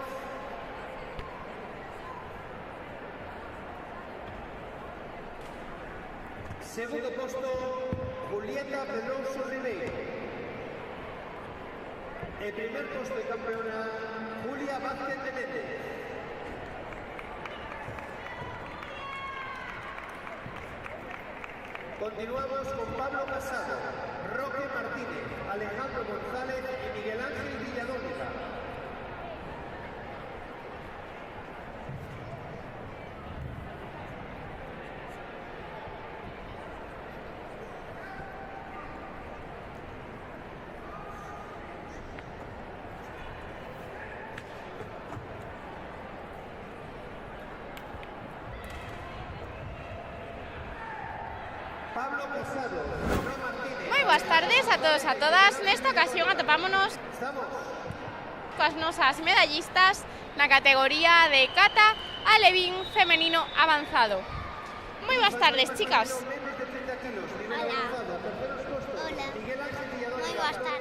Segundo puesto, Julieta Veloso Ribeiro. El primer puesto de campeona, Julia Vázquez de Méndez. Continuamos con Pablo Casado, Roque Martínez, Alejandro González y Miguel Ángel Villadónica. Pablo Casado, Roque Martínez. Moi boas tardes a todos e a todas. Nesta ocasión atopámonos coas nosas medallistas na categoría de cata alevín femenino avanzado. Moi boas tardes, chicas. Hola. Hola. Muy boas tardes.